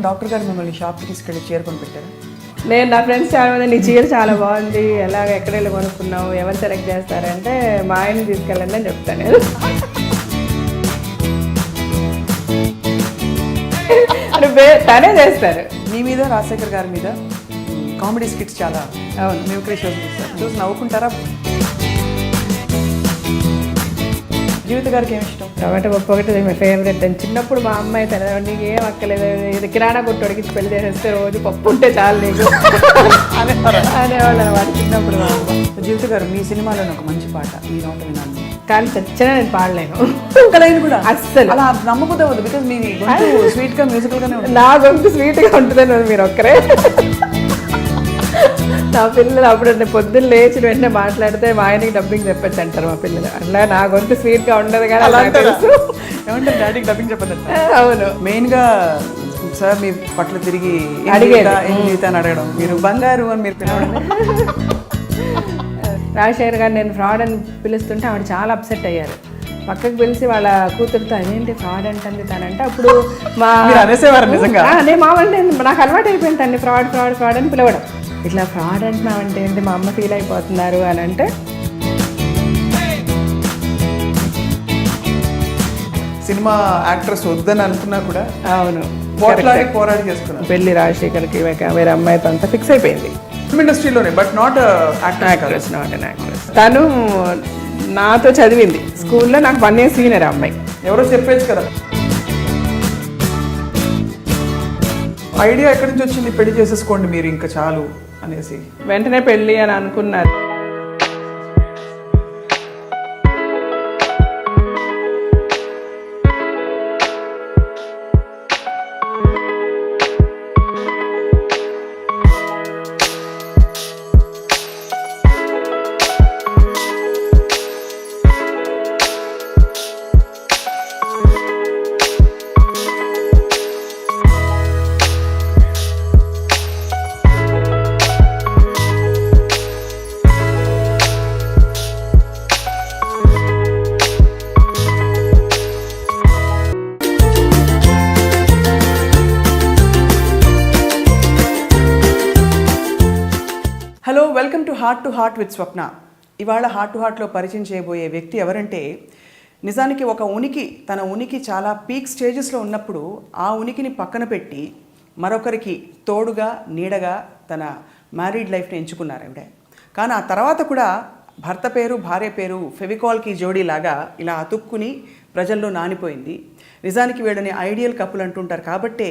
ఎప్పుడైనా డాక్టర్ గారు మిమ్మల్ని షాప్కి తీసుకెళ్ళి చీర కొని పెట్టారా? నేను నా ఫ్రెండ్స్ చాలా మంది నీ చీర చాలా బాగుంది, ఎలాగ ఎక్కడ వెళ్ళి కొనుక్కున్నావు, ఎవరు సెలెక్ట్ చేస్తారంటే మా ఆయన్ని తీసుకెళ్ళండి అని చెప్తాను నేను. తనే చేస్తారు. మీ మీద రాజశేఖర్ గారి మీద కామెడీ స్కిట్స్ చాలా అవును మిమిక్రీ షోస్ చూస్తారు, చూసి నవ్వుకుంటారా? జీవిత గారికి ఏమి ఇష్టం? టమాటా పప్పు ఒకటి మై ఫేవరెట్. అని చిన్నప్పుడు మా అమ్మాయి తన నీకు ఏం అక్కలేదు, ఇది కిరాణా కొట్టుడికి పెళ్లి చేసేస్తే రోజు పప్పు ఉంటే చాలు నీకు అనేవాళ్ళు అనమాట చిన్నప్పుడు మా అమ్మ. జీవిత గారు మీ సినిమాలోని ఒక మంచి పాట ఈ నోట విన్నాను, కానీ చచ్చినా నేను పాడలేను కూడా అస్సలు. అలా నమ్మకపోతే బికాజ్ మీ స్వీట్ గా మ్యూజికల్ గానే ఉంటుంది. నా గొంతు స్వీట్ గా ఉంటుందని మీరు ఒక్కరే. నా పిల్లలు అప్పుడు పొద్దున్న లేచి వెంటనే మాట్లాడితే మా ఆయనకి డబ్బింగ్ చెప్పచ్చు అంటారు మా పిల్లలు. అట్లా నా గొంతు స్వీట్ గా ఉండదు కానీ అలా తెలుసు. ఏమంటారు డాడీకి డబ్బింగ్ చెప్పదు? అవును. మెయిన్ గా సార్ మీ పట్ల తిరిగి అని అడగడం, మీరు బంగారు అని మీరు పిలవడం. రాజశేఖర్ గారు నేను ఫ్రాడ్ అని పిలుస్తుంటే ఆవిడ చాలా అప్సెట్ అయ్యారు. పక్కకు పిలిచి వాళ్ళ కూతురుతో అదేంటి ఫ్రాడ్ అంటుంది తనంటే అప్పుడు మా అనేసేవారు నిజంగా. నేను మామూలు నాకు అలవాటు అయిపోయింది అండి ఫ్రాడ్ ఫ్రాడ్ ఫ్రాడ్ అని పిలవడం. ఇట్లా ఫ్రాడ్ అంటున్నావంటే ఏంటి మా అమ్మ ఫీల్ అయిపోతున్నారు అని అంటే సినిమా యాక్ట్రెస్ వద్దని అనుకున్నా కూడా అవును పోరాడి చేసుకున్నాను. పెళ్లి రాజశేఖర్కి వేరే అమ్మాయితో అంతా ఫిక్స్ అయిపోయింది ఫిల్మ్ ఇండస్ట్రీలోనే, but not actress. Not an actress. తను నాతో చదివింది స్కూల్లో, నాకు 1 year సీనియర్ అమ్మాయి. ఎవరో చెప్పేది కదా. ఐడియా ఎక్కడి నుంచి వచ్చింది పెళ్లి చేసేసుకోండి మీరు ఇంకా చాలు అనేసి? వెంటనే పెళ్ళి అని అనుకున్నారు. Hello, welcome to heart with Swapna. ఇవాళ హార్ట్ టు హార్ట్లో పరిచయం చేయబోయే వ్యక్తి ఎవరంటే, నిజానికి ఒక తన ఉనికి చాలా పీక్ స్టేజెస్లో ఉన్నప్పుడు ఆ ఉనికిని పక్కన పెట్టి మరొకరికి తోడుగా నీడగా తన మ్యారీడ్ లైఫ్ని ఎంచుకున్నారు ఆవిడ. కానీ ఆ తర్వాత కూడా భర్త పేరు భార్య పేరు ఫెవికాల్కి జోడీలాగా ఇలా అతుక్కుని ప్రజల్లో నానిపోయింది. నిజానికి వీళ్ళని ఐడియల్ కపుల్ అంటుంటారు. కాబట్టే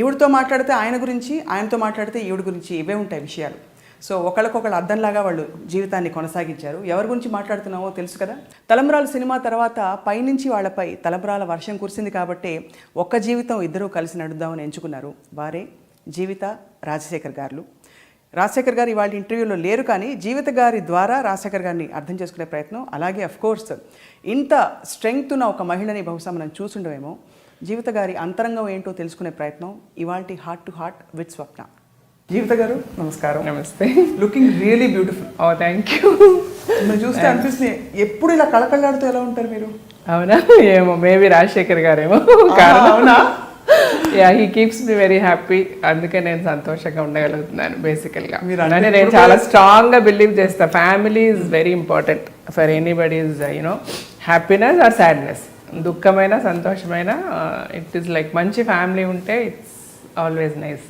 ఈవిడితో మాట్లాడితే ఆయన గురించి, ఆయనతో మాట్లాడితే ఈవిడ గురించి ఇవే ఉంటాయి విషయాలు. సో ఒకళ్ళకొకళ్ళు అద్దంలాగా వాళ్ళు జీవితాన్ని కొనసాగించారు. ఎవరి గురించి మాట్లాడుతున్నామో తెలుసు కదా. తలంబ్రాలు సినిమా తర్వాత పైనుంచి వాళ్ళపై తలంబ్రాల వర్షం కురిసింది. కాబట్టి ఒక్క జీవితం ఇద్దరూ కలిసి నడుద్దామని ఎంచుకున్నారు. వారే జీవిత రాజశేఖర్ గారు. రాజశేఖర్ గారు ఇవాళ ఇంటర్వ్యూలో లేరు, కానీ జీవిత గారి ద్వారా రాజశేఖర్ గారిని అర్థం చేసుకునే ప్రయత్నం, అలాగే అఫ్కోర్స్ ఇంత స్ట్రెంగ్త్ ఉన్న ఒక మహిళని బహుశా మనం చూసుండవేమో. జీవిత గారి అంతరంగం ఏంటో తెలుసుకునే ప్రయత్నం ఇవాల్టి heart to heart with Swapna. Jeevitha గారు నమస్కారం. నమస్తే. Looking really beautiful. Oh thank you. మీరు చూస్తే అనిపిస్తుంది ఎప్పుడు ఇలా కళకళలాడుతూ ఎలా ఉంటారు మీరు? అవునా, ఏమో మేబీ రాజశేఖర్ గారేమో. అవునా? Yeah, he keeps me very happy. అందుకే నేను సంతోషంగా ఉండగలుగుతున్నాను బేసికల్గా. అంటే నేను చాలా స్ట్రాంగ్గా బిలీవ్ చేస్తాను, family is very important for anybody's happiness or sadness. దుఃఖమైన సంతోషమైన ఇట్ ఈస్ లైక్ మంచి ఫ్యామిలీ ఉంటే it's always nice.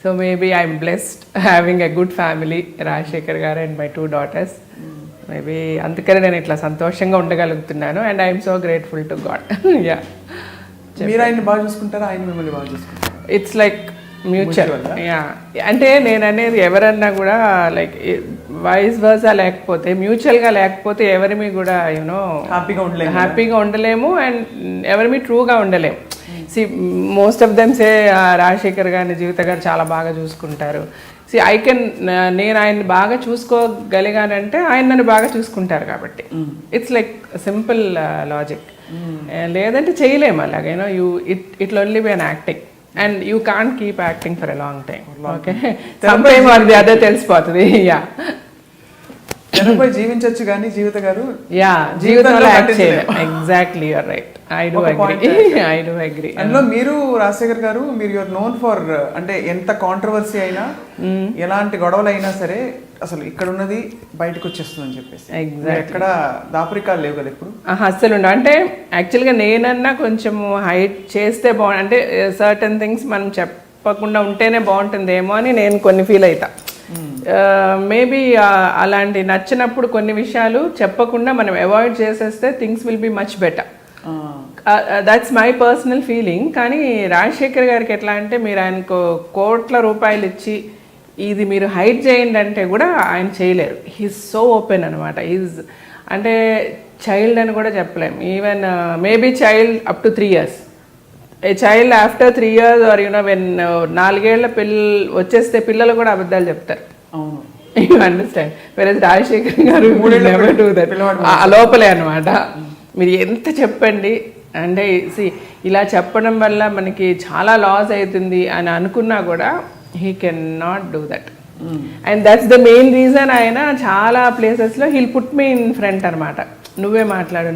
So maybe I'm blessed having a good family, Rajasekhar garu and my 2 daughters. Maybe అందుకనే నేను ఇట్లా సంతోషంగా ఉండగలుగుతున్నాను. And I am so grateful to God. Yeah. మీరు ఆయన్ని బాగా చూసుకుంటారా, ఆయన మిమ్మల్ని బాగా చూసుకుంటారా? It's like mutual. Yeah. అంటే నేను అనేది ఎవరన్నా కూడా లైక్ వైస్ వర్సా లేకపోతే, మ్యూచువల్గా లేకపోతే ఎవరిమి కూడా హ్యాపీగా ఉండలేము అండ్ ఎవరిమి ట్రూగా ఉండలేము. మోస్ట్ ఆఫ్ దెమ్ సే రాజశేఖర్ గారిని జీవిత గారు చాలా బాగా చూసుకుంటారు. నేను ఆయన్ని బాగా చూసుకోగలిగానంటే ఆయన నన్ను బాగా చూసుకుంటారు కాబట్టి ఇట్స్ లైక్ సింపుల్ లాజిక్. లేదంటే చేయలేము అలాగైనా. It only be an acting and you can't keep acting for a long time. Okay, some time అది అదే తెలిసిపోతుంది. యా, జనంపై జీవించవచ్చు కానీ జీవిత గారు యా జీవితంలో యాక్ట్ చేయలేదు. Exactly you're right. I do agree. అందులో మీరు రాజశేఖర్ గారు మీరు యూఆర్ నోన్ ఫర్ అంటే ఎంత కాంట్రవర్సీ అయినా ఎలాంటి గొడవలు అయినా సరే అసలు ఇక్కడ ఉన్నది బయటకు వచ్చేస్తుంది అని చెప్పేసి ఎక్కడ దాపరికాలు లేవు కదా ఇప్పుడు అస్సలు ఉండవు. అంటే యాక్చువల్గా నేనన్నా కొంచెం హైట్ చేస్తే బాగుంది, అంటే సర్టన్ థింగ్స్ మనం చెప్పకుండా ఉంటేనే బాగుంటుందేమో అని నేను కొన్ని ఫీల్ అవుతా. మేబీ అలాంటి నచ్చినప్పుడు కొన్ని విషయాలు చెప్పకుండా మనం అవాయిడ్ చేసేస్తే things will be much better. That's my personal feeling. కానీ రాజశేఖర్ గారికి ఎట్లా అంటే మీరు ఆయనకు కోట్ల రూపాయలు ఇచ్చి ఇది మీరు హైడ్ చేయండి అంటే కూడా ఆయన చేయలేరు. హీస్ సో ఓపెన్ అనమాట. ఈజ్ అంటే చైల్డ్ అని కూడా చెప్పలేము. Even maybe child up to 3 years. A child after 3 years or you know when 4 ఏళ్ల వచ్చేస్తే పిల్లలు కూడా అబద్ధాలు చెప్తారు. You understand. వెరస్ రాజశేఖర్ గారు లోపలే అనమాట. మీరు ఎంత చెప్పండి అంటే ఇలా చెప్పడం వల్ల మనకి చాలా లాస్ అవుతుంది అని అనుకున్నా కూడా he can not do that. And that's the main reason. ఆయన చాలా ప్లేసెస్లో he'll put me in front అనమాట. నువ్వే మాట్లాడు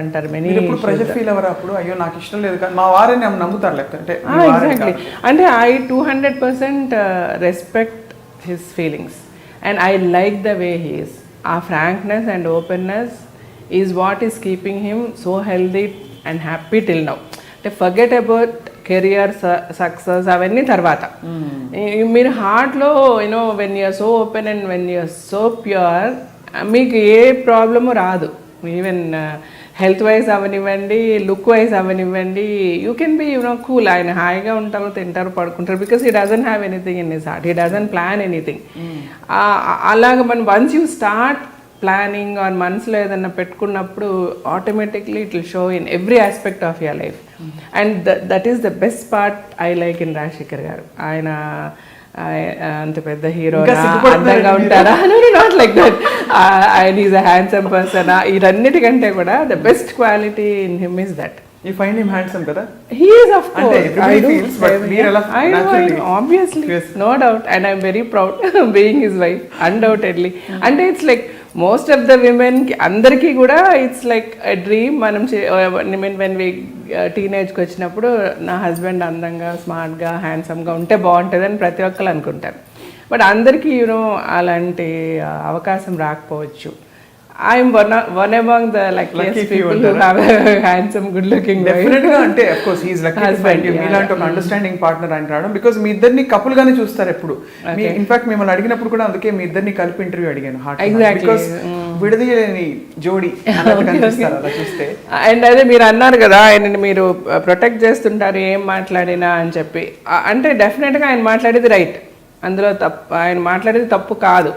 అంటారు. ప్రెషర్ ఫీల్ అవ్వరు అప్పుడు? అయ్యో నాకు ఇష్టం లేదు కానీ మా వారిని నమ్ముతారు లేకపోతే ఎగ్జాక్ట్లీ. అంటే I 200% respect his feelings and I like the way he is. ఆ frankness and openness is what is keeping him so healthy and happy till now. అంటే ఫర్గెట్ అబౌట్ కెరియర్ సక్సెస్ అవన్నీ తర్వాత. మీరు హార్ట్లో you know when you're so open and when you're so pure మీకు ఏ problem రాదు. Even health wise అవనివ్వండి, look wise అవనివ్వండి, you can be you know cool. ఆయన హాయిగా ఉంటారు, తింటారు, పడుకుంటారు. Because he doesn't have anything in his heart. He doesn't plan anything. అలాగ మనం once you start planning are మనసులో ఏదన్నా పెట్టుకున్నప్పుడు automatically it will show in every aspect of your life. And that is the best part I like in Rajasekhar గారు. ఆయన అంత పెద్ద hero అందంగా ఉంటారా? Not like that. ఆయన ఈజ్ అ హ్యాండ్సమ్ పర్సన్. ఇదన్నిటికంటే కూడా the best quality in him is that. You find him handsome కదా? He is, of course. I do. I know, obviously. Yes. No doubt. And I'm very proud being his wife. Undoubtedly. And it's like most of the women, అందరికీ కూడా it's like a dream. మనం when we టీనేజ్కి వచ్చినప్పుడు నా husband అందంగా, స్మార్ట్గా, హ్యాండ్సమ్గా ఉంటే బాగుంటుంది అని ప్రతి ఒక్కరు అనుకుంటారు. బట్ అందరికీ యూనో అలాంటి అవకాశం రాకపోవచ్చు. I'm one among the lucky people who have a handsome, good-looking wife. Definitely, అంటే of course he is lucky to find you. మీలాంటి ఒక అండర్స్టాండింగ్ పార్ట్నర్ ఆయన రావడం. బికాస్ మీ ఇద్దరిని కపుల్ గానే చూస్తారు ఎప్పుడు. ఇన్ఫాక్ట్ మిమ్మల్ని అడిగినప్పుడు కూడా అందుకే మీ ఇద్దరిని కలిపి ఇంటర్వ్యూ అడిగాను. బికాస్ విడదీయలేని జోడి కనిపిస్తారు అలా చూస్తే. అండ్ అదే మీరు అన్నారు కదా ఆయనని మీరు ప్రొటెక్ట్ చేస్తుంటారు ఏం మాట్లాడినా అని చెప్పి. అంటే డెఫినెట్గా ఆయన మాట్లాడేది రైట్, అందులో తప్పు, ఆయన మాట్లాడేది తప్పు కాదు.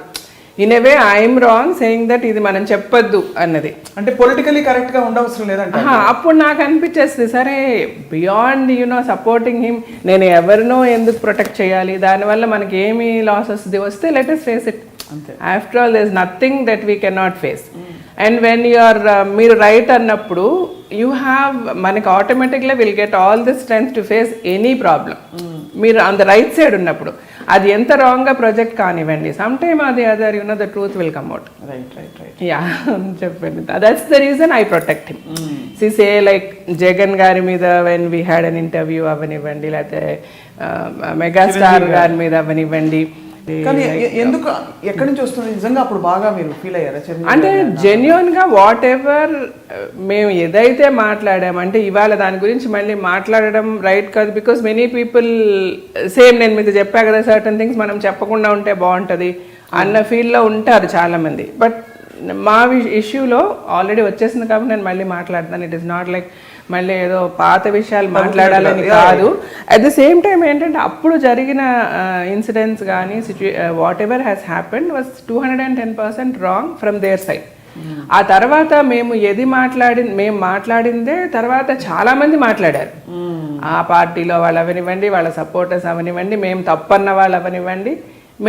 In a way I'm wrong saying that ఇది మనం చెప్పొద్దు అన్నది. అంటే పొలిటికలీ కరెక్ట్ గా ఉండవసరం లేదంటే అప్పుడు నాకు అనిపించేస్తుంది సరే బియాండ్ యూనో సపోర్టింగ్ హిమ్ నేను ఎవరినో ఎందుకు ప్రొటెక్ట్ చేయాలి, దానివల్ల మనకి ఏమి లాస్ వస్తుంది, వస్తే let us face it. After all there is nothing that we can not face. And when you're మీరు రైట్ అన్నప్పుడు యూ హ్యావ్ మనకి ఆటోమేటిక్గా will get all the strength to face any problem. మీరు ఆన్ ద రైట్ సైడ్ ఉన్నప్పుడు అది ఎంత రాంగ్గా project కానివ్వండి, సమ్ టైమ్ అది other you know the truth will come out. Yeah చెప్పండి. That's the reason I protect him. Say like Jagan గారి మీద when we had an interview అవనివ్వండి, లేకపోతే మెగాస్టార్ గారి మీద అవనివ్వండి. ఎందుకు ఎక్కడి నుంచి వస్తుంది నిజంగా అప్పుడు బాగా మీరు ఫీల్ అయ్యారా? అంటే జెన్యున్ గా వాట్ ఎవర్ మేము ఏదైతే మాట్లాడామంటే ఇవాళ దాని గురించి మళ్ళీ మాట్లాడడం రైట్ కాదు. బికాస్ మెనీ పీపుల్ సేమ్ నేను మీకు చెప్పా కదా సర్టన్ థింగ్స్ మనం చెప్పకుండా ఉంటే బాగుంటుంది అన్న ఫీల్డ్లో ఉంటారు చాలామంది. బట్ మా ఇష్యూలో ఆల్రెడీ వచ్చేసింది కాబట్టి నేను మళ్ళీ మాట్లాడతాను. ఇట్ ఈస్ నాట్ లైక్ మళ్ళీ ఏదో పాత విషయాలు మాట్లాడాలని కాదు. అట్ ద సేమ్ టైం ఏంటంటే అప్పుడు జరిగిన ఇన్సిడెంట్స్ కానీ whatever has happened was 210% wrong from their side. ఆ తర్వాత మేము మేము మాట్లాడిందే తర్వాత చాలా మంది మాట్లాడారు. ఆ పార్టీలో వాళ్ళు అవనివ్వండి, వాళ్ళ సపోర్టర్స్ అవనివ్వండి, మేము తప్పన్న వాళ్ళు అవనివ్వండి,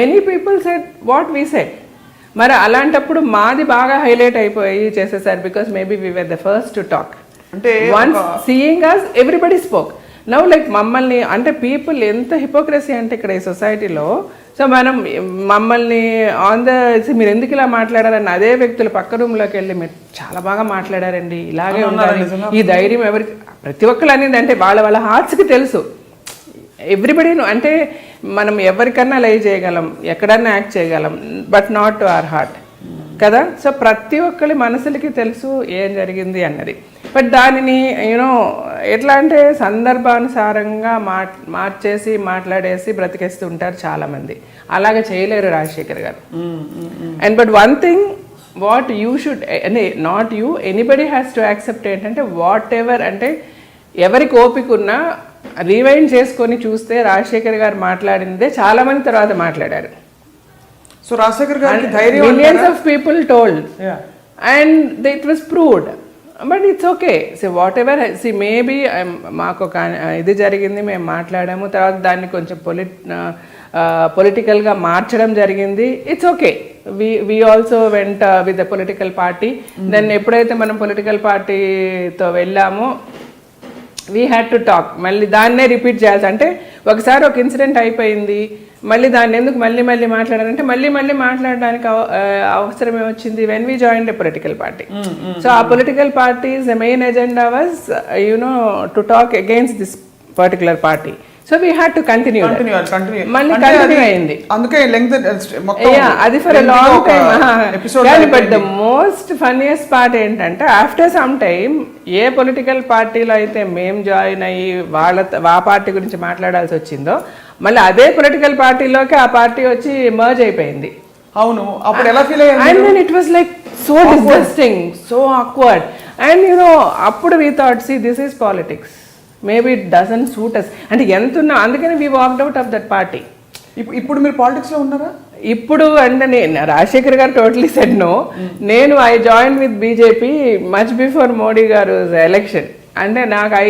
many people said what we said. మరి అలాంటప్పుడు మాది బాగా హైలైట్ అయిపోయి చేసేసారు. Because maybe we were the first to talk. అంటే వన్స్ సీయింగ్ అస్ ఎవ్రీబడి స్పోక్. నౌ లైక్ మమ్మల్ని అంటే పీపుల్ ఎంత హిపోక్రసీ అంటే ఇక్కడ ఈ సొసైటీలో సో మనం మమ్మల్ని మీరు ఎందుకు ఇలా మాట్లాడారని అదే వ్యక్తులు పక్క రూమ్లోకి వెళ్ళి మీరు చాలా బాగా మాట్లాడారండి, ఇలాగే ఉండాలి, ఈ ధైర్యం ఎవరికి, ప్రతి ఒక్కరు అనేది అంటే వాళ్ళ హార్ట్స్కి తెలుసు. ఎవ్రీబడి అంటే మనం ఎవరికన్నా లైవ్ చేయగలం, ఎక్కడన్నా యాక్ట్ చేయగలం, but not to our heart కదా. సో ప్రతి ఒక్కరి మనసులకి తెలుసు ఏం జరిగింది అన్నది. బట్ దానిని యూనో ఎట్లా అంటే సందర్భానుసారంగా మార్చేసి మాట్లాడేసి బ్రతికేస్తూ ఉంటారు చాలామంది. అలాగే చేయలేరు Rajasekhar garu. And but one thing what you should, అంటే not you, anybody has to accept ఏంటంటే వాట్ ఎవర్, అంటే ఎవరికి ఓపిక ఉన్నా రీవైండ్ చేసుకొని చూస్తే రాజశేఖర్ గారు మాట్లాడిందే చాలా మంది తర్వాత మాట్లాడారు. సో రాజశేఖర్ గారికి ధైర్యం, millions of people told and it was proved. But it's okay. So what ever maybe మాకు ఒక ఇది జరిగింది, మేము మాట్లాడాము, తర్వాత దాన్ని కొంచెం పొలిటికల్గా మార్చడం జరిగింది. It's okay. We also went with the political party. Then ఎప్పుడైతే మనం పొలిటికల్ పార్టీతో వెళ్ళామో వీ హ్యాడ్ టు టాక్. మళ్ళీ దాన్నే రిపీట్ చేయాల్సి, అంటే ఒకసారి ఒక ఇన్సిడెంట్ అయిపోయింది, మళ్ళీ దాన్ని ఎందుకు మళ్ళీ మాట్లాడారంటే మళ్ళీ మాట్లాడడానికి అవసరం ఏమొచ్చింది when we join a political party. So ఆ political parties the main agenda was to talk against this particular party. So we had to continue, మళ్ళీ కంటిన్యూ అయింది. అది for a long time. But the most funniest part ఏంటంటే after some time ఏ political పార్టీలో అయితే మేము join అయ్యి ఆ పార్టీ గురించి మాట్లాడాల్సి వచ్చిందో మళ్ళీ అదే పొలిటికల్ పార్టీలోకి ఆ పార్టీ వచ్చి మర్జ్ అయిపోయింది. అవును, అప్పుడు ఎలా ఫీల్ అయ్యారు? And then it was like so disgusting, so awkward. And అప్పుడు we thought, see this is politics, maybe it doesn't suit us అంటే ఎంతున్నా, అందుకని we walked out of that party. ఇప్పుడు మీరు పాలిటిక్స్లో ఉన్నారా? ఇప్పుడు అంటే నేను Rajasekhar garu totally said no. నేను I join with BJP much before Modi garu election. అంటే నాకు I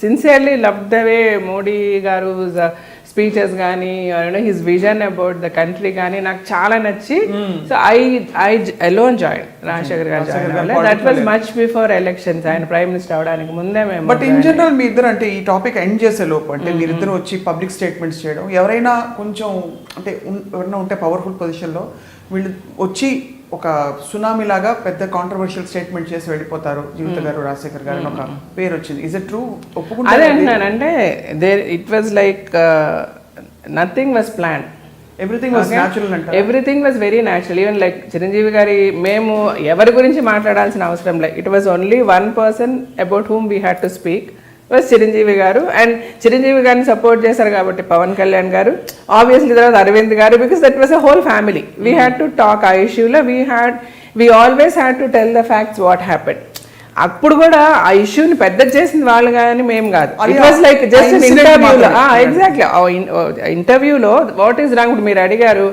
sincerely love the way Modi garu speeches కానీ his vision about the country కానీ నాకు చాలా నచ్చి, so I alone join Rajasekhar garu join. That was much before elections, ఆయన prime minister అవడానికి ముందే మేము. బట్ ఇన్ జనరల్ మీ ఇద్దరు అంటే ఈ టాపిక్ ఎండ్ చేసే లోపు అంటే మీరిద్దరు వచ్చి పబ్లిక్ స్టేట్మెంట్స్ చేయడం, ఎవరైనా కొంచెం అంటే ఎవరైనా ఉంటే పవర్ఫుల్ పొజిషన్లో వీళ్ళు వచ్చి ఒక సునామీ లాగా పెద్ద కాంట్రవర్షియల్ స్టేట్మెంట్ చేసి వెళ్ళిపోతారు, జీవిత గారు రాజశేఖర్ గారు ఒక పేరు వచ్చింది. Is it true? ఒప్పుకుంటారు? అదే అంటున్నానంటే it was like nothing was plan, everything was natural అంటారు. Everything was very natural. Even like Chiranjeevi గారి మేము ఎవరి గురించి మాట్లాడాల్సిన అవసరం లేదు. It was only one person about whom we had to speak, was Chiranjeevi garu. And Chiranjeevi గారిని సపోర్ట్ చేశారు కాబట్టి పవన్ కళ్యాణ్ గారు, ఆబ్వియస్లీ తర్వాత అరవింద్ గారు, because that was a whole family. We had to talk ఆ ఇష్యూలో. We always had to tell the facts what happened. అప్పుడు కూడా ఆ ఇష్యూని పెద్ద చేసింది వాళ్ళు కానీ మేము కాదు. ఇట్ వాజ్ లైక్ జస్ట్ ఇంటర్వ్యూలో, ఎగ్జాక్ట్లీ ఇంటర్వ్యూలో వాట్ ఈస్ రాంగ్. ఇప్పుడు మీరు అడిగారు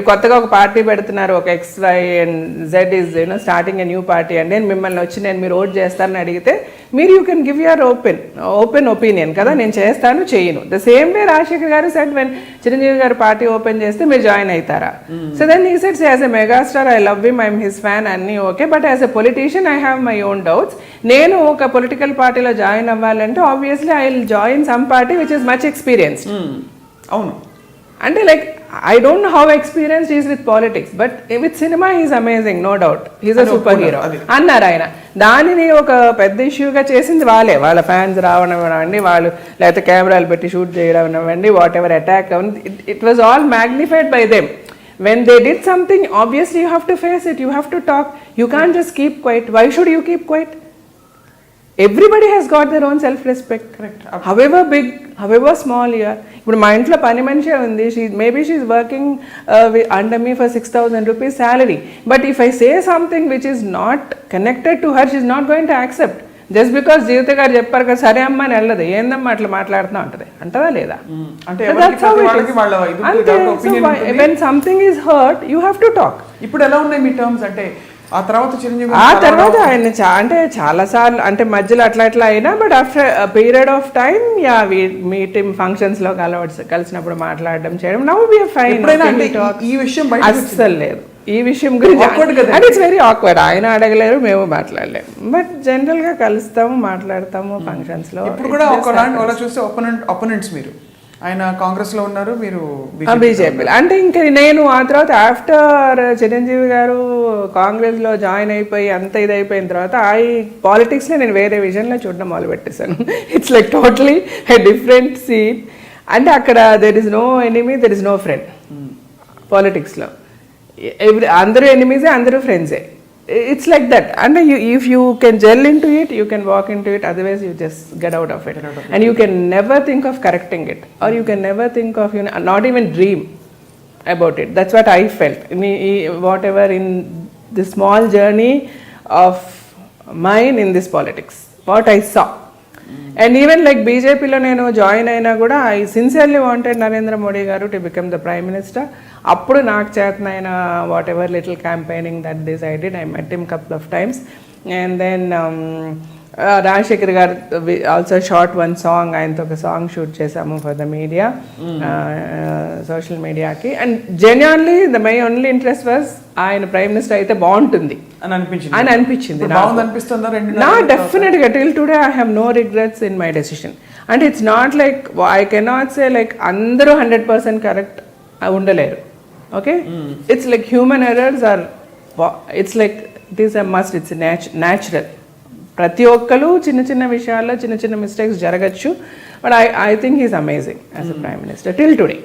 కొత్తగా ఒక పార్టీ పెడుతున్నారు, ఒక XY and Z is starting a new party అండి, నేను మిమ్మల్ని వచ్చి మీరు ఓట్ చేస్తానని అడిగితే మీరు you can give your open opinion కదా, నేను చేస్తాను చేయను. ద సేమ్ వే రాజశేఖర్ గారు సెడ్ వెన్ చిరంజీవి గారు పార్టీ ఓపెన్ చేస్తే మీరు జాయిన్ అవుతారా? So then he said as a megastar I love him, I'm his fan అన్నీ okay, but as a politician I have my own doubts. నేను ఒక పొలిటికల్ పార్టీలో జాయిన్ అవ్వాలంటే obviously I will join some party which is much experienced. అవును, అంటే like I don't know how experienced he is with politics, but with cinema he is amazing, no doubt. He is a superhero. అన్నారు ఆయన. దానిని ఒక పెద్ద ఇష్యూగా చేసింది వాళ్ళ fans రావడం అవ్వండి, వాళ్ళు లేకపోతే కెమెరాలు పెట్టి షూట్ చేయడం అవ్వండి, వాట్ ఎవర్ అటాక్ అవ్వండి, it was all magnified by them. When they did something, obviously you have to face it, you have to talk. You can't just keep quiet. Why should you keep quiet? Everybody has got their own self-respect. Correct. However big, however small you are. ఇప్పుడు మా ఇంట్లో పని మనిషే ఉంది, maybe she is working under me for 6,000 rupees salary. But if I say something which is not connected to her, she is not going to accept. Just because Jeevitha garu చెప్పారు కదా సరే అమ్మ అని వెళ్ళదు, ఏందమ్మా అట్లా మాట్లాడుతున్నా ఉంటుంది అంటదా లేదా? When something is hurt you have to talk. ఇప్పుడు ఎలా ఉన్నాయి మీ టర్మ్స్? అంటే ఆ తర్వాత చిరంజీవి ఆయన అంటే చాలా సార్లు అంటే మధ్యలో అట్లా అయినా, but after period of time meet functions లో కలిసినప్పుడు మాట్లాడడం చేయడం, నౌ వి ఆర్ ఫైన్. ఈ విషయం అస్సలు లేదు ఈ విషయం గురించి, అండ్ ఇట్స్ వెరీ ఆక్వర్డ్. ఆయన అడగలేరు, మేము మాట్లాడలేము, బట్ జనరల్ గా కలుస్తాము, మాట్లాడతాము ఫంక్షన్స్ లో. ఇప్పుడు కూడా చూస్తే ఒపోనెంట్స్ మీరు ఆయన కాంగ్రెస్ లో ఉన్నారు, మీరు బీజేపీలో. అంటే ఇంకా నేను ఆ తర్వాత ఆఫ్టర్ చిరంజీవి గారు కాంగ్రెస్ లో జాయిన్ అయిపోయి అంత ఇది అయిపోయిన తర్వాత పాలిటిక్స్ లో నేను వేరే విజన్ లో చూడడం మొదలు పెట్టేశాను. It's like totally different scene. అంటే అక్కడ there is no enemy, there is no friend. పాలిటిక్స్లో అందరూ ఎనిమీసే, అందరూ ఫ్రెండ్సే. It's like that. అంటే if you can gel into it, you can walk into it, otherwise you just get out of it. And you can never think of correcting it, or you can never think of, you not even dream about it. That's what I felt. Whatever in the small journey of mine in this politics, what I saw. And even like బీజేపీలో నేను join అయినా కూడా I sincerely wanted Narendra Modi garu to become the prime minister. అప్పుడు నాకు చేతనైన whatever little campaigning that decided, I met him couple of times. And then Rajasekhar garu also shot one song, ఆయనతో ఒక song shoot చేసాము ఫర్ ద మీడియా, సోషల్ మీడియాకి. And genuinely my only interest was ఆయన prime minister అయితే బాగుంటుంది అని అనిపించింది. నా డెఫినెట్గా till today I have no regrets in my decision. అంటే it's not like I cannot say like అందరూ 100% కరెక్ట్ ఉండలేరు. Okay, it's like human errors are, it's like it is a must, it's natural. ప్రతి ఒక్కరు చిన్న చిన్న విషయాల్లో చిన్న చిన్న మిస్టేక్స్ జరగచ్చు. But I think he's amazing as a prime minister till today.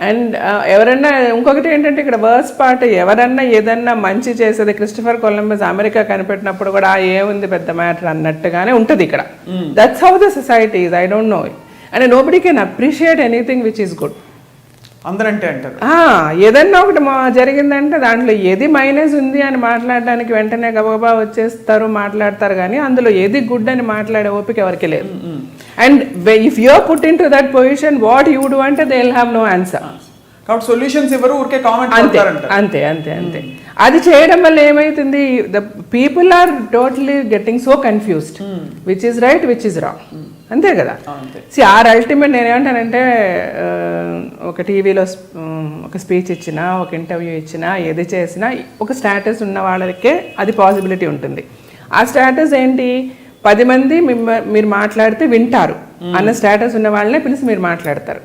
And ఎవరన్నా ఇంకొకటి ఏంటంటే ఇక్కడ వర్స్ట్ పార్ట్, ఎవరన్నా ఏదన్నా మంచి చేసేది, క్రిస్టఫర్ కొలంబస్ అమెరికా కనిపెట్టినప్పుడు కూడా ఏముంది పెద్ద మ్యాటర్ అన్నట్టుగానే ఉంటుంది ఇక్కడ. That's how the society is. I don't know. And nobody can appreciate anything which is good. అందరంటే అంటారు ఏదన్నా ఒకటి జరిగిందంటే దాంట్లో ఏది మైనస్ ఉంది అని మాట్లాడడానికి వెంటనే గబగబా వచ్చేస్తారు, మాట్లాడతారు. కానీ అందులో ఏది గుడ్ అని మాట్లాడే ఓపిక ఎవరికి లేదు. And if you are put into that position, what you do అంటే they will have no answer. కాబట్టి సొల్యూషన్స్ ఎవరు ఊరికే కామెంట్ అంతే అంతే అంతే. అది చేయడం వల్ల ఏమైతుంది, the people are totally getting so confused, which is right, which is wrong. అంతే కదా. ఆర్ అల్టిమేట్ నేనేమంటానంటే, ఒక టీవీలో ఒక స్పీచ్ ఇచ్చినా, ఒక ఇంటర్వ్యూ ఇచ్చినా, ఏది చేసినా ఒక స్టేటస్ ఉన్న వాళ్ళకే అది పాసిబిలిటీ ఉంటుంది. ఆ స్టేటస్ ఏంటి, 10 మంది మీరు మాట్లాడితే వింటారు అన్న స్టేటస్ ఉన్న వాళ్ళనే పిలిచి మీరు మాట్లాడతారు.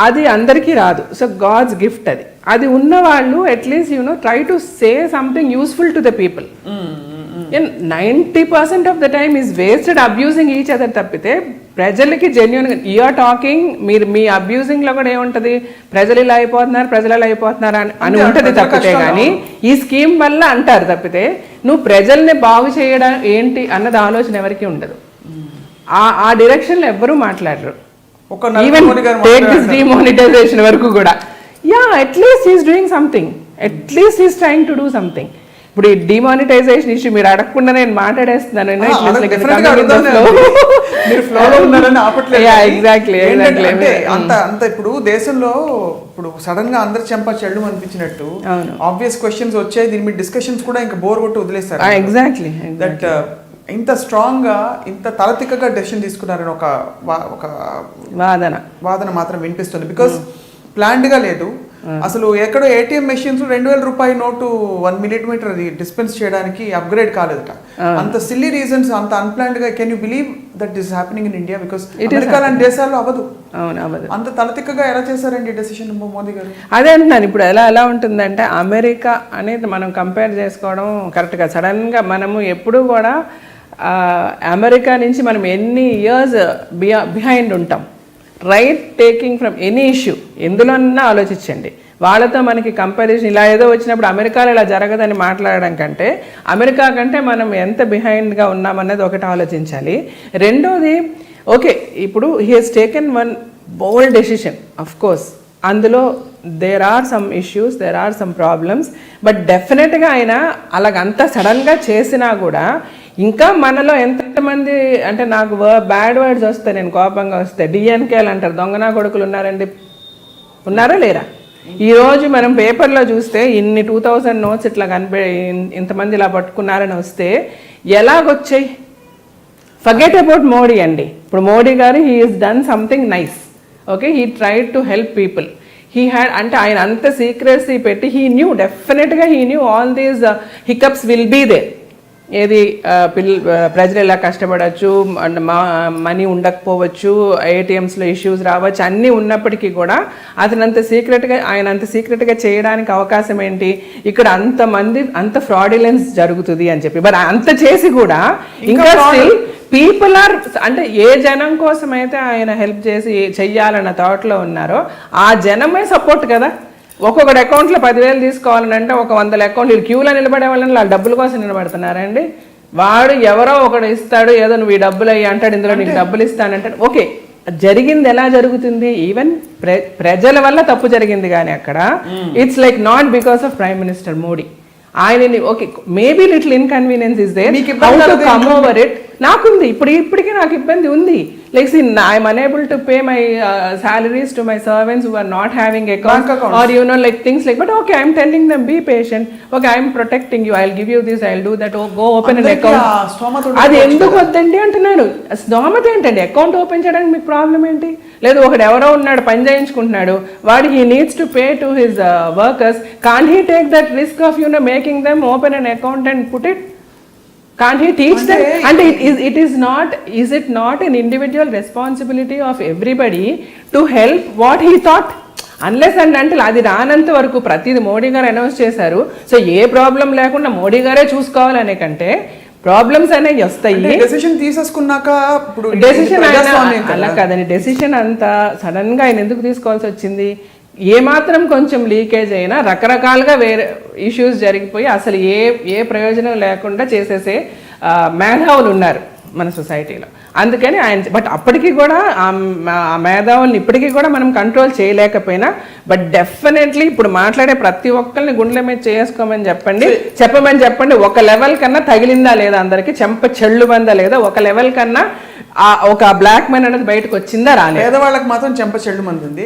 అది అందరికీ రాదు. సో గాడ్స్ గిఫ్ట్ అది. అది ఉన్న వాళ్ళు at least try to say something useful to the people. 90% of the time is wasted abusing each other. తప్పితే ప్రజలకి జెన్యున్గా యూఆర్ టాకింగ్, మీరు మీ అబ్యూజింగ్లో కూడా ఏముంటుంది, ప్రజలు ఇలా అయిపోతున్నారు, ప్రజలు ఇలా అయిపోతున్నారు అని ఉంటుంది తప్పితే. కానీ ఈ స్కీమ్ వల్ల అంటారు తప్పితే నువ్వు ప్రజల్ని బాగు చేయడం ఏంటి అన్నది ఆలోచన ఎవరికి ఉండదు. ఆ డైరెక్షన్లో ఎవ్వరూ మాట్లాడరు. ఈవెన్ టేక్ దిస్ డిమానిటైజేషన్ వరకు కూడా, at least is doing something, at least is trying to do something. ఇప్పుడు ఈ డిమానిటైజేషన్ ఇష్యూ మీరు అడగకుండా నేను మాట్లాడేస్తున్నాను. అంత ఇప్పుడు దేశంలో ఇప్పుడు సడన్ గా అందరు చెంప చెల్లు అనిపించినట్టు ఆబ్వియస్ క్వశ్చన్స్ వచ్చాయి. దీని మీద డిస్కషన్స్ కూడా ఇంకా బోర్ కొట్టి వదిలేస్తారు. ఎగ్జాక్ట్లీ దట్ ఇంత స్ట్రాంగ్ గా, ఇంత తలతిక్కగా డెసిషన్ తీసుకున్నారని ఒక వాదన మాత్రం వినిపిస్తుంది. బికాస్ ప్లాన్డ్ గా లేదు. అసలు ఎక్కడో ఏటీఎం మెషిన్స్ 2000 రూపాయల నోటు 1 మిల్లీమీటర్ డిస్పెన్స్ చేయడానికి అప్గ్రేడ్ కాలేదట. అంత సిల్లీ రీజన్స్, అంత అన్ప్లాన్డ్ గా. Can you believe that this happening in India? Because America లాంటి దేశాల్లో అవ్వదు. అంత తలతిక్కగా ఎలా చేశారండి డెసిషన్ మోదీ గారు? అదే అంటున్నాను. ఇప్పుడు ఎలా ఉంటుందంటే, అమెరికా అనేది మనం కంపేర్ చేసుకోవడం కరెక్ట్గా. సడన్ గా మనము ఎప్పుడు కూడా అమెరికా నుంచి మనం ఎన్ని ఇయర్స్ బిహైండ్ ఉంటాం. Right taking from any issue, ఎందులోనన్నా ఆలోచించండి. వాళ్ళతో మనకి కంపారిజన్ ఇలా ఏదో వచ్చినప్పుడు అమెరికాలో ఇలా జరగదని మాట్లాడడం కంటే, అమెరికా కంటే మనం ఎంత బిహైండ్గా ఉన్నామన్నది ఒకటి ఆలోచించాలి. రెండోది, ఓకే ఇప్పుడు he has taken one bold decision. Of course అందులో there are some issues, there are some problems. But డెఫినెట్గా ఆయన అలాగంతా సడన్గా చేసినా కూడా ఇంకా మనలో ఎంతమంది, అంటే నాకు బ్యాడ్ వర్డ్స్ వస్తాయి, నేను కోపంగా వస్తే డిఎన్కేలు అంటారు, దొంగనా కొడుకులు ఉన్నారండి. ఉన్నారా లేరా? ఈరోజు మనం పేపర్లో చూస్తే ఇన్ని 2000 నోట్స్ ఇట్లా ఇంతమంది ఇలా పట్టుకున్నారని వస్తే ఎలాగొచ్చాయి? ఫర్గెట్ అబౌట్ మోడీ అండి. ఇప్పుడు మోడీ గారు he is done something nice. Okay, he tried to help people. He had, అంటే ఆయన అంత సీక్రెసీ పెట్టి హీ న్యూ, డెఫినెట్గా he knew all these hiccups will be there. ఏది ప్రజలు ఎలా కష్టపడవచ్చు, మనీ ఉండకపోవచ్చు, ఏటీఎంస్లో ఇష్యూస్ రావచ్చు, అన్నీ ఉన్నప్పటికీ కూడా ఆయన అంత సీక్రెట్గా చేయడానికి అవకాశం ఏంటి, ఇక్కడ అంత ఫ్రాడిలెన్స్ జరుగుతుంది అని చెప్పి. బట్ అంత చేసి కూడా ఇంకా స్టిల్ పీపుల్ ఆర్, అంటే ఏ జనం కోసం అయితే ఆయన హెల్ప్ చేసి చెయ్యాలన్న థాట్లో ఉన్నారో ఆ జనమే సపోర్ట్ కదా. ఒక్కొక్కటి అకౌంట్లో 10,000 తీసుకోవాలని ఒక 100 అకౌంట్లు క్యూలో నిలబడే వాళ్ళని వాళ్ళ డబ్బుల కోసం నిలబడుతున్నారండి. వాడు ఎవరో ఒకడు ఇస్తాడు, ఏదో నువ్వు ఈ డబ్బులు అయ్యి అంటాడు, ఇందులో నీకు డబ్బులు ఇస్తానంటాడు. ఓకే, జరిగింది ఎలా జరుగుతుంది, ఈవెన్ ప్రజల వల్ల తప్పు జరిగింది, కానీ అక్కడ it's like not because of prime minister Modi. ఆయనని okay maybe little inconvenience is there, how to come over it. నాకుంది ఇప్పటికీ నాకు ఇబ్బంది ఉంది. Like, see, I'm unable to pay my salaries to my servants who are not having accounts, or like things like. But okay, I'm telling them, be patient. Okay, I'm protecting you. I'll give you this. I'll do that. Oh, go open an account. అది ఎందుకు వద్దండి అంటున్నాను. స్తోమత ఏంటండి? Account open చేయడానికి మీకు problem ఏంటి? లేదు ఒకడు ఎవరో ఉన్నాడు పని చేయించుకుంటున్నాడు, వాడు he needs to pay to his workers. Can't he take that risk of making them open an account and put it? Can't he teach them? And is it not an individual responsibility of everybody to help what he thought? Unless and until అది రానంత వరకు ప్రతిది మోడీ గారు announce చేశారు. So ఏ problem లేకుండా మోడీ గారే చూసుకోవాలనే కంటే problems అనేవి వస్తాయి. డెసిషన్ తీసేసుకున్నాక డెసిషన్ అలా కాదని, డెసిషన్ అంతా సడన్ గా ఆయన ఎందుకు తీసుకోవాల్సి వచ్చింది? ఏమాత్రం కొంచెం లీకేజ్ అయినా రకరకాలుగా వేరే ఇష్యూస్ జరిగిపోయి అసలు ఏ ప్రయోజనం లేకుండా చేసేసే మేధావులు ఉన్నారు మన సొసైటీలో. అందుకని ఆయన, బట్ అప్పటికి కూడా ఆ మేధావుల్ని ఇప్పటికీ కూడా మనం కంట్రోల్ చేయలేకపోయినా, బట్ డెఫినెట్లీ ఇప్పుడు మాట్లాడే ప్రతి ఒక్కరిని గుండెల మీద చేసుకోమని చెప్పండి. ఒక లెవెల్ కన్నా తగిలిందా లేదా, అందరికి చెంప చెళ్ళు బందా లేదా, ఒక లెవెల్ కన్నా ఒక బ్లాక్ మనీ అనేది బయటకు వచ్చిందా రాలేదు. పేదవాళ్ళకి మాత్రం చెంప చెల్లు మంది ఉంది.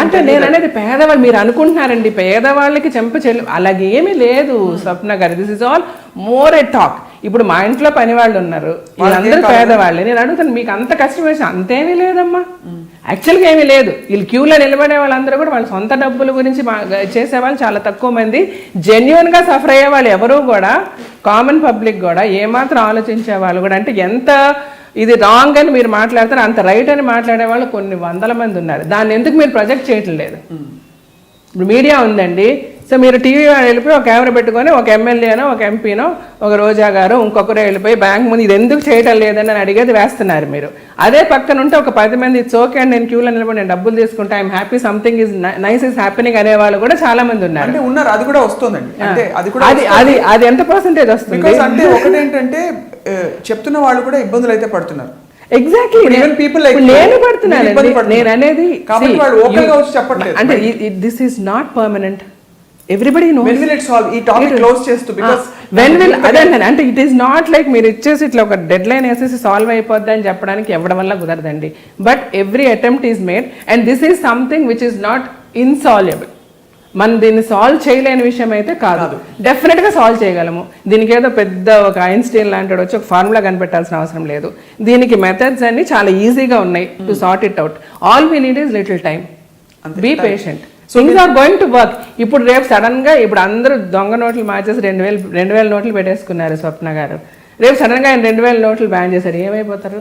అంటే నేను అనేది పేదవాళ్ళు, మీరు అనుకుంటున్నారండి పేదవాళ్ళకి చెంప చెల్లు, అలాగేమీ లేదు స్వప్న గారు. This is all more a talk. ఇప్పుడు మా ఇంట్లో పని వాళ్ళు ఉన్నారు, వీళ్ళందరూ పేదవాళ్ళే. నేను అడుగుతాను, మీకు అంత కష్టం వేసి అంతేమీ లేదమ్మా, యాక్చువల్గా ఏమీ లేదు. వీళ్ళు క్యూలో నిలబడే వాళ్ళందరూ కూడా వాళ్ళ సొంత డబ్బుల గురించి చేసేవాళ్ళు చాలా తక్కువ మంది. జెన్యున్గా సఫర్ అయ్యే వాళ్ళు ఎవరూ కూడా, కామన్ పబ్లిక్ కూడా ఏమాత్రం ఆలోచించే వాళ్ళు కూడా, అంటే ఎంత ఇది రాంగ్ అని మీరు మాట్లాడతారు, అంత రైట్ అని మాట్లాడే వాళ్ళు కొన్ని 100 మంది ఉన్నారు. దాన్ని ఎందుకు మీరు ప్రొజెక్ట్ చేయటం లేదు? ఇప్పుడు మీడియా ఉందండి, సో మీరు టీవీ వెళ్ళిపోయి ఒక కెమెరా పెట్టుకొని ఒక ఎమ్మెల్యేనో ఒక ఎంపీనో ఒక రోజా గారు ఇంకొకరు వెళ్ళిపోయి బ్యాంక్ ముందు ఇది ఎందుకు చేయటం లేదని అడిగేది వేస్తున్నారు మీరు. అదే పక్కన ఉంటే ఒక 10 మంది ఇట్స్ ఓకే అండి, నేను క్యూలో నిలబడి నేను డబ్బులు తీసుకుంటా, I'm happy, something is nice is happening అనే వాళ్ళు కూడా చాలా మంది ఉన్నారు. అది కూడా వస్తుందండి. అంటే అది ఎంత పర్సెంటేజ్ వస్తుంది అంటే ఒకటేంటంటే చెప్తున్న వాళ్ళు కూడా ఇబ్బందులు అయితే పడుతున్నారు. ఎగ్జాక్ట్లీ నేను పడుతున్నాను. నేను అనేది అంటే this is not permanent. Everybody knows. When will it solve? ఈ టాపిక్ క్లోజ్ చేస్తూ, because when will అంటే ఇట్ ఈస్ నాట్ లైక్ మీరు ఇచ్చేసి ఇట్లా ఒక డెడ్ లైన్ వేసేసి సాల్వ్ అయిపోద్ది అని చెప్పడానికి ఎవడం వల్ల కుదరదండి. But every attempt is made and this is something which is not insolvable. మనం దీన్ని సాల్వ్ చేయలేని విషయం అయితే కాదు, డెఫినెట్గా సాల్వ్ చేయగలము. దీనికి ఏదో పెద్ద ఒక ఐన్స్టీన్ లాంటి వచ్చి ఒక ఫార్ములా కనిపెట్టాల్సిన అవసరం లేదు. దీనికి మెథడ్స్ అన్ని చాలా ఈజీగా ఉన్నాయి to sort it out. All we need is little time. Be patient. Things are going to work. ఇప్పుడు రేపు సడన్ గా ఇప్పుడు అందరూ దొంగ నోట్లు మార్చేసి 2,000 నోట్లు పెట్టేసుకున్నారు స్వప్న గారు. రేపు సడన్ గా ఆయన 2,000 నోట్లు బ్యాన్ చేశారు, ఏమైపోతారు?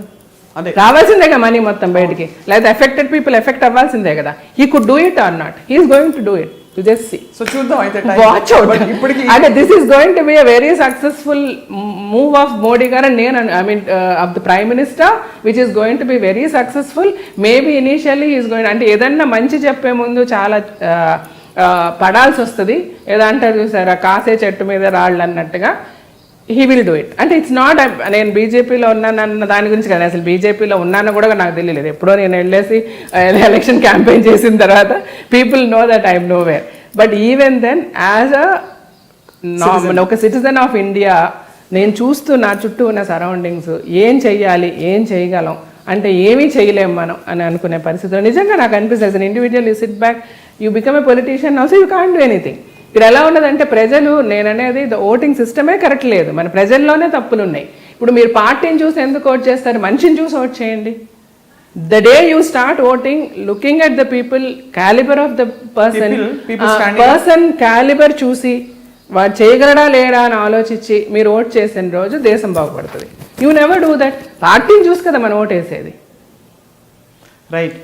రావాల్సిందేగా మనీ మొత్తం బయటికి, లేదా ఎఫెక్టెడ్ పీపుల్ ఎఫెక్ట్ అవ్వాల్సిందే కదా. He could do it or not, he is going to do it. Just see. So చూద్దాం అయితే, watch out. And this is going to be a very successful move of Modi garu, of the Prime Minister, which is going to be very successful. Maybe initially he is going, అంటే ఏదన్నా మంచి చెప్పే ముందు చాలా పడాల్సి వస్తుంది. ఏదో అంటారు చూసారా, కాసే చెట్టు మీద రాళ్ళు అన్నట్టుగా. He will do it. అంటే ఇట్స్ నాట్ నేను బీజేపీలో ఉన్నానన్న దాని గురించి కదా, అసలు బీజేపీలో ఉన్నానో కూడా నాకు తెలియలేదు. ఎప్పుడో నేను వెళ్ళేసి ఎలక్షన్ క్యాంపెయిన్ చేసిన తర్వాత people know that I'm nowhere. But even then as ఒక సిటిజన్ ఆఫ్ ఇండియా నేను చూస్తూ నా చుట్టూ ఉన్న సరౌండింగ్స్ ఏం చెయ్యాలి, ఏం చేయగలం అంటే ఏమీ చేయలేం మనం అని అనుకునే పరిస్థితిలో నిజంగా నాకు అనిపిస్తుంది. An individual you SIT back, you become a politician also, you can't do anything. ఇక్కడ ఎలా ఉన్నదంటే ప్రజలు, నేననేది ఓటింగ్ సిస్టమే కరెక్ట్ లేదు, మన ప్రజల్లోనే తప్పులు ఉన్నాయి. ఇప్పుడు మీరు పార్టీని చూసి ఎందుకు ఓట్ చేస్తారు? మనిషిని చూసి ఓట్ చేయండి. The day you start voting, looking at the people, caliber of the person caliber చూసి వాడు చేయగలడా లేడా అని ఆలోచించి మీరు ఓట్ చేసిన రోజు దేశం బాగుపడుతుంది. You never do that. పార్టీని చూసి కదా మనం ఓట్ వేసేది. రైట్.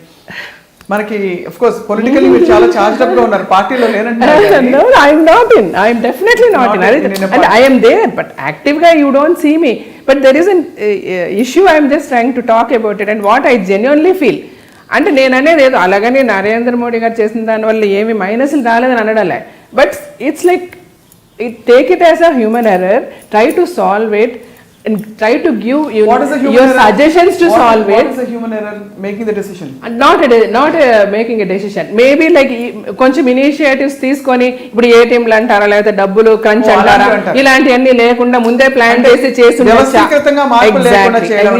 మనకి ఆఫ్ కోర్స్ పొలిటికల్లీ మీరు చాలా చార్జ్డ్ అప్ గా ఉన్నారు, పార్టీలో లేనంటున్నారు. No, I'm not in. I'm definitely not in. And I am there, but actively you don't see me. But there is an issue. I'm just trying to talk about it and what I genuinely feel. అంటే నేను అనేది ఏదో అలాగని నరేంద్ర మోడీ గారు చేసిన దానివల్ల ఏమి మైనస్లు రాలేదని అనడలే. But it's like take it as a human error, try to solve it and try to give your suggestions to solve it. What is the human error making the decision? Not making a decision. Maybe like కొంచెం initiatives తీసుకొని ఇప్పుడు ఏటీఎంలు అంటారా లేకపోతే డబ్బులు crunch అంటారా ఇలాంటివన్నీ లేకుండా ముందే ప్లాన్ చేసి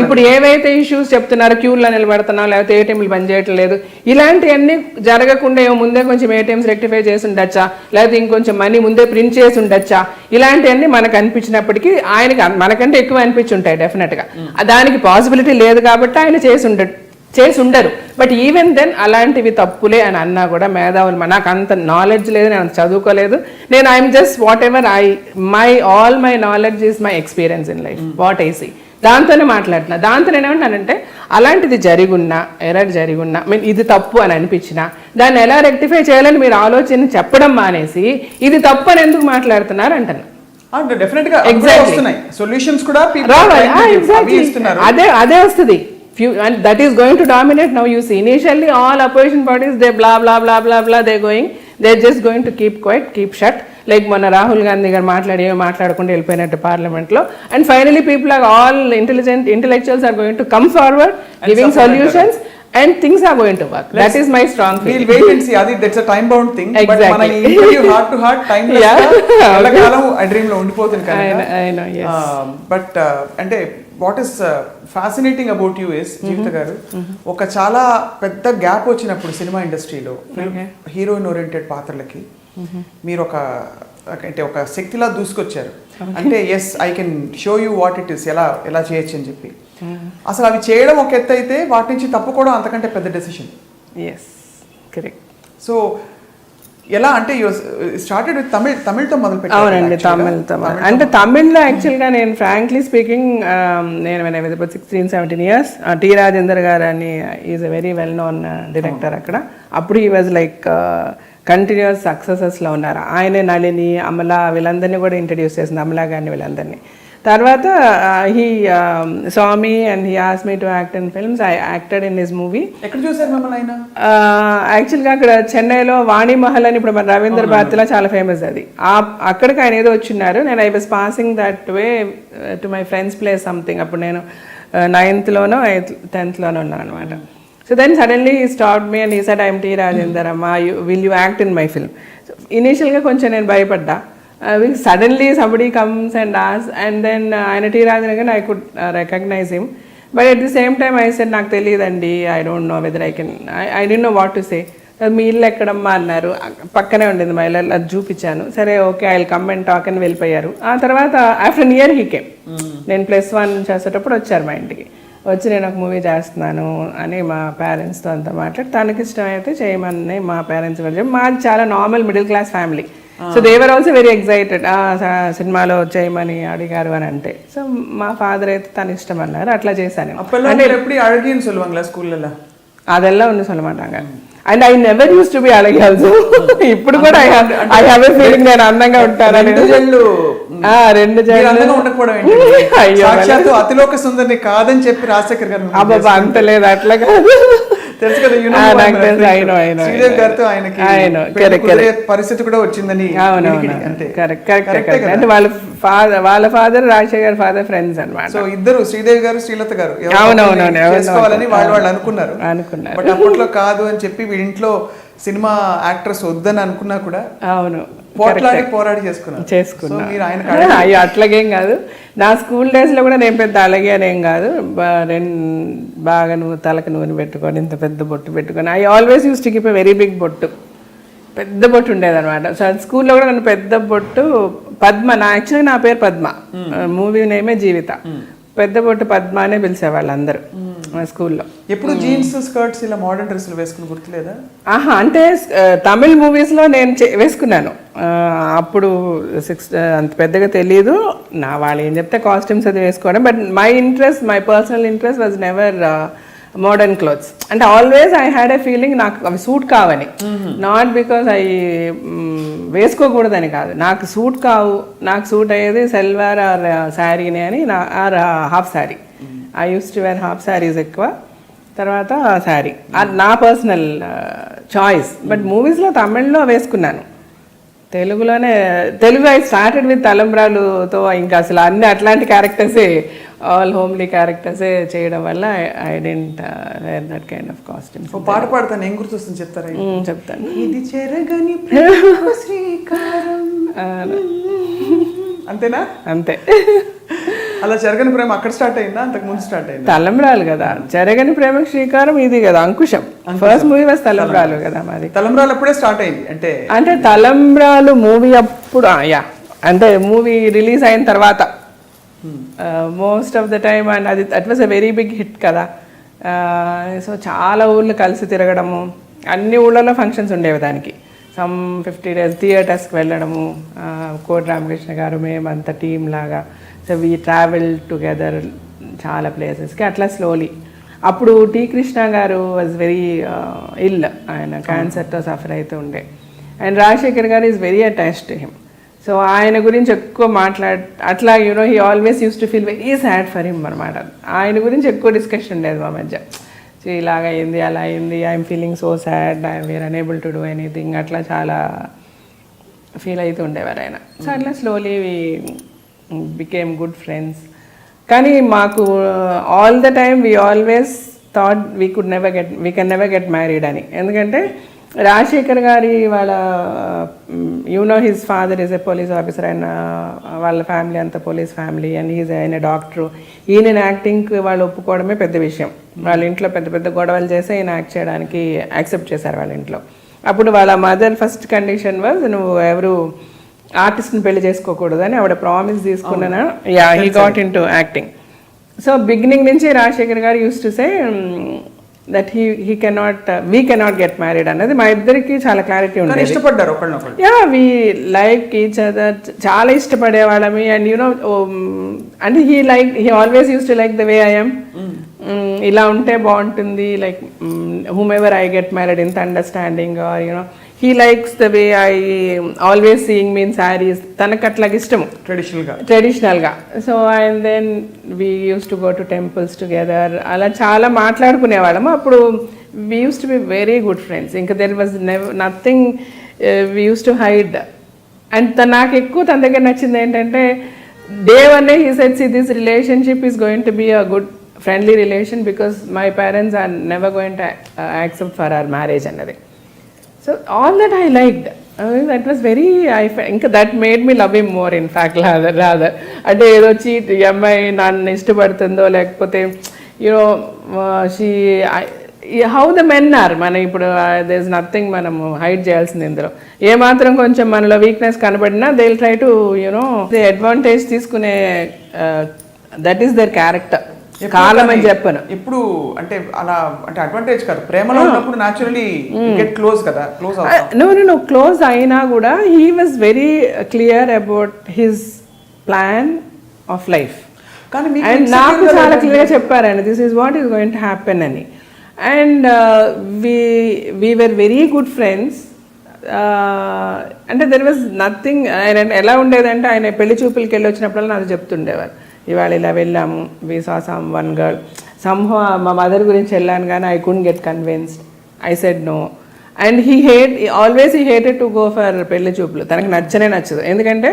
ఇప్పుడు ఏవైతే ఇష్యూస్ చెప్తున్నారు క్యూల్లో నిలబడుతున్నాం లేకపోతే ఏటీఎంలు బంద్ చేయట్లేదు ఇలాంటివన్నీ జరగకుండా ముందే కొంచెం ఏటీఎంస్ రెక్టిఫై చేసి ఉండొచ్చా లేకపోతే ఇంకొంచెం మనీ ముందే ప్రింట్ చేసి ఉండొచ్చా ఇలాంటివన్నీ మనకు అనిపించినప్పటికీ ఆయనకి మనకంటే ఎక్కువ అనిపించుంటాయి డెఫినెట్గా. దానికి పాసిబిలిటీ లేదు కాబట్టి ఆయన చేసి ఉండరు. బట్ ఈవెన్ దెన్ అలాంటివి తప్పులే అని అన్నా కూడా మేధావులు నాకు అంత నాలెడ్జ్ లేదు, నేను అంత చదువుకోలేదు. నేను I'm just whatever all my knowledge is my experience in life, what I see, దాంతోనే మాట్లాడుతున్నా. దాంతో నేనేమంటానంటే అలాంటిది జరిగున్నా ఎర్రర్ జరిగున్నా మీన్ ఇది తప్పు అని అనిపించినా దాన్ని ఎలా రెక్టిఫై చేయాలని మీరు ఆలోచన చెప్పడం మానేసి ఇది తప్పు అని ఎందుకు మాట్లాడుతున్నారు అంటాను. అదే వస్తుంది. That is going to dominate now. You see, initially all opposition parties they blah blah blah blah blah they're just going to keep quiet, keep shut. Like మొన్న రాహుల్ గాంధీ గారు మాట్లాడకుండా వెళ్ళిపోయినట్టు పార్లమెంట్ లో. And finally people are all intellectuals are going to come forward giving solutions and things are going to work. That is my strong feeling. We'll wait and see. Adi, that's a time bound thing. Exactly. But mana interview heart to heart timeless ellakalam I dream lo undipothundu kanaka. I know, yes. But ante what is fascinating about you is జీవిత గారు ఒక చాలా పెద్ద gap వచ్చినప్పుడు cinema ఇండస్ట్రీలో heroine oriented పాత్రలకి మీరు ఒక శక్తిలా దూసుకొచ్చారు. అంటే yes I can show you what it is, ఎలా చేయొచ్చు అని చెప్పి. అసలు అవి చేయడం ఒక ఎత్తు అయితే వాటి నుంచి తప్పుకోవడం అంతకంటే పెద్ద డెసిషన్. yes correct. సో ఎలా అంటే యు స్టార్టెడ్ విత్ తమిళ్తో మొదలు పెట్టారు. అవునండి, తమిళ్తో. అంటే తమిళ్లో యాక్చువల్గా నేను ఫ్రాంక్లీ స్పీకింగ్ నేను 16-17 years టి రాజేందర్ గారు అని is a very well known director అక్కడ. అప్పుడు ఈ వాజ్ లైక్ కంటిన్యూస్ సక్సెసెస్లో ఉన్నారు. ఆయనే నళిని, అమల వీళ్ళందరినీ కూడా ఇంట్రడ్యూస్ చేసింది, అమలా గారిని వీళ్ళందరినీ. తర్వాత he saw me and he asked me to act in films. I acted in his movie. ఎక్కడ చూసారు మిమ్మల్ని ఆయన? యాక్చువల్గా అక్కడ చెన్నైలో వాణి మహల్ అని ఇప్పుడు మన రవీంద్ర భారతిలో చాలా ఫేమస్ అది. అక్కడికి ఆయన ఏదో వచ్చిన్నారు. నేను I was passing that way to my friends place something. అప్పుడు నేను 9th లోనో 10th లోనో ఉన్నాను అనమాట. So then suddenly he stopped me and he said, I am T. Rajendra Amma, will you act in my film? So initially koncham nenu bhayappadda. Suddenly somebody comes and asks, and then ఆయన T. Rajendra again I could recognize him. But at the same time I said, నాకు తెలియదండి, I don't know whether I can, I didn't know what to say. మీ ఇల్లు ఎక్కడమ్మా అన్నారు. పక్కనే ఉండింది మా ఇల్లు, అది చూపించాను. సరే okay I will come and talk అని వెళ్ళిపోయారు. ఆ తర్వాత after an year he came. నేను +1 చేసేటప్పుడు వచ్చారు మా ఇంటికి. వచ్చి నేను ఒక మూవీ చేస్తున్నాను అని మా పేరెంట్స్తో అంతా మాట్లాడి తనకి ఇష్టమైతే చేయమని మా పేరెంట్స్ కూడా చెప్పి, మాది చాలా normal middle class family. So they were also very excited సినిమాలో చేయమని అడిగారు అని అంటే. సో మా ఫాదర్ అయితే తన ఇష్టం అన్నారు, అట్లా చేశాను. అదెల్లా ఉంది சொல்ல మాటాங்க. And I never use to be అలగి ఆల్సో. ఇప్పుడు కూడా ఐ హావ్ ఎ ఫీలింగ్ నేను అందంగా ఉంటానని. 2 జళ్ళు అతిలోక సుందరిని కాదని చెప్పి రాజశేఖర్ గారు అబ్బా అంత లేదు, అట్లా కాదు. తెలుసు కదా, శ్రీదేవి గారితో ఆయనకి పరిస్థితి కూడా వచ్చిందని. అంటే వాళ్ళ ఫాదర్ రాజశేఖర్ గారి ఫాదర్ ఫ్రెండ్స్ అన్నమాట. సో ఇద్దరు శ్రీదేవి గారు శ్రీలత గారు చేసుకోవాలని వాళ్ళు అనుకున్నారు. బట్ అప్పట్లో కాదు అని చెప్పి వీడింట్లో సినిమా యాక్ట్రెస్ వద్దని అనుకున్నా కూడా అవును పోరాడి చేసుకున్నా. అయ్యో అట్లాగేం కాదు. నా స్కూల్ డేస్లో కూడా నేను పెద్ద అలాగే అనేం కాదు. బాగా తలకు నూనె పెట్టుకొని ఇంత పెద్ద బొట్టు పెట్టుకొని I always use to keep a very big bottu, పెద్ద బొట్టు ఉండేదన్నమాట. సో స్కూల్లో కూడా నన్ను పెద్ద బొట్టు పద్మ, యాక్చువల్గా నా పేరు పద్మ, మూవీ నేమే జీవిత, పెద్ద బొట్టు పద్మ అనే పిలిచేవాళ్ళు అందరూ. స్కూల్లో. ఎప్పుడు జీన్స్ స్కర్ట్స్ ఇలా మోడర్న్ డ్రెస్సులు వేసుకుని గుర్తులేదా? అంటే తమిళ్ మూవీస్లో నేను వేసుకున్నాను. అప్పుడు అంత పెద్దగా తెలియదు వాళ్ళు ఏం చెప్తే కాస్ట్యూమ్స్ అది వేసుకోవడం. But my personal interest was never modern clothes. అంటే always I had a feeling నాకు అవి సూట్ కావని, నాట్ బికాస్ అవి వేసుకోకూడదని కాదు, నాకు సూట్ కావు. నాకు సూట్ అయ్యేది సల్వార్ ఆర్ శారీని అని, or half sari. I use to wear half saris ఎక్కువ, తర్వాత శారీ. అది నా పర్సనల్ చాయిస్. బట్ మూవీస్లో తమిళ్లో వేసుకున్నాను. తెలుగు ఐ స్టార్టెడ్ విత్ తలంబ్రాలుతో, ఇంకా అసలు అన్ని అట్లాంటి క్యారెక్టర్సే, ఆల్ హోమ్లీ క్యారెక్టర్సే చేయడం వల్ల I don't wear that kind of costumes. పాట పాడతాను, ఏం గుర్తొస్తుంది చెప్తారా? చెప్తాను. ఇది చెరగని ప్రేమ శ్రీకారం. అంతేనా? అంతే. అలా చెరగని ప్రేమ అక్కడ స్టార్ట్ అయిందా, అంతకు ముందు స్టార్ట్ అయిందా? తలంబ్రాలు కదా, చెరగని ప్రేమ శ్రీకారం ఇది కదా, అంకుశం. ఫస్ట్ మూవీ వాజ్ తలంబ్రాలు కదా మాది. తలంబ్రాలు అప్పుడే స్టార్ట్ అయింది అంటే తలంబ్రాలు మూవీ అప్పుడు అంటే మూవీ రిలీజ్ అయిన తర్వాత most of the time. And అది that was a very big hit కదా. సో చాలా ఊళ్ళు కలిసి తిరగడము, అన్ని ఊళ్ళలో ఫంక్షన్స్ ఉండేవి దానికి. సమ్ 50 days థియేటర్స్కి వెళ్ళడము, కోటి రామకృష్ణ గారు మేమంతా టీమ్ లాగా. సో వీ ట్రావెల్ టుగెదర్ చాలా ప్లేసెస్కి. అట్లా స్లోలీ. అప్పుడు టి కృష్ణ గారు వాజ్ వెరీ ఇల్, ఆయన క్యాన్సర్తో సఫర్ అవుతూ ఉండే. అండ్ రాజశేఖర్ గారు is very attached to him. So ఆయన గురించి ఎక్కువ అట్లా he always use to feel very sad for him అనమాట. ఆయన గురించి ఎక్కువ డిస్కషన్ ఉండేది మా మధ్య. సో ఇలాగ అయింది, అలా అయింది, I'm feeling so sad, we're unable to do anything, అట్లా చాలా ఫీల్ అవుతూ ఉండేవారు ఆయన. సో అట్లా స్లోలీ బికేమ్ గుడ్ ఫ్రెండ్స్. కానీ మాకు all the time we always thought we can never get married అని. ఎందుకంటే రాజశేఖర్ గారి వాళ్ళ his father is a police officer, ఆయన వాళ్ళ ఫ్యామిలీ అంతా పోలీస్ ఫ్యామిలీ, అండ్ ఆయన డాక్టరు. ఈయన యాక్టింగ్కి వాళ్ళు ఒప్పుకోవడమే పెద్ద విషయం. వాళ్ళ ఇంట్లో పెద్ద పెద్ద గొడవలు చేసి ఈయన యాక్ట్ చేయడానికి యాక్సెప్ట్ చేశారు వాళ్ళ ఇంట్లో. అప్పుడు వాళ్ళ మదర్ ఫస్ట్ కండిషన్ వాజ్, నువ్వు ఎవరు ఆర్టిస్ట్ని పెళ్లి చేసుకోకూడదు అని ఆవిడ ప్రామిస్ తీసుకున్నాను. He got in to acting. So beginning నుంచి రాజశేఖర్ గారు use to say that we cannot get married అన్నది మా ఇద్దరికి చాలా క్లారిటీ ఉండేది. ఇష్టపడ్డారు వీ లైక్ ఈచ్ అదర్, చాలా ఇష్టపడేవాళ్ళమి. అండ్ అంటే he always use to like the way I am. ఇలా ఉంటే బాగుంటుంది, like whomever I get married ఇంత understanding, or he likes the way I always seeing me in saris. తనకు అట్లాగ ఇష్టము ట్రెడిషనల్గా. So and then we use to go to temples together. అలా చాలా మాట్లాడుకునేవాళ్ళము. అప్పుడు we use to be very good friends. ఇంకా there was nothing we use to hide. And నాకు ఎక్కువ తన దగ్గర నచ్చింది ఏంటంటే, day one he said, "See, this relationship is going to be a good friendly relation because my parents are never going to accept for our marriage" అన్నది. So all that I liked. That was very, ఇంకా that made me love him more in fact rather. అంటే ఏదో cheat, ఈ అమ్మాయి నన్ను ఇష్టపడుతుందో, లేకపోతే how the men are. మన ఇప్పుడు దేర్ ఇస్ నథింగ్ మనము హైడ్ చేయాల్సింది ఇందులో. ఏమాత్రం కొంచెం మనలో వీక్నెస్ కనబడినా they will try to advantage తీసుకునే, దట్ ఈస్ దర్ క్యారెక్టర్. కాలం అని చెప్పను ఇప్పుడు. అంటే అలా అంటే అడ్వాంటేజ్ కాదు, ప్రేమలో ఉన్నప్పుడు న్యాచురల్లీ గెట్ క్లోజ్ కదా. క్లోజ్ అయినా కూడా he was very clear about his plan of life. And నాకు చాలా క్లియర్గా చెప్పారు ఆయన, this is what is going to happen అని. And we were very good friends. అంటే దెర్ వాజ్ నథింగ్. ఆయన ఎలా ఉండేదంటే, ఆయన పెళ్లి చూపులకి వెళ్ళి వచ్చినప్పుడల్లా నాకు చెప్తుండేవారు, ఇవాళ ఇలా వెళ్ళాము, we saw someone girl, somehow మా మదర్ గురించి వెళ్ళాను కానీ I couldn't get convinced, I said no. And he hated to go for పెళ్లి చూపులు. తనకు నచ్చదు. ఎందుకంటే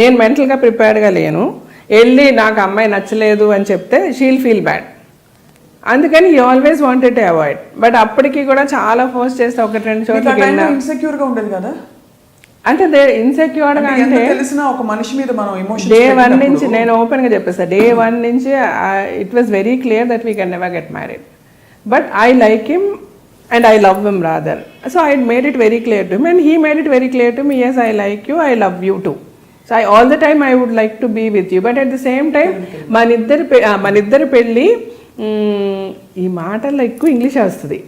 నేను మెంటల్గా ప్రిపేర్డ్గా లేను. వెళ్ళి నాకు అమ్మాయి నచ్చలేదు అని చెప్తే షీల్ ఫీల్ బ్యాడ్. అందుకని he always wanted to avoid. But అప్పటికి కూడా చాలా ఫోర్స్ చేస్తే 1-2 చోట్లకి వెళ్ళినా ఇన్సెక్యూర్గా ఉండేది కదా. అంటే ఇన్సెక్యూర్డ్ గా అంటే తెలిసిన ఒక మనిషి మీద మనం ఎమోషన్స్ డే 1 నుంచి నేను ఓపెన్ గా చెప్పేస్తా. డే 1 నుంచి it was very clear that we can never get married. But I like him and I love him rather. So I made it very clear to him and he made it very clear to me, yes, I like you, I love you too. So all the time I would like to be with you. But at the same time మన ఇద్దరి పెళ్ళి ఈ మాటల్లో ఎక్కువ English వస్తుంది.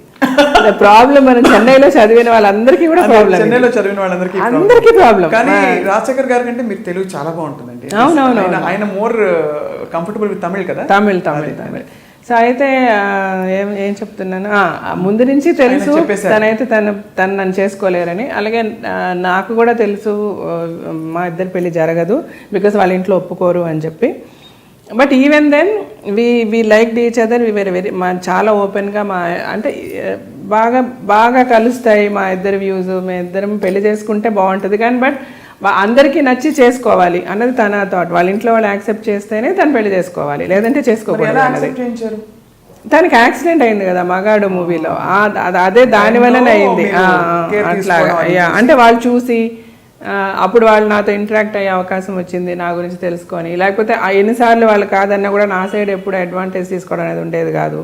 Problem మనం చెన్నైలో చదివిన వాళ్ళందరికీ కూడా ప్రాబ్లం, చెన్నైలో చదివిన వాళ్ళందరికీ అందరికీ ప్రాబ్లం. కానీ రాజశేఖర్ గారి కంటే మీరు తెలుగు చాలా బాగుంటుందండి. అవునవును, ఆయన మోర్ కంఫర్టబుల్ విత్ తమిళ్ కదా. తమిళ్. సో అయితే ఏం చెప్తున్నాను, ముందు నుంచి తెలుసు తనైతే తను నన్ను చేసుకోలేరని. అలాగే నాకు కూడా తెలుసు మా ఇద్దరి పెళ్లి జరగదు, బికాస్ వాళ్ళ ఇంట్లో ఒప్పుకోరు అని చెప్పి. But even then we like each other, we very చాలా ఓపెన్గా అంటే బాగా కలుస్తాయి మా ఇద్దరి వ్యూస్. మేము ఇద్దరం పెళ్లి చేసుకుంటే బాగుంటుంది కానీ బట్ అందరికీ నచ్చి చేసుకోవాలి అన్నది తన థాట్. వాళ్ళ ఇంట్లో వాళ్ళు యాక్సెప్ట్ చేస్తేనే తను పెళ్లి చేసుకోవాలి, లేదంటే చేసుకోకూడదు అన్నది. తనకి యాక్సిడెంట్ అయింది కదా మగాడు మూవీలో, అదే దాని వల్లనే అయింది. అట్లాగా అంటే వాళ్ళు చూసి అప్పుడు వాళ్ళు నాతో ఇంటరాక్ట్ అయ్యే అవకాశం వచ్చింది, నా గురించి తెలుసుకొని. లేకపోతే ఎన్నిసార్లు వాళ్ళు కాదన్నా కూడా నా సైడ్ ఎప్పుడు అడ్వాంటేజ్ తీసుకోవడం అనేది ఉండేది కాదు.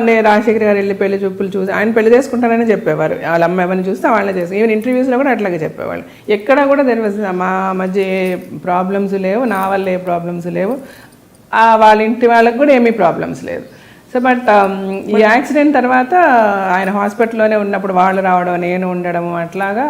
నేను రాజశేఖర్ గారు వెళ్ళి పెళ్లి చూపులు చూసి ఆయన పెళ్లి చేసుకుంటానని చెప్పేవారు. వాళ్ళ అమ్మ ఎవరిని చూస్తే వాళ్ళని చేసి, ఈవెన్ ఇంటర్వ్యూస్లో కూడా అట్లాగే చెప్పేవాళ్ళు. ఎక్కడ కూడా తెలియదు మా మధ్య ఏ ప్రాబ్లమ్స్ లేవు, నా వల్ల ఏ ప్రాబ్లమ్స్ లేవు, వాళ్ళ ఇంటి వాళ్ళకి కూడా ఏమీ ప్రాబ్లమ్స్ లేదు. సో బట్ ఈ యాక్సిడెంట్ తర్వాత ఆయన హాస్పిటల్లోనే ఉన్నప్పుడు వాళ్ళు రావడం, నేను ఉండడము, అట్లాగా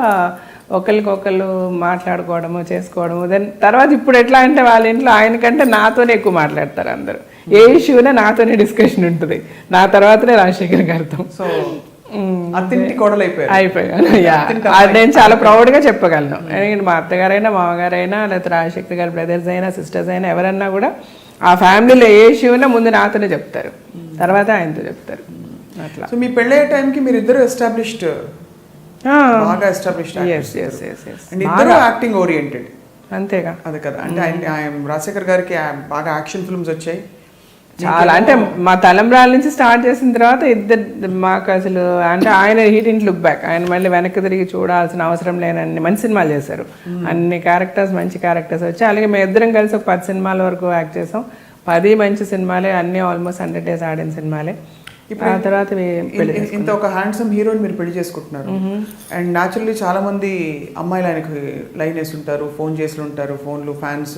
ఒకరికొకళ్ళు మాట్లాడుకోవడము చేసుకోవడము. దెన్ తర్వాత ఇప్పుడు ఎట్లా అంటే వాళ్ళ ఇంట్లో ఆయనకంటే నాతోనే ఎక్కువ మాట్లాడతారు అందరూ. ఏ ఇష్యూనే నాతోనే డిస్కషన్ ఉంటుంది, నా తర్వాతనే రాజశేఖర్ గారితో. సో అయిపోయాను. అది నేను చాలా ప్రౌడ్గా చెప్పగలను. ఎందుకంటే మా అత్తగారైనా మామగారైనా లేకపోతే రాజశేఖర్ గారి బ్రదర్స్ అయినా సిస్టర్స్ అయినా ఎవరన్నా కూడా ఆ ఫ్యామిలీలో ఏ ఇష్యూనా ముందు నాతోనే చెప్తారు, తర్వాత ఆయనతో చెప్తారు. అట్లా. సో మీ పెళ్ళయ్యే టైంకి మీరు ఇద్దరు ఎస్టాబ్లిష్డ్, బాగా ఎస్టాబ్లిష్డ్, ఇద్దరు యాక్టింగ్ ఓరియంటెడ్. అంతేగా, అదే కదా. అంటే రాజశేఖర్ గారికి బాగా యాక్షన్ ఫిల్మ్స్ వచ్చాయి చాలా. అంటే మా తలంబ్రాల నుంచి స్టార్ట్ చేసిన తర్వాత ఇద్దరు మాకు అసలు అంటే ఆయన హీ డిడ్ంట్ లుక్ బ్యాక్. ఆయన మళ్ళీ వెనక్కి తిరిగి చూడాల్సిన అవసరం లేనన్ని మంచి సినిమాలు చేశారు. అన్ని క్యారెక్టర్స్ మంచి క్యారెక్టర్స్ వచ్చాయి. అలాగే మేము ఇద్దరం కలిసి ఒక 10 సినిమాల వరకు యాక్ట్ చేసాం. 10 మంచి సినిమాలే, అన్నీ ఆల్మోస్ట్ 100 days ఆడిన సినిమాలే. ఆ తర్వాత ఇంత ఒక హ్యాండ్సమ్ హీరోని మీరు పెళ్లి చేసుకుంటున్నారు. అండ్ న్యాచురల్లీ చాలా మంది అమ్మాయిలు ఆయనకి లైన్ వేసి ఉంటారు, ఫోన్ చేసి ఉంటారు, ఫోన్లు, ఫ్యాన్స్,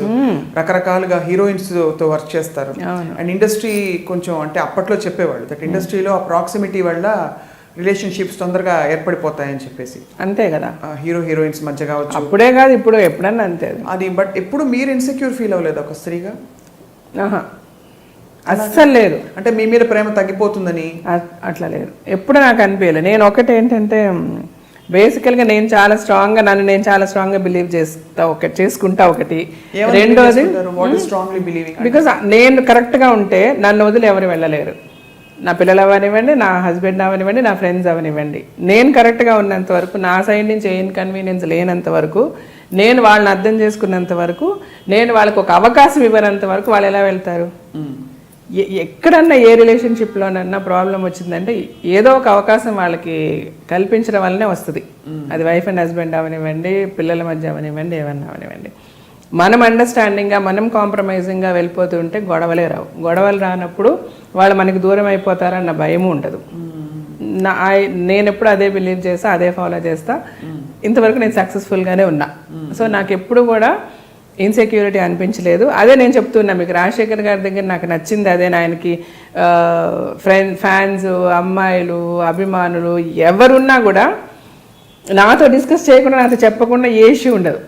రకరకాలుగా హీరోయిన్స్ తో వర్క్ చేస్తారు. అండ్ ఇండస్ట్రీ కొంచెం అంటే అప్పట్లో చెప్పేవాళ్ళు దట్ ఇండస్ట్రీలో ఆ ప్రాక్సిమిటీ వల్ల రిలేషన్షిప్స్ తొందరగా ఏర్పడిపోతాయని చెప్పేసి. అంతే కదా, హీరో హీరోయిన్స్ మధ్య కావచ్చు. అప్పుడే కాదు ఇప్పుడు ఎప్పుడన్నా అంతే అది. బట్ ఎప్పుడు మీరు ఇన్సెక్యూర్ ఫీల్ అవ్వలేదు ఒక స్త్రీగా? అస్సలు లేదు. అంటే మీ మీద ప్రేమ తగ్గిపోతుందని అట్లా లేదు, ఎప్పుడు నాకు అనిపించలేదు. నేను ఒకటి ఏంటంటే బేసికల్గా నేను చాలా స్ట్రాంగ్గా బిలీవ్ చేసుకుంటా. ఒకటి. రెండోది బికాస్ నేను కరెక్ట్గా ఉంటే నన్ను వదిలి ఎవరు వెళ్ళలేరు. నా పిల్లలు అవనివ్వండి, నా హస్బెండ్ అవనివ్వండి, నా ఫ్రెండ్స్ అవనివ్వండి. నేను కరెక్ట్గా ఉన్నంత వరకు, నా సైడ్ నుంచి ఏ ఇన్కన్వీనియన్స్ లేనంత వరకు, నేను వాళ్ళని అర్థం చేసుకున్నంత వరకు, నేను వాళ్ళకి ఒక అవకాశం ఇవ్వనంత వరకు వాళ్ళు ఎలా వెళ్తారు? ఎక్కడన్నా ఏ రిలేషన్షిప్లోనన్నా ప్రాబ్లం వచ్చిందంటే ఏదో ఒక అవకాశం వాళ్ళకి కల్పించడం వల్లనే వస్తుంది. అది వైఫ్ అండ్ హస్బెండ్ అవనివ్వండి, పిల్లల మధ్య అవనివ్వండి, ఏమన్నా అవనివ్వండి. మనం అండర్స్టాండింగ్గా, మనం కాంప్రమైజింగ్గా వెళ్ళిపోతూ ఉంటే గొడవలే రావు. గొడవలు రానప్పుడు వాళ్ళు మనకి దూరం అయిపోతారన్న భయము ఉండదు. నేను ఎప్పుడు అదే బిలీవ్ చేస్తా, అదే ఫాలో చేస్తా. ఇంతవరకు నేను సక్సెస్ఫుల్గానే ఉన్నా. సో నాకు ఎప్పుడు కూడా ఇన్సెక్యూరిటీ అనిపించలేదు. అదే నేను చెప్తున్నా మీకు, రాజశేఖర్ గారి దగ్గర నాకు నచ్చింది అదే. ఆయనకి ఫ్యాన్స్, అమ్మాయిలు, అభిమానులు ఎవరున్నా కూడా నాతో డిస్కస్ చేయకుండా, నాతో చెప్పకుండా ఏ ఇష్యూ ఉండదు.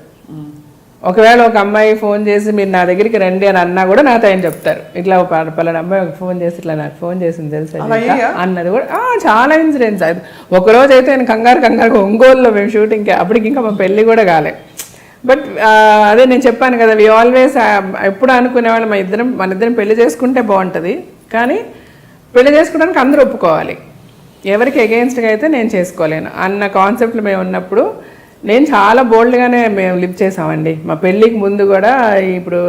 ఒకవేళ ఒక అమ్మాయి ఫోన్ చేసి మీరు నా దగ్గరికి రండి అని అన్నా కూడా నాతో ఆయన చెప్తారు. ఇట్లా పలానా అమ్మాయి ఒక ఫోన్ చేసి ఇట్లా నాకు ఫోన్ చేసింది తెలుసా అన్నది కూడా. చాలా ఇన్సిడెంట్స్. ఒకరోజు అయితే నేను కంగారు ఒంగోలులో మేము షూటింగ్కి, అప్పటికి ఇంకా మా పెళ్ళి కూడా కాలే. బట్ అదే నేను చెప్పాను కదా, వి ఆల్వేస్ ఎప్పుడు అనుకునేవాళ్ళు మన ఇద్దరం పెళ్లి చేసుకుంటే బాగుంటుంది, కానీ పెళ్లి చేసుకోవడానికి అందరూ ఒప్పుకోవాలి. ఎవరికి అగెయిన్స్ట్గా అయితే నేను చేసుకోలేను అన్న కాన్సెప్ట్లు మేము ఉన్నప్పుడు నేను చాలా బోల్డ్గానే మేము లివ్ చేసామండి. మా పెళ్ళికి ముందు కూడా ఇప్పుడు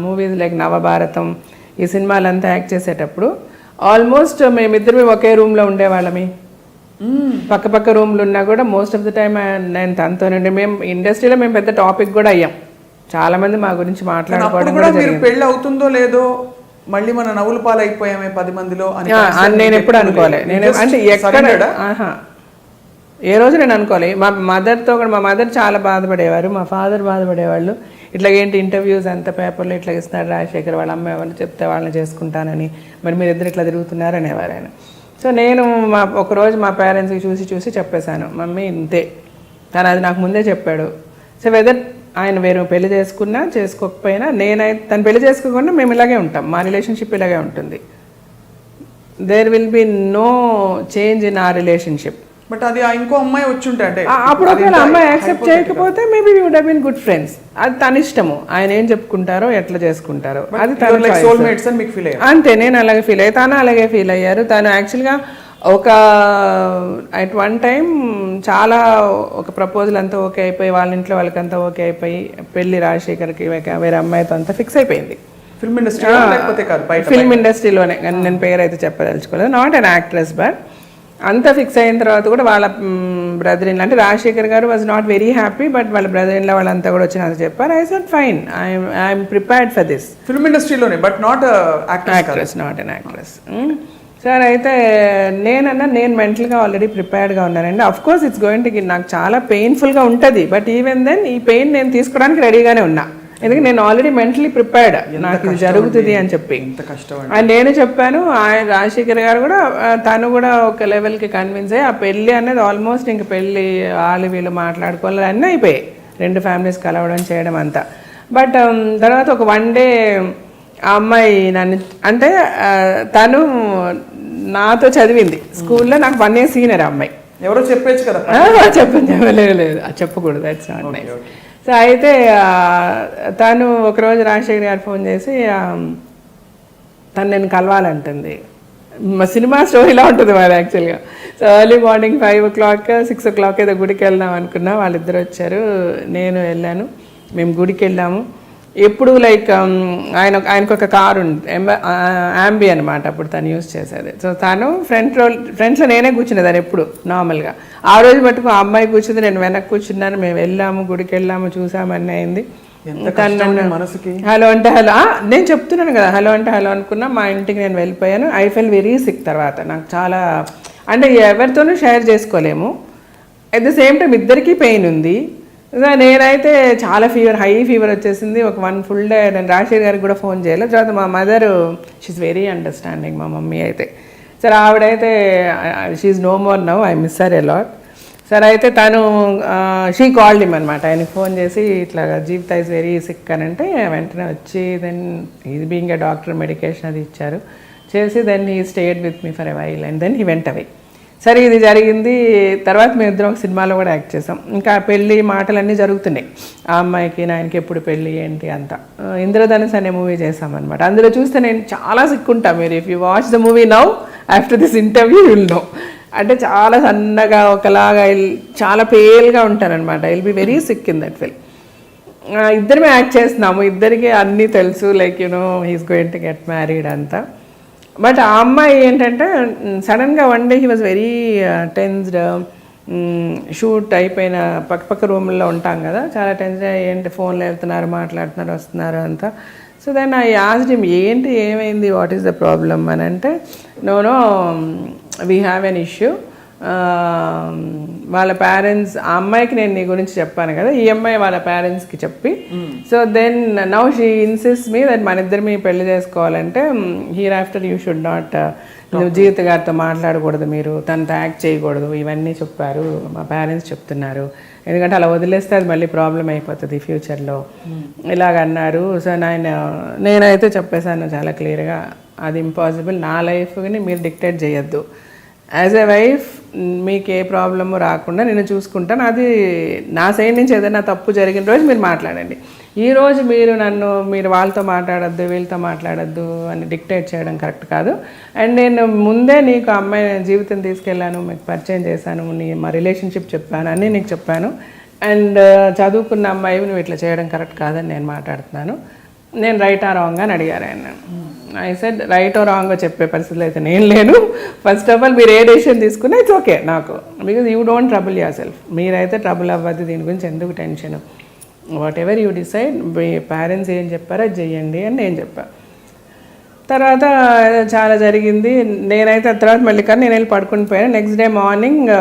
మూవీస్ లైక్ నవభారతం, ఈ సినిమాలంతా యాక్ట్ చేసేటప్పుడు ఆల్మోస్ట్ మేమిద్దరు ఒకే రూమ్లో ఉండేవాళ్ళమి. పక్క రూమ్లు ఉన్నా కూడా మోస్ట్ ఆఫ్ ద టైమ్ నేను తనతోనండి. మేము ఇండస్ట్రీలో మేము పెద్ద టాపిక్ కూడా అయ్యాం. చాలా మంది మా గురించి మాట్లాడుకోవడం కూడా జరిగింది. పెళ్ళి అవుతుందో లేదో మళ్ళీ మన నవ్వుల పాలు అయిపోయామే 10 మందిలో అని నేను ఎప్పుడు అనుకోలే. నేను అంటే ఎక్కడ ఏ రోజు నేను అనుకోలే. మా మదర్తో కూడా, మా మదర్ చాలా బాధపడేవారు, మా ఫాదర్ బాధపడేవాళ్ళు. ఇట్లా ఏంటి ఇంటర్వ్యూస్ అంత పేపర్లో ఇట్లా ఇస్తున్నారు రాజశేఖర్ వాళ్ళ అమ్మ ఎవరిని చెప్తే వాళ్ళని చేసుకుంటానని, మరి మీరు ఇద్దరు ఇట్లా తిరుగుతున్నారు అనేవారు ఆయన. సో నేను ఒకరోజు మా పేరెంట్స్కి చూసి చెప్పేశాను, మమ్మీ ఇంతే. తను అది నాకు ముందే చెప్పాడు. సో వెదర్ ఆయన వేరే పెళ్లి చేసుకున్నా చేసుకోకపోయినా, నేనైతే తను పెళ్లి చేసుకోకుండా మేము ఇలాగే ఉంటాం, మా రిలేషన్షిప్ ఇలాగే ఉంటుంది. There will be no change in a relationship. But అది ఇంకో అమ్మాయి వచ్చి ఉంటే అంటే అప్పుడు ఒకవేళ అమ్మాయి యాక్సెప్ట్ చేయకపోతే maybe we would have been good friends. అది తన ఇష్టము, ఆయన ఏం చెప్పుకుంటారో ఎట్లా చేసుకుంటారో అది తన సోల్మేట్స్ అని మీకు ఫీల్ అయ్యారు. అంతే, నేను అలాగే ఫీల్ అయ్యి, తను అలాగే ఫీల్ అయ్యారు. తను యాక్చువల్గా ఒక అట్ వన్ టైం చాలా ఒక ప్రపోజల్ అంతా ఓకే అయిపోయి, వాళ్ళ ఇంట్లో వాళ్ళకంతా ఓకే అయిపోయి, పెళ్లి రాజశేఖర్కి వేరే అమ్మాయితో అంతా ఫిక్స్ అయిపోయింది. ఫిల్మ్ ఇండస్ట్రీ లేకపోతే కాదు, ఫిల్మ్ ఇండస్ట్రీలోనే, నేను పేరు అయితే చెప్పదలుచుకోలేదు, నాట్ అన్ యాక్ట్రెస్. బట్ అంతా ఫిక్స్ అయిన తర్వాత కూడా వాళ్ళ బ్రదర్ ఇన్, అంటే Rajasekhar garu was not very happy, but వాళ్ళ బ్రదర్ ఇన్లో వాళ్ళంతా కూడా వచ్చి నాకు చెప్పారు. I said fine, I'm prepared for this. Film ఇండస్ట్రీలోనే, but not actress, not an actress. Sir అయితే నేను మెంటల్గా ఆల్రెడీ ప్రిపేర్డ్గా ఉన్నానండి. Of course it's going to, నాకు చాలా పెయిన్ఫుల్గా ఉంటుంది, బట్ ఈవెన్ దెన్ ఈ పెయిన్ నేను తీసుకోవడానికి రెడీగానే ఉన్నా. ఎందుకంటే నేను ఆల్రెడీ మెంటలీ ప్రిపేర్డ్, నాకు ఇది జరుగుతుంది అని చెప్పి. అండ్ నేను చెప్పాను, ఆయన రాజశేఖర్ గారు కూడా, తను కూడా ఒక లెవెల్కి కన్విన్స్ అయ్యి, ఆ పెళ్ళి అనేది ఆల్మోస్ట్ ఇంక పెళ్ళి వాళ్ళు వీళ్ళు మాట్లాడుకోవాలి అన్నీ అయిపోయాయి, రెండు ఫ్యామిలీస్ కలవడం చేయడం అంతా. బట్ తర్వాత ఒక వన్ డే ఆ అమ్మాయి నన్ను, అంటే తను నాతో చదివింది స్కూల్లో, నాకు 1 year సీనియర్ అమ్మాయి. ఎవరో చెప్పచ్చు కదా, చెప్పలేదు, చెప్పకూడదు, దట్స్ నాట్ నైస్. సో అయితే తను ఒకరోజు రాజశేఖర్ గారు ఫోన్ చేసి తను నేను కలవాలంటుంది. మా సినిమా స్టోరీలా ఉంటుంది మరి యాక్చువల్గా. So early morning 5 o'clock 6 o'clock ఏదో గుడికి వెళ్దాం అనుకున్నా, వాళ్ళిద్దరు వచ్చారు, నేను వెళ్ళాను. మేము గుడికి వెళ్ళాము. ఎప్పుడు లైక్ ఆయనకు ఒక కారు ఉంది, యాంబీ అనమాట, అప్పుడు తను యూజ్ చేసేది. సో తను ఫ్రంట్లో నేనే కూర్చునేదాన్ని ఎప్పుడు నార్మల్గా. ఆ రోజు మటుకు ఆ అమ్మాయి కూర్చుంది, నేను వెనక్కి కూర్చున్నాను. మేము వెళ్ళాము, గుడికి వెళ్ళాము, చూసామని అయింది. మనసుకి హలో అంటే హలో, నేను చెప్తున్నాను కదా, హలో అంటే హలో అనుకున్నా. మా ఇంటికి నేను వెళ్ళిపోయాను. I fell very sick. తర్వాత నాకు చాలా, అంటే ఎవరితోనూ షేర్ చేసుకోలేము. అట్ ద సేమ్ టైం ఇద్దరికీ పెయిన్ ఉంది. నేనైతే చాలా హై ఫీవర్ వచ్చేసింది. ఒక 1 full day నేను రాజశేఖర్ గారికి కూడా ఫోన్ చేయలేదు. తర్వాత మా మదర్, షీఈ్ వెరీ అండర్స్టాండింగ్, మా మమ్మీ అయితే. సరే ఆవిడైతే she's no more now, I miss her a lot. సరే అయితే తను షీ కాల్డ్ హిమ్ అనమాట, ఆయనకి ఫోన్ చేసి ఇట్లా జీవిత ఈజ్ వెరీ సిక్ అని అంటే, వెంటనే వచ్చి then is being a doctor medication అది ఇచ్చారు చేసి, then he stayed with me for a while and then he went away. సరే ఇది జరిగింది. తర్వాత మేము ఇద్దరం ఒక సినిమాలో కూడా యాక్ట్ చేసాం. ఇంకా పెళ్ళి మాటలన్నీ జరుగుతున్నాయి, ఆ అమ్మాయికి నాయనకి ఎప్పుడు పెళ్ళి ఏంటి అంతా. ఇంద్రధనుస్ అనే మూవీ చేసామన్నమాట. అందులో చూస్తే నేను చాలా సిక్కుంటా. మీరు if you watch the movie now after this interview will know. అంటే చాలా సన్నగా ఒకలాగా చాలా పేల్గా ఉంటారనమాట. I will be very sick in that film. ఇద్దరమే యాక్ట్ చేస్తున్నాము, ఇద్దరికి అన్నీ తెలుసు, like he's going to get married అంతా. బట్ ఆ అమ్మాయి ఏంటంటే సడన్గా one day he was very tensed. Shoot అయిపోయిన పక్క రూమ్లో ఉంటాం కదా, చాలా టెన్షన్. ఏంటి ఫోన్లో వెళ్తున్నారు, మాట్లాడుతున్నారు, వస్తున్నారు అంతా. So then I asked him, ఏంటి ఏమైంది, వాట్ ఈస్ ద ప్రాబ్లమ్ అని అంటే, no we have an issue. వాళ్ళ పేరెంట్స్, ఆ అమ్మాయికి నేను నీ గురించి చెప్పాను కదా, ఈ అమ్మాయి వాళ్ళ పేరెంట్స్కి చెప్పి, so then now she insist me that మన ఇద్దరు మీ పెళ్లి చేసుకోవాలంటే here after you should not, నువ్వు జీవిత గారితో మాట్లాడకూడదు, మీరు తనతో యాక్ట్ చేయకూడదు, ఇవన్నీ చెప్పారు మా పేరెంట్స్ చెప్తున్నారు. ఎందుకంటే అలా వదిలేస్తే అది మళ్ళీ ప్రాబ్లం అయిపోతుంది ఫ్యూచర్లో, ఇలాగన్నారు. సో నేనైతే చెప్పేశాను చాలా క్లియర్గా, అది ఇంపాసిబుల్, నా లైఫ్ని మీరు డిక్టేట్ చేయొద్దు. యాజ్ ఎ వైఫ్ మీకు ఏ ప్రాబ్లము రాకుండా నేను చూసుకుంటాను. అది నా సైడ్ నుంచి ఏదైనా తప్పు జరిగిన రోజు మీరు మాట్లాడండి. ఈరోజు మీరు వాళ్ళతో మాట్లాడొద్దు, వీళ్ళతో మాట్లాడొద్దు అని డిక్టేట్ చేయడం కరెక్ట్ కాదు. అండ్ నేను ముందే నీకు అమ్మాయి జీవితం తీసుకెళ్ళాను, మీకు పరిచయం చేశాను, మా రిలేషన్షిప్ చెప్పాను, అన్నీ నీకు చెప్పాను. అండ్ చదువుకున్న అమ్మాయి నువ్వు ఇట్లా చేయడం కరెక్ట్ కాదని నేను మాట్లాడుతున్నాను. నేను రైటా రాంగ్ అని అడిగారు ఆయన. I said right are wrong చెప్పే పరిస్థితులు అయితే నేను లేను. ఫస్ట్ ఆఫ్ ఆల్ మీరు ఏ డెసిషన్ తీసుకున్నా ఇట్స్ ఓకే నాకు, because you don't trouble your self. మీరైతే ట్రబుల్ అవ్వద్దు, దీని గురించి ఎందుకు tension. What ever you decide, me parents ఏం చెప్పారో అది చెయ్యండి అని నేను చెప్పాను. తర్వాత చాలా జరిగింది. నేనైతే తర్వాత మళ్ళీ కానీ నేను వెళ్ళి పడుకుని పోయాను. నెక్స్ట్ డే మార్నింగ్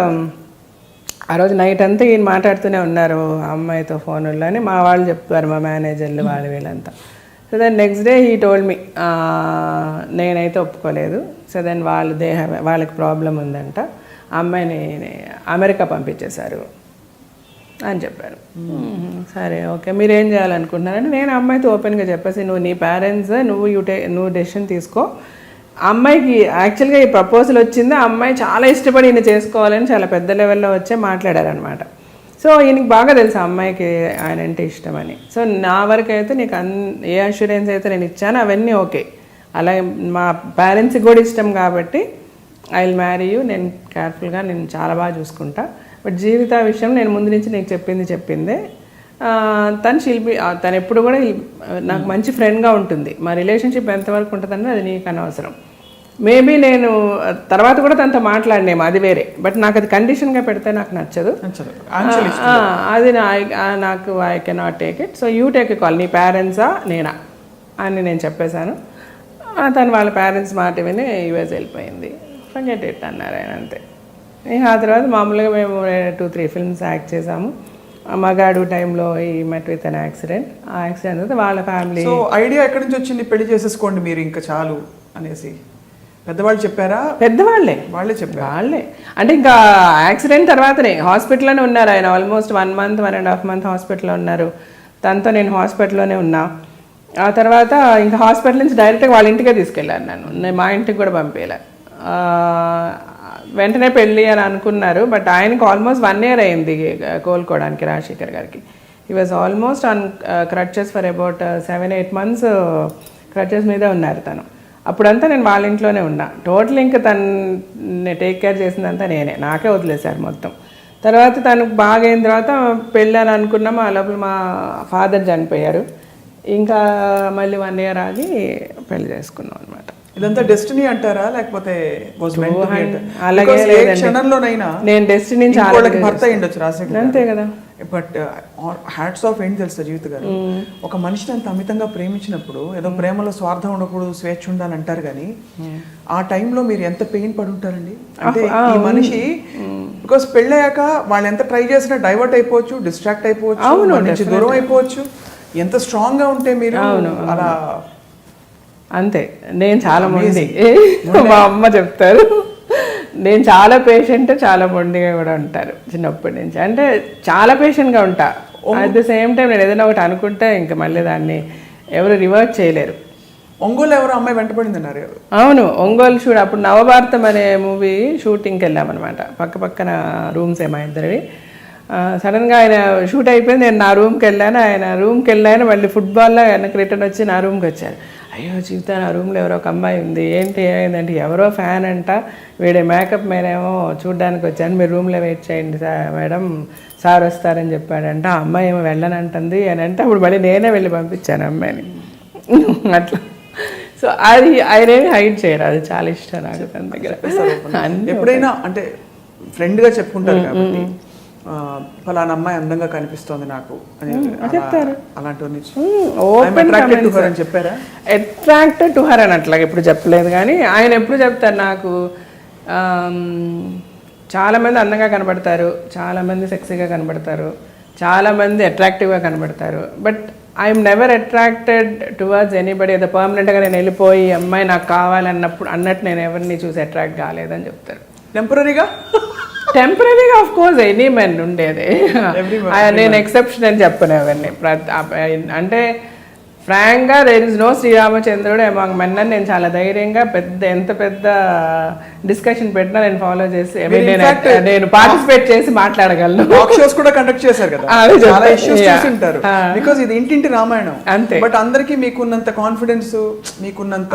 ఆ రోజు నైట్ అంతా ఈయన మాట్లాడుతూనే ఉన్నారు ఆ అమ్మాయితో ఫోన్లో అని మా వాళ్ళు చెప్తారు, మా మేనేజర్లు వాళ్ళు వీళ్ళంతా. So then next day he told me, నేనైతే ఒప్పుకోలేదు. సో దెన్ వాళ్ళకి ప్రాబ్లం ఉందంట, ఆ అమ్మాయిని అమెరికా పంపించేశారు అని చెప్పారు. సరే ఓకే, మీరు ఏం చేయాలనుకుంటున్నారంటే నేను అమ్మాయితో ఓపెన్గా చెప్పేసి, నువ్వు నీ పేరెంట్స్ నువ్వు డెసిషన్ తీసుకో. అమ్మాయికి యాక్చువల్గా ఈ ప్రపోజల్ వచ్చింది, ఆ అమ్మాయి చాలా ఇష్టపడి ఈయన చేసుకోవాలని చాలా పెద్ద లెవెల్లో వచ్చే మాట్లాడారనమాట. సో ఈయనకి బాగా తెలుసు ఆ అమ్మాయికి ఆయన అంటే ఇష్టమని. సో నా వరకు అయితే నీకు ఏ అష్యూరెన్స్ అయితే నేను ఇచ్చానో అవన్నీ ఓకే. అలాగే మా పేరెంట్స్కి కూడా ఇష్టం కాబట్టి ఐ విల్ మ్యారీ యూ, నేను కేర్ఫుల్గా నేను చాలా బాగా చూసుకుంటా. బట్ జీవిత విషయం నేను ముందు నుంచి నీకు చెప్పిందే. తను ఎప్పుడు కూడా నాకు మంచి ఫ్రెండ్గా ఉంటుంది. మా రిలేషన్షిప్ ఎంతవరకు ఉంటుందని అది నీకు అనవసరం. మేబీ నేను తర్వాత కూడా తనతో మాట్లాడినేమో, అది వేరే. బట్ నాకు అది కండిషన్గా పెడితే నాకు నచ్చదు. అది నాకు I cannot take it. So you take a call, నీ పేరెంట్సా నేనా అని నేను చెప్పేశాను. తను వాళ్ళ పేరెంట్స్ మాట విని యూఎస్ వెళ్ళిపోయింది. ఫర్గెట్ ఇట్ అన్నారు ఆయన, అంతే. ఆ తర్వాత మామూలుగా మేము 2-3 ఫిల్మ్స్ యాక్ట్ చేసాము. మగాడు టైంలో ఈ మెట్ విత్ అన్ యాక్సిడెంట్. ఆ యాక్సిడెంట్ తర్వాత వాళ్ళ ఫ్యామిలీ. సో ఐడియా ఎక్కడి నుంచి వచ్చింది, పెళ్లి చేసేసుకోండి మీరు ఇంకా చాలు అనేసి? పెద్దవాళ్ళు చెప్పారా? వాళ్ళే చెప్పారు. వాళ్ళే అంటే ఇంకా యాక్సిడెంట్ తర్వాతనే హాస్పిటల్లోనే ఉన్నారు ఆయన. ఆల్మోస్ట్ 1 month 1.5 month హాస్పిటల్లో ఉన్నారు. తనతో నేను హాస్పిటల్లోనే ఉన్నా. ఆ తర్వాత ఇంకా హాస్పిటల్ నుంచి డైరెక్ట్గా వాళ్ళ ఇంటికే తీసుకెళ్ళాను. నేను మా ఇంటికి కూడా పంపేలా. వెంటనే పెళ్ళి అని అనుకున్నారు. బట్ ఆయనకు ఆల్మోస్ట్ 1 year అయింది కోలుకోవడానికి, రాజశేఖర్ గారికి. He was almost on crutches for about 7-8 months crutches మీద ఉన్నారు తను. అప్పుడంతా నేను వాళ్ళ ఇంట్లోనే ఉన్నా. టోటల్ ఇంకా తను టేక్ కేర్ చేసిందంతా నేనే, నాకే వదిలేశారు మొత్తం. తర్వాత తనకు బాగా అయిన తర్వాత పెళ్ళి అని అనుకున్నాము. ఆ లోపల మా ఫాదర్ చనిపోయారు. ఇంకా మళ్ళీ 1 year ఆగి పెళ్లి చేసుకున్నాం అనమాట. ఇదంతా డెస్టినీ అంటారా, లేకపోతే అలాగే క్షణంలోనైనా నేను డెస్టినీ భర్త అయ్యుండొచ్చు రాజశేఖర్, అంతే కదా. బట్ హ్యాట్స్ ఆఫ్ ఏంటి తెలుసా జీవిత గారు, ఒక మనిషిని అంత అమితంగా ప్రేమించినప్పుడు ఏదో ప్రేమలో స్వార్థం ఉండకూడదు, స్వేచ్ఛ ఉండాలి అంటారు. కానీ ఆ టైంలో మీరు ఎంత పెయిన్ పడి ఉంటారండి. అంటే ఈ మనిషి బికాస్ పెళ్ళయ్యాక వాళ్ళు ఎంత ట్రై చేసినా డైవర్ట్ అయిపోవచ్చు, డిస్ట్రాక్ట్ అయిపోవచ్చు, దూరం అయిపోవచ్చు. ఎంత స్ట్రాంగ్ గా ఉంటే మీరు అలా. అంతే, నేను చాలా మొండి, మా అమ్మ చెప్తారు. నేను చాలా పేషెంట్, చాలా మొండిగా కూడా ఉంటారు చిన్నప్పటి నుంచి. అంటే చాలా పేషెంట్గా ఉంటా. అట్ ద సేమ్ టైం నేను ఏదైనా ఒకటి అనుకుంటే ఇంకా మళ్ళీ దాన్ని ఎవరు రివర్స్ చేయలేరు. ఒంగోలు ఎవరు అమ్మాయి వెంటపడింది అన్నారు. అవును, ఒంగోలు షూట్ అప్పుడు నవభారతం అనే మూవీ షూటింగ్కి వెళ్ళామన్నమాట. పక్కన రూమ్స్ మా ఇద్దరివి. సడన్గా ఆయన షూట్ అయిపోయింది, నేను నా రూమ్కి వెళ్ళాను. ఆయన రూమ్కి వెళ్ళాను, మళ్ళీ ఫుట్బాల్లో వెనక్కి రిటర్న్ వచ్చి నా రూమ్కి వచ్చారు. అయ్యో జీవిత, నా రూమ్లో ఎవరో ఒక అమ్మాయి ఉంది, ఏంటి ఏమైందంటే ఎవరో ఫ్యాన్ అంట, వీడే మేకప్ మేనేమో చూడ్డానికి వచ్చాను, మీరు రూమ్లో వెయిట్ చేయండి మేడం, సార్ వస్తారని చెప్పాడంట. ఆ అమ్మాయి ఏమో వెళ్ళనంటుంది అని అంటే అప్పుడు మళ్ళీ నేనే వెళ్ళి పంపించాను అమ్మాయిని అట్లా. సో అది ఆయనేమి హైడ్ చేయరు, అది చాలా ఇష్టం నాకు తన దగ్గర. ఎప్పుడైనా అంటే ఫ్రెండ్గా చెప్పుకుంటారు కాబట్టి ఫలానా అమ్మాయి అందంగా కనిపిస్తోంది నాకు చెప్తారు, అలాంటివన్నీ చెప్పారా? అట్రాక్టెడ్ టు హర్ అని అట్లాగా ఎప్పుడు చెప్పలేదు. కానీ ఆయన ఎప్పుడు చెప్తారు నాకు, చాలామంది అందంగా కనబడతారు, చాలామంది సెక్సీగా కనబడతారు, చాలామంది అట్రాక్టివ్గా కనబడతారు. But I'm never attracted towards anybody. ఏదో పర్మనెంట్గా నేను వెళ్ళిపోయి అమ్మాయి నాకు కావాలన్నప్పుడు అన్నట్టు నేను ఎవరిని చూసి అట్రాక్ట్ కాలేదని చెప్తారు. టెంపరీగా ఆఫ్ కోర్స్ ఎనీ మెన్ ఉండేది, నేను ఎక్సెప్షన్ అని చెప్పను అవన్నీ. అంటే ఫ్రాంక్గా దేర్ ఇస్ నో శ్రీరామచంద్రుడు అమాంగ్ మెన్ అని నేను చాలా ధైర్యంగా ఎంత పెద్ద డిస్కషన్ పెట్టినా నేను ఫాలో చేసి నేను పార్టిసిపేట్ చేసి మాట్లాడగలను. కూడా కండక్ట్ చేశారు కదా, చాలా ఇష్యూస్ చూసింటారు. బికాజ్ ఇది ఇంటింటి రామాయణం అంతే. బట్ అందరికి మీకున్నంత కాన్ఫిడెన్స్, మీకున్నంత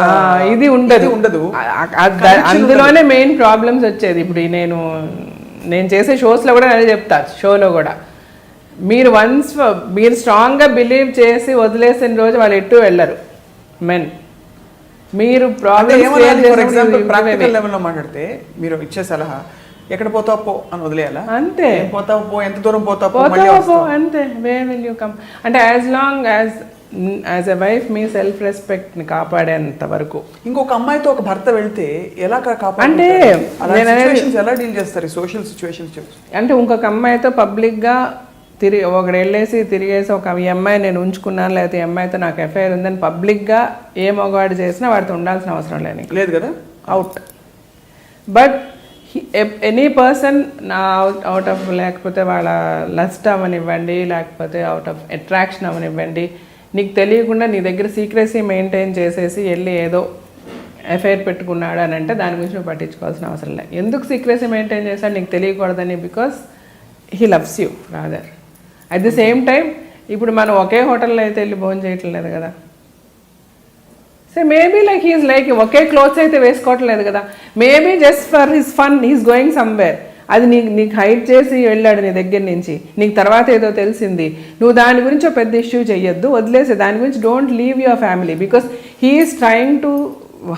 ఇది ఉండదు. అందులోనే మెయిన్ ప్రాబ్లమ్స్ వచ్చేది. ఇప్పుడు నేను చేసే షోస్లో కూడా అదే చెప్తా, షోలో కూడా మీరు మీరు స్ట్రాంగ్గా బిలీవ్ చేసి వదిలేసిన రోజు వాళ్ళు ఎటు వెళ్ళరు మెన్. మీరు ప్రాక్టికల్ లెవెల్లో మాట్లాడితే మీరు ఇచ్చే సలహా ఎక్కడ పోతావు పో అని వదిలేయాలా? అంతే, పోతావు పో, ఎంత దూరం పోతావు పో అంతే. వేర్ విల్ యూ కమ్ అంటే as long as as a wife మీ సెల్ఫ్ రెస్పెక్ట్ని కాపాడేంత వరకు. ఇంకొక అమ్మాయితో ఒక భర్త వెళ్తే ఎలా అంటే ఎలా డీల్ చేస్తారు సోషల్ సిచ్యువేషన్స్? అంటే ఇంకొక అమ్మాయితో పబ్లిక్గా ఒకడు వెళ్ళేసి తిరిగేసి ఈ అమ్మాయి నేను ఉంచుకున్నాను, లేకపోతే ఈ అమ్మాయితో నాకు ఎఫ్ఐఆర్ ఉందని పబ్లిక్గా ఏ మగవాడు చేసినా వాడితో ఉండాల్సిన అవసరం లేదు కదా, అవుట్. బట్ ఎనీ పర్సన్ నా అవుట్ ఆఫ్ లేకపోతే వాళ్ళ లస్ట్ అవనివ్వండి, లేకపోతే అవుట్ ఆఫ్ అట్రాక్షన్ అవనివ్వండి, నీకు తెలియకుండా నీ దగ్గర సీక్రెసీ మెయింటైన్ చేసేసి వెళ్ళి ఏదో ఎఫ్ఐఆర్ పెట్టుకున్నాడు అని అంటే దాని గురించి నువ్వు పట్టించుకోవాల్సిన అవసరం లేదు. ఎందుకు సీక్రెసీ మెయింటైన్ చేశాడు నీకు తెలియకూడదని, because he loves you rather. At the same time ఇప్పుడు మనం ఒకే హోటల్లో అయితే వెళ్ళి భోజనం చేయట్లేదు కదా. So maybe like he's like ఒకే క్లోత్స్ అయితే వేసుకోవట్లేదు కదా, maybe just for his fun he's going somewhere. అది నీకు హైడ్ చేసి వెళ్ళాడు నీ దగ్గర నుంచి, నీకు తర్వాత ఏదో తెలిసింది, నువ్వు దాని గురించి ఒక పెద్ద ఇష్యూ చెయ్యొద్దు, వదిలేసే దాని గురించి. Don't leave your family because he's trying to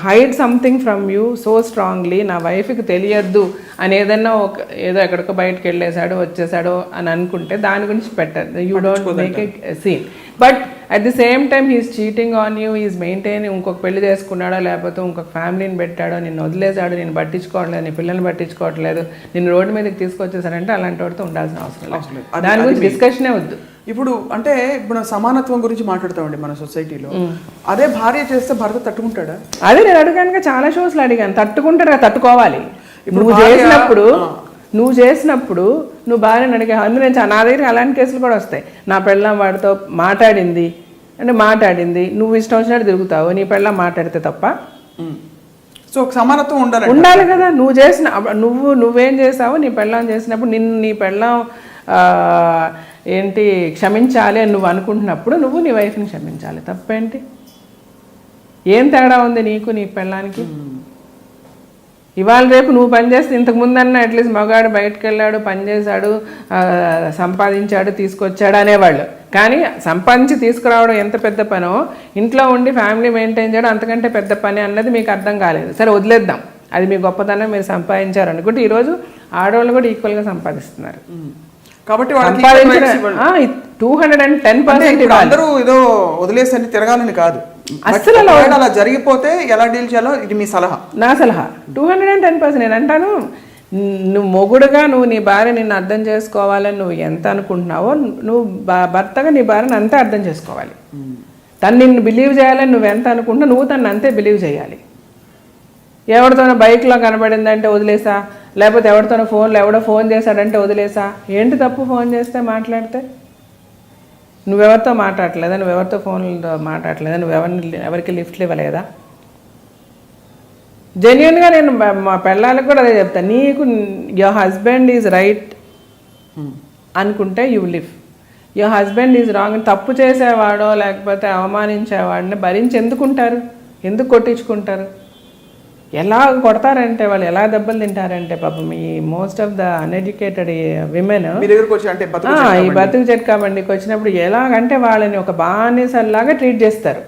hide something from you so strongly. నా వైఫ్కి తెలియద్దు అని ఏదన్నా ఏదో ఎక్కడికో బయటకు వెళ్ళేసాడు వచ్చేసాడు అని అనుకుంటే దాని గురించి పెట్టదు. You don't make a scene. But at the same time he's cheating on you, is maintain. ఇంకొక పెళ్లి చేసుకున్నాడో లేకపోతే ఇంకొక ఫ్యామిలీని పెట్టాడో, నిన్ను వదిలేసాడు, నేను పట్టించుకోవట్లేదు, నీ పిల్లల్ని పట్టించుకోవట్లేదు, నిన్ను రోడ్డు మీదకి తీసుకొచ్చేసారంటే అలాంటి వాడితో ఉండాల్సిన అవసరం లేదు. దాని గురించి డిస్కషనే వద్దు. ఇప్పుడు అంటే ఇప్పుడు సమానత్వం గురించి మాట్లాడతామండి మన సొసైటీలో. అదే భార్య చేస్తే భర్త తట్టుకుంటాడా? అదే నేను అడిగాను, చాలా షోస్లో అడిగాను. తట్టుకుంటాడా? తట్టుకోవాలి. నువ్వు చేసినప్పుడు నువ్వు భార్యను అడిగా. అందులో నా దగ్గర అలాంటి కేసులు కూడా వస్తాయి. నా పెళ్ళాం వాడితో మాట్లాడింది, నువ్వు ఇష్టం వచ్చినట్టు తిరుగుతావు, నీ పెళ్ళాం మాట్లాడితే తప్ప. సో సమానత్వం ఉండాలి కదా. నువ్వేం చేసావు, నీ పెళ్ళాం చేసినప్పుడు నీ పెళ్ళాం ఏంటి క్షమించాలి అని నువ్వు అనుకుంటున్నప్పుడు నువ్వు నీ వైఫ్ని క్షమించాలి. తప్పేంటి? ఏం తేడా ఉంది నీకు నీ పెళ్ళానికి? ఇవాళ రేపు నువ్వు పనిచేస్తే ఇంతకుముందన్నా అట్లీస్ట్ మగాడు బయటకు వెళ్ళాడు, పనిచేశాడు, సంపాదించాడు, తీసుకొచ్చాడు అనేవాళ్ళు. కానీ సంపాదించి తీసుకురావడం ఎంత పెద్ద పనో, ఇంట్లో ఉండి ఫ్యామిలీ మెయింటైన్ చేయడం అంతకంటే పెద్ద పని అన్నది మీకు అర్థం కాలేదు. సరే వదిలేద్దాం, అది మీ గొప్పతనం, మీరు సంపాదించారు అనుకుంటే ఈరోజు ఆడవాళ్ళు కూడా ఈక్వల్గా సంపాదిస్తున్నారు. కాబట్టి 210% అందరూ ఏదో వదిలేసి తిరగాలని కాదు. అసలు అలా జరిగిపోతే ఎలా డీల్ చేయాలో ఇది మీ సలహా? నా సలహా 210%. నేను అంటాను, నువ్వు మొగుడుగా నువ్వు నీ భార్య నిన్ను అర్థం చేసుకోవాలని నువ్వు ఎంత అనుకుంటున్నావో, నువ్వు భర్తగా నీ భార్యను అంతే అర్థం చేసుకోవాలి. తను నిన్ను బిలీవ్ చేయాలని నువ్వు ఎంత అనుకుంటున్నావు, నువ్వు తను అంతే బిలీవ్ చేయాలి. ఎవరితోనో బైక్లో కనబడిందంటే వదిలేసా, లేకపోతే ఎవరితోనో ఎవడో ఫోన్ చేశాడంటే వదిలేసా. ఏంటి తప్పు ఫోన్ చేస్తే మాట్లాడితే? నువ్వెవరితో మాట్లాడలేదా, నువ్వెవరితో ఫోన్లతో మాట్లాడలేదా, ఎవరికి లిఫ్ట్లు ఇవ్వలేదా? జెన్యున్గా నేను మా పిల్లలకు కూడా అదే చెప్తాను. నీకు యువర్ హస్బెండ్ ఈజ్ రైట్ అనుకుంటే you live. Your husband is wrong. తప్పు చేసేవాడో లేకపోతే అవమానించేవాడిని భరించి ఎందుకుంటారు, ఎందుకు కొట్టించుకుంటారు? ఎలా కొడతారంటే వాళ్ళు, ఎలా దెబ్బలు తింటారంటే పాపం ఈ most of the uneducated women ఈ బతుకు చెట్కా బండికి వచ్చినప్పుడు ఎలాగంటే వాళ్ళని ఒక బానిసల్లాగా ట్రీట్ చేస్తారు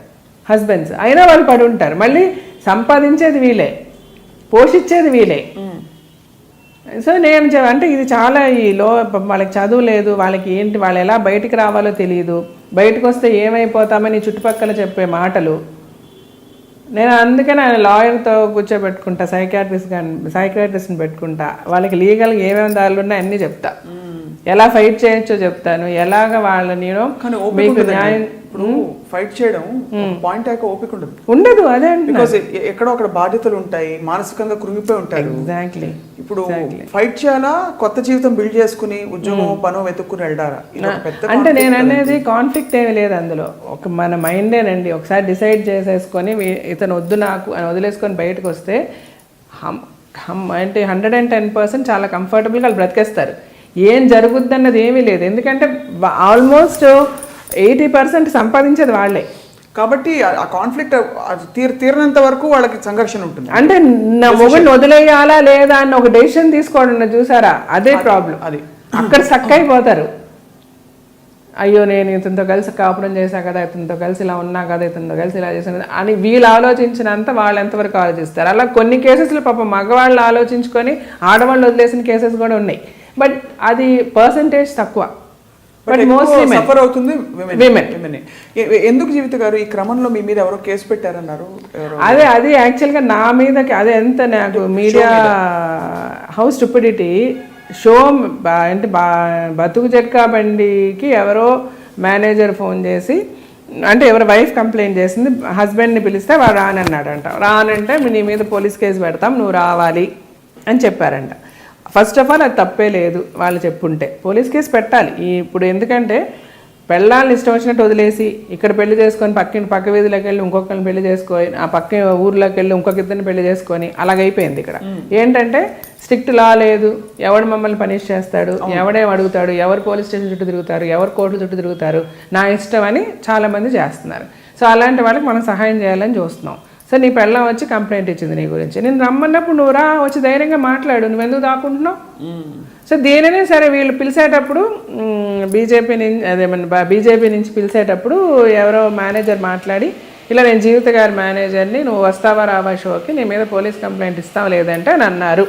హస్బెండ్స్. అయినా వాళ్ళు పడి ఉంటారు. మళ్ళీ సంపాదించేది వీలే, పోషించేది వీలే. సో నేను అంటే ఇది చాలా వాళ్ళకి చదువు లేదు, వాళ్ళకి ఏంటి, వాళ్ళు ఎలా బయటికి రావాలో తెలియదు, బయటకు వస్తే ఏమైపోతామని చుట్టుపక్కల చెప్పే మాటలు. నేను అందుకని ఆయన లాయర్తో కూర్చోబెట్టుకుంటా, సైకాట్రిస్ట్ని పెట్టుకుంటా. వాళ్ళకి లీగల్గా ఏమేమి దారులు ఉన్నాయో అన్నీ చెప్తా, ఎలా ఫైట్ చేయొచ్చో చెప్తాను, ఎలాగ వాళ్ళని మీకు న్యాయం. ఫైట్ చేయడం పాయింట్ అయ్యాక ఓపిక ఉండదు. అదే ఎక్కడో అక్కడ బాధ్యతలు ఉంటాయి, మానసికంగా కృంగిపోయి ఉంటారు. ఎగ్జాక్ట్లీ. ఇప్పుడు ఫైట్ చేయాలా, కొత్త జీవితం బిల్డ్ చేసుకుని ఉద్యోగం పనో వెతుక్కుని వెళ్తారా? అంటే నేను అనేది కాన్ఫ్లిక్ట్ ఏమీ లేదు అందులో. మన మైండేనండి. ఒకసారి డిసైడ్ చేసేసుకొని ఇతను వద్దు నాకు అని వదిలేసుకొని బయటకు వస్తే అంటే 110% చాలా కంఫర్టబుల్గా వాళ్ళు బ్రతికేస్తారు. ఏం జరుగుద్ది అన్నది ఏమీ లేదు. ఎందుకంటే ఆల్మోస్ట్ 80% సంపాదించేది వాళ్ళే. కాబట్టి ఆ కాన్ఫ్లిక్ట్ తీరినంత వరకు వాళ్ళకి సంఘర్షణ ఉంటుంది. అంటే నా మొగుడిని వదిలేయాలా లేదా అన్న ఒక డెసిషన్ తీసుకోవడం చూసారా, అదే ప్రాబ్లం. అది అక్కడ స్టక్ అయిపోతారు. అయ్యో నేను ఇతనితో కలిసి కాపురం చేశా కదా, ఇతనితో కలిసి ఇలా ఉన్నా కదా, ఇతనితో కలిసి ఇలా చేశాను అని వీళ్ళు ఆలోచించినంత వాళ్ళు ఎంతవరకు ఆలోచిస్తారు. అలా కొన్ని కేసెస్లో పాపం మగవాళ్ళు ఆలోచించుకొని ఆడవాళ్ళు వదిలేసిన కేసెస్ కూడా ఉన్నాయి. బట్ అది పర్సంటేజ్ తక్కువ. బట్ మోస్ట్లీ సఫర్ అవుతుంది విమెన్. ఎందుకు జీవిత గారు ఈ క్రమంలో మీ మీద ఎవరో కేసు పెట్టారన్నారు? అది యాక్చువల్గా నా మీదకి అదే ఎంత నాకు మీడియా హౌస్ స్టూపిడిటీ షో అంటే బతుకు చెక్క బండికి ఎవరో మేనేజర్ ఫోన్ చేసి, అంటే ఎవరి వైఫ్ కంప్లైంట్ చేసింది, హస్బెండ్ని పిలిస్తే వాడు రానన్నాడంట. రానంటే నీ మీద పోలీస్ కేసు పెడతాం, నువ్వు రావాలి అని చెప్పారంట. ఫస్ట్ ఆఫ్ ఆల్ అది తప్పే లేదు, వాళ్ళు చెప్పుంటే పోలీస్ కేసు పెట్టాలి. ఇప్పుడు ఎందుకంటే పెళ్ళాలను ఇష్టం వచ్చినట్టు వదిలేసి ఇక్కడ పెళ్లి చేసుకొని పక్క వీధిలోకి వెళ్ళి ఇంకొకరిని పెళ్లి చేసుకొని, ఆ పక్క ఊర్లోకి వెళ్ళి ఇంకొక ఇద్దరిని పెళ్లి చేసుకొని అలాగైపోయింది. ఇక్కడ ఏంటంటే స్ట్రిక్ట్ లా లేదు, ఎవడు మమ్మల్ని పనిష్ చేస్తాడు, ఎవడేం అడుగుతాడు, ఎవరు పోలీస్ స్టేషన్ చుట్టూ తిరుగుతారు, ఎవరు కోర్టుల చుట్టూ తిరుగుతారు, నా ఇష్టం అని చాలామంది చేస్తున్నారు. సో అలాంటి వాళ్ళకి మనం సహాయం చేయాలని చూస్తున్నాం. సో నీ పెళ్ళం వచ్చి కంప్లైంట్ ఇచ్చింది నీ గురించి, నేను రమ్మన్నప్పుడు నువ్వు రా, వచ్చి ధైర్యంగా మాట్లాడు, నువ్వు ఎందుకు దాక్కుంటున్నావు? సో దేనినే సరే వీళ్ళు పిలిచేటప్పుడు బీజేపీ నుంచి పిలిచేటప్పుడు ఎవరో మేనేజర్ మాట్లాడి, ఇలా నేను జీవిత గారి మేనేజర్ని, నువ్వు వస్తావా రావా షోకి, నీ మీద పోలీస్ కంప్లైంట్ ఇస్తావా లేదంటే అని అన్నారు.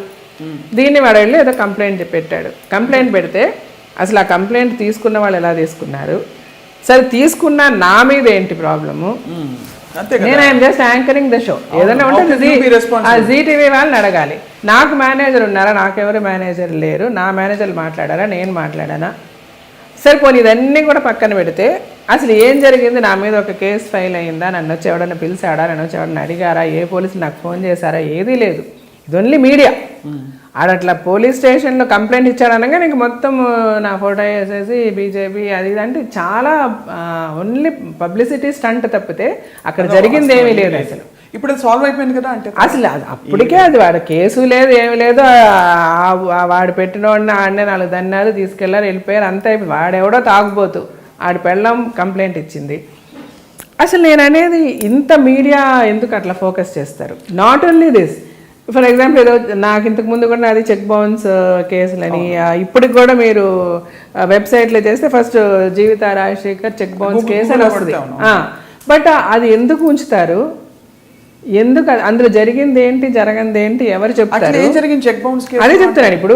దీన్ని వాడు వెళ్ళి ఏదో కంప్లైంట్ పెట్టాడు. కంప్లైంట్ పెడితే అసలు ఆ కంప్లైంట్ తీసుకున్న వాళ్ళు ఎలా తీసుకున్నారు, సరే తీసుకున్న నా మీద ఏంటి ప్రాబ్లము? నేను I'm just anchoring the show. ఏదైనా ఉంటే జీటీవీ వాళ్ళని అడగాలి. నాకు మేనేజర్ ఉన్నారా? నాకెవరు మేనేజర్ లేరు. నా మేనేజర్లు మాట్లాడారా? నేను మాట్లాడానా? సరిపోని ఇదన్నీ కూడా పక్కన పెడితే అసలు ఏం జరిగింది, నా మీద ఒక కేసు ఫైల్ అయిందా, నన్ను వచ్చి ఎవడన్నా పిలిచాడా, నన్ను వచ్చి ఎవడన్నా అడిగారా, ఏ పోలీసు నాకు ఫోన్ చేశారా, ఏదీ లేదు. ఇది ఓన్లీ మీడియా. ఆడట్లా పోలీస్ స్టేషన్లో కంప్లైంట్ ఇచ్చాడనగా నీకు మొత్తం నా ఫోటో వేసేసి బీజేపీ అది ఇది అంటే చాలా ఓన్లీ పబ్లిసిటీ స్టంట్ తప్పితే అక్కడ జరిగింది ఏమీ లేదు. అసలు ఇప్పుడు సాల్వ్ అయిపోయింది కదా అంటే అసలు అప్పటికే అది వాడు కేసు లేదు, ఏమి లేదు. వాడు పెట్టిన వాడిని ఆడనే 4 దన్నాలు తీసుకెళ్లారు, వెళ్ళిపోయారు, అంతా అయిపోయి. వాడెవడో తాగుపోతూ ఆడి పెళ్ళం కంప్లైంట్ ఇచ్చింది. అసలు నేను అనేది ఇంత మీడియా ఎందుకు అట్లా ఫోకస్ చేస్తారు? Not only this, for example ఏదో నాకు ఇంతకు ముందు కూడా అది చెక్ బౌన్స్ కేసులని, ఇప్పటికి కూడా మీరు వెబ్సైట్లో చేస్తే ఫస్ట్ జీవిత రాజశేఖర్ చెక్ బౌన్స్ కేసు అని వస్తుంది. బట్ అది ఎందుకు ఉంచుతారు? ఎందుకు అందులో జరిగింది ఏంటి, జరగంది ఏంటి, ఎవరు చెప్తారు? అదే చెప్తున్నాను. ఇప్పుడు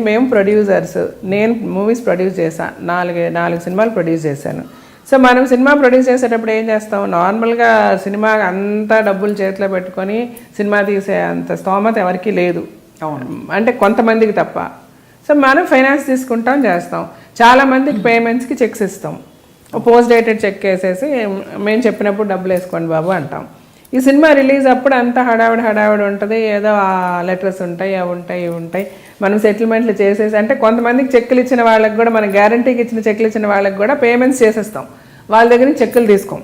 మేము ప్రొడ్యూసర్స్, నేను మూవీస్ ప్రొడ్యూస్ చేశాను, 4 సినిమాలు ప్రొడ్యూస్ చేశాను. సో మనం సినిమా ప్రొడ్యూస్ చేసేటప్పుడు ఏం చేస్తాం, నార్మల్గా సినిమా అంతా డబ్బులు చేతిలో పెట్టుకొని సినిమా తీసే అంత స్తోమత ఎవరికి లేదు, అంటే కొంతమందికి తప్ప. సో మనం ఫైనాన్స్ తీసుకుంటాం, చేస్తాం. చాలామందికి పేమెంట్స్కి చెక్స్ ఇస్తాం, పోస్ట్ డేటెడ్ చెక్ వేసేసి మేము చెప్పినప్పుడు డబ్బులు వేసుకోండి బాబు అంటాం. ఈ సినిమా రిలీజ్ అప్పుడు అంతా హడావిడి ఉంటుంది, ఏదో లెటర్స్ ఉంటాయి, అవి ఉంటాయి, ఇవి ఉంటాయి. మనం సెటిల్మెంట్లు చేసేసి, అంటే కొంతమందికి చెక్కులు ఇచ్చిన వాళ్ళకి కూడా, మన గ్యారంటీకి ఇచ్చిన చెక్కులు ఇచ్చిన వాళ్ళకి కూడా పేమెంట్స్ చేసేస్తాం. వాళ్ళ దగ్గర నుంచి చెక్కులు తీసుకోం,